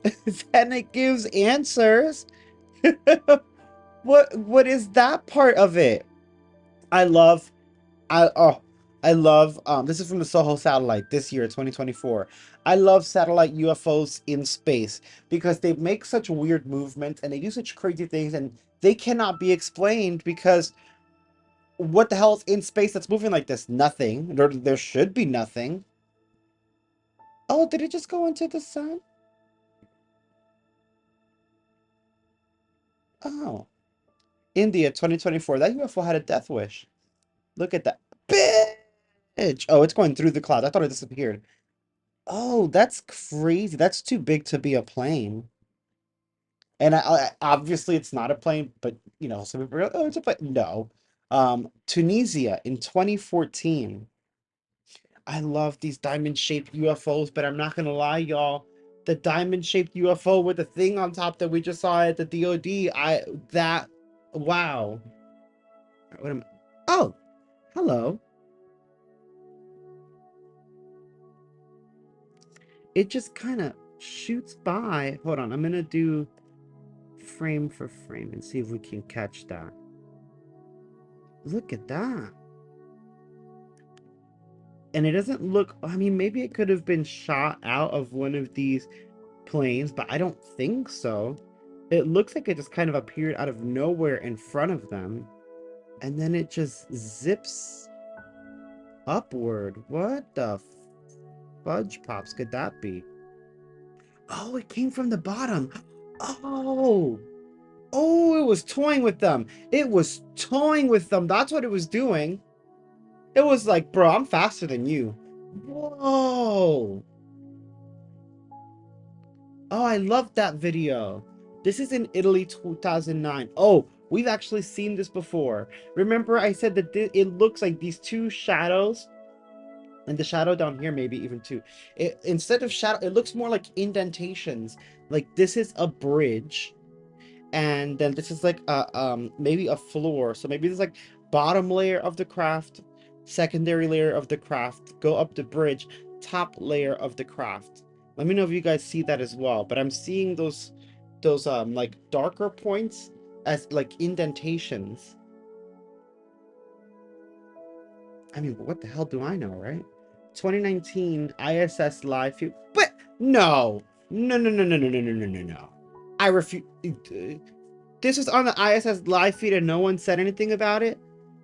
than it gives answers. What is that part of it? I love this is from the Soho satellite this year, 2024. I love satellite UFOs in space because they make such weird movements and they do such crazy things and they cannot be explained because what the hell is in space that's moving like this? Nothing. There should be nothing. Oh, did it just go into the sun? Oh. India, 2024. That UFO had a death wish. Look at that. Bitch! Oh, it's going through the cloud. I thought it disappeared. Oh, that's crazy. That's too big to be a plane. And obviously it's not a plane, but you know, some people are, oh, it's a plane. No. Tunisia in 2014. I love these diamond-shaped UFOs, but I'm not gonna lie, y'all. The diamond-shaped UFO with the thing on top that we just saw at the DoD, wow. What am Oh, hello. It just kind of shoots by. Hold on, I'm gonna do frame for frame and see if we can catch that. Look at that. And it doesn't look, I mean, maybe it could have been shot out of one of these planes, but I don't think so. It looks like it just kind of appeared out of nowhere in front of them. And then it just zips upward. What the fudge pops could that be? Oh, it came from the bottom. Oh, oh, it was toying with them. It was toying with them. That's what it was doing. It was like, bro, I'm faster than you. Whoa. Oh, I love that video. This is in Italy 2009. Oh, we've actually seen this before. Remember I said that it looks like these two shadows, and the shadow down here maybe even two. Instead of shadow, it looks more like indentations. Like this is a bridge, and then this is like maybe a floor. So maybe there's like bottom layer of the craft, secondary layer of the craft, go up the bridge, top layer of the craft. Let me know if you guys see that as well. But I'm seeing those like darker points as like indentations. I mean, what the hell do I know, right? 2019 ISS live feed. But no. No, no, no, no, no, no, no, no, no, no. I refuse. This was on the ISS live feed and no one said anything about it?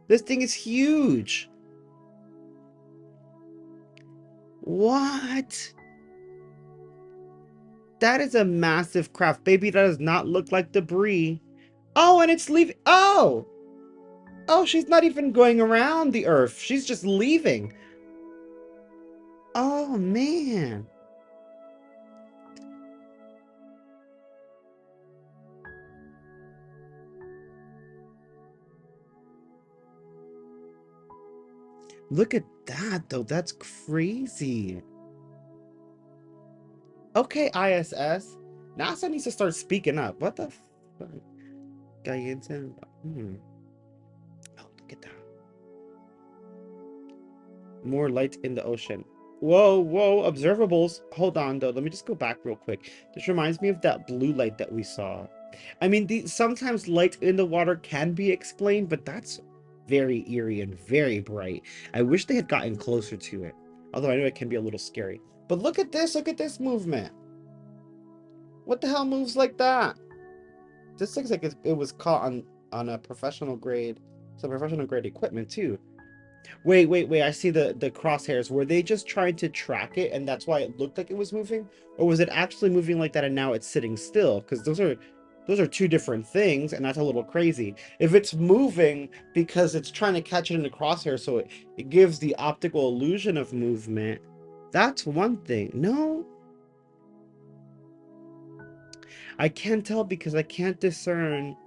This thing is huge. What? That is a massive craft. Baby, that does not look like debris. Oh, and it's leaving. Oh! Oh, she's not even going around the Earth. She's just leaving. Oh, man. Look at that, though. That's crazy. Okay, ISS. NASA needs to start speaking up. What the fuck? Oh, look at that. More light in the ocean. Whoa, whoa, observables. Hold on, though. Let me just go back real quick. This reminds me of that blue light that we saw. I mean, sometimes light in the water can be explained, but that's very eerie and very bright. I wish they had gotten closer to it. Although I know it can be a little scary. But look at this movement. What the hell moves like that? This looks like it was caught on a professional grade, some professional grade equipment too. Wait, I see the crosshairs. Were they just trying to track it and that's why it looked like it was moving? Or was it actually moving like that and now it's sitting still? Because those are two different things, and that's a little crazy. If it's moving because it's trying to catch it in the crosshair so it gives the optical illusion of movement, that's one thing. No, I can't tell because I can't discern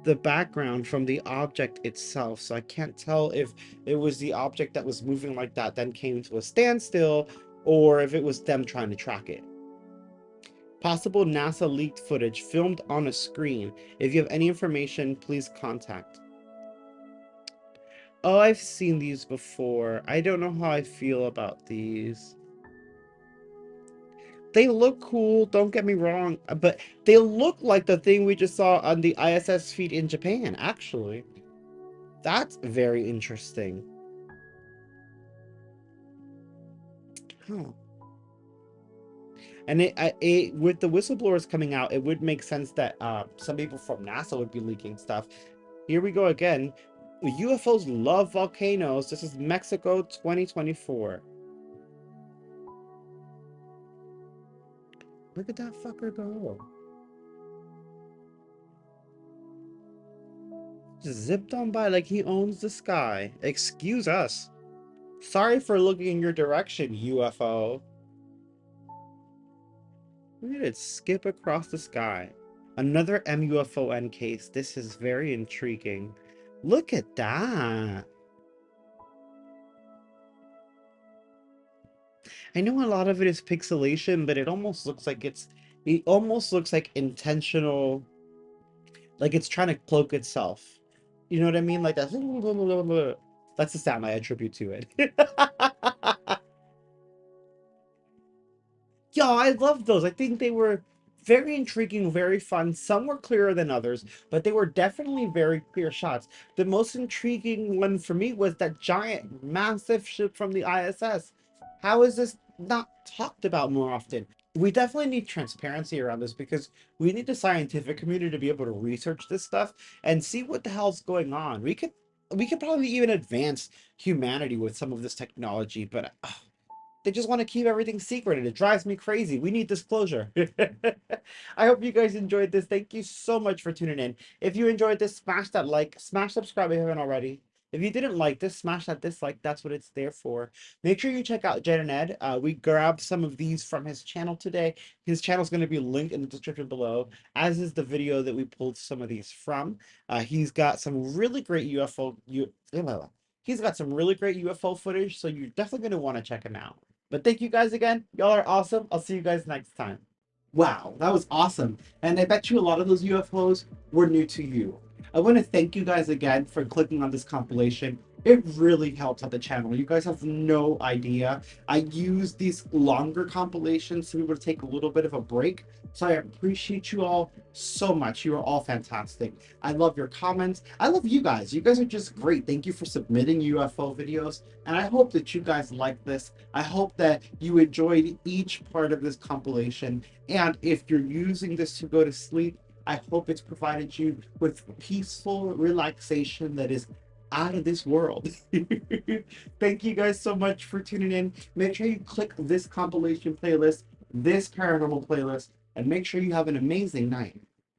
the background from the object itself, so I can't tell if it was the object that was moving like that then came to a standstill, or if it was them trying to track it. Possible NASA leaked footage filmed on a screen. If you have any information, please contact. Oh, I've seen these before. I don't know how I feel about these. They look cool, don't get me wrong, but they look like the thing we just saw on the ISS feed in Japan, actually. That's very interesting. Huh. And it with the whistleblowers coming out, it would make sense that some people from NASA would be leaking stuff. Here we go again. UFOs love volcanoes. This is Mexico 2024. Look at that fucker go. Just zipped on by like he owns the sky. Excuse us. Sorry for looking in your direction, UFO. Look at it skip across the sky. Another MUFON case. This is very intriguing. Look at that. I know a lot of it is pixelation, but it almost looks like it almost looks like intentional, like it's trying to cloak itself. You know what I mean? Like that. That's the sound I attribute to it. Yeah, I love those. I think they were very intriguing, very fun. Some were clearer than others, but they were definitely very clear shots. The most intriguing one for me was that giant, massive ship from the ISS. How is this not talked about more often? We definitely need transparency around this because we need the scientific community to be able to research this stuff and see what the hell's going on. We could probably even advance humanity with some of this technology, but they just want to keep everything secret and it drives me crazy. We need disclosure. I hope you guys enjoyed this. Thank you so much for tuning in. If you enjoyed this, smash that like, smash subscribe if you haven't already. If you didn't like this, smash that dislike. That's what it's there for. Make sure you check out Jen and Ed. We grabbed some of these from his channel today. His channel is going to be linked in the description below, as is the video that we pulled some of these from. He's got some really great He's got some really great UFO footage, so you're definitely going to want to check him out. But thank you guys again. Y'all are awesome. I'll see you guys next time. Wow, that was awesome. And I bet you a lot of those UFOs were new to you. I want to thank you guys again for clicking on this compilation. It really helps out the channel. You guys have no idea. I use these longer compilations to be able to take a little bit of a break. So I appreciate you all so much. You are all fantastic. I love your comments. I love you guys. You guys are just great. Thank you for submitting UFO videos. And I hope that you guys like this. I hope that you enjoyed each part of this compilation. And if you're using this to go to sleep, I hope it's provided you with peaceful relaxation that is out of this world. Thank you guys so much for tuning in. Make sure you click this compilation playlist, this paranormal playlist, and make sure you have an amazing night.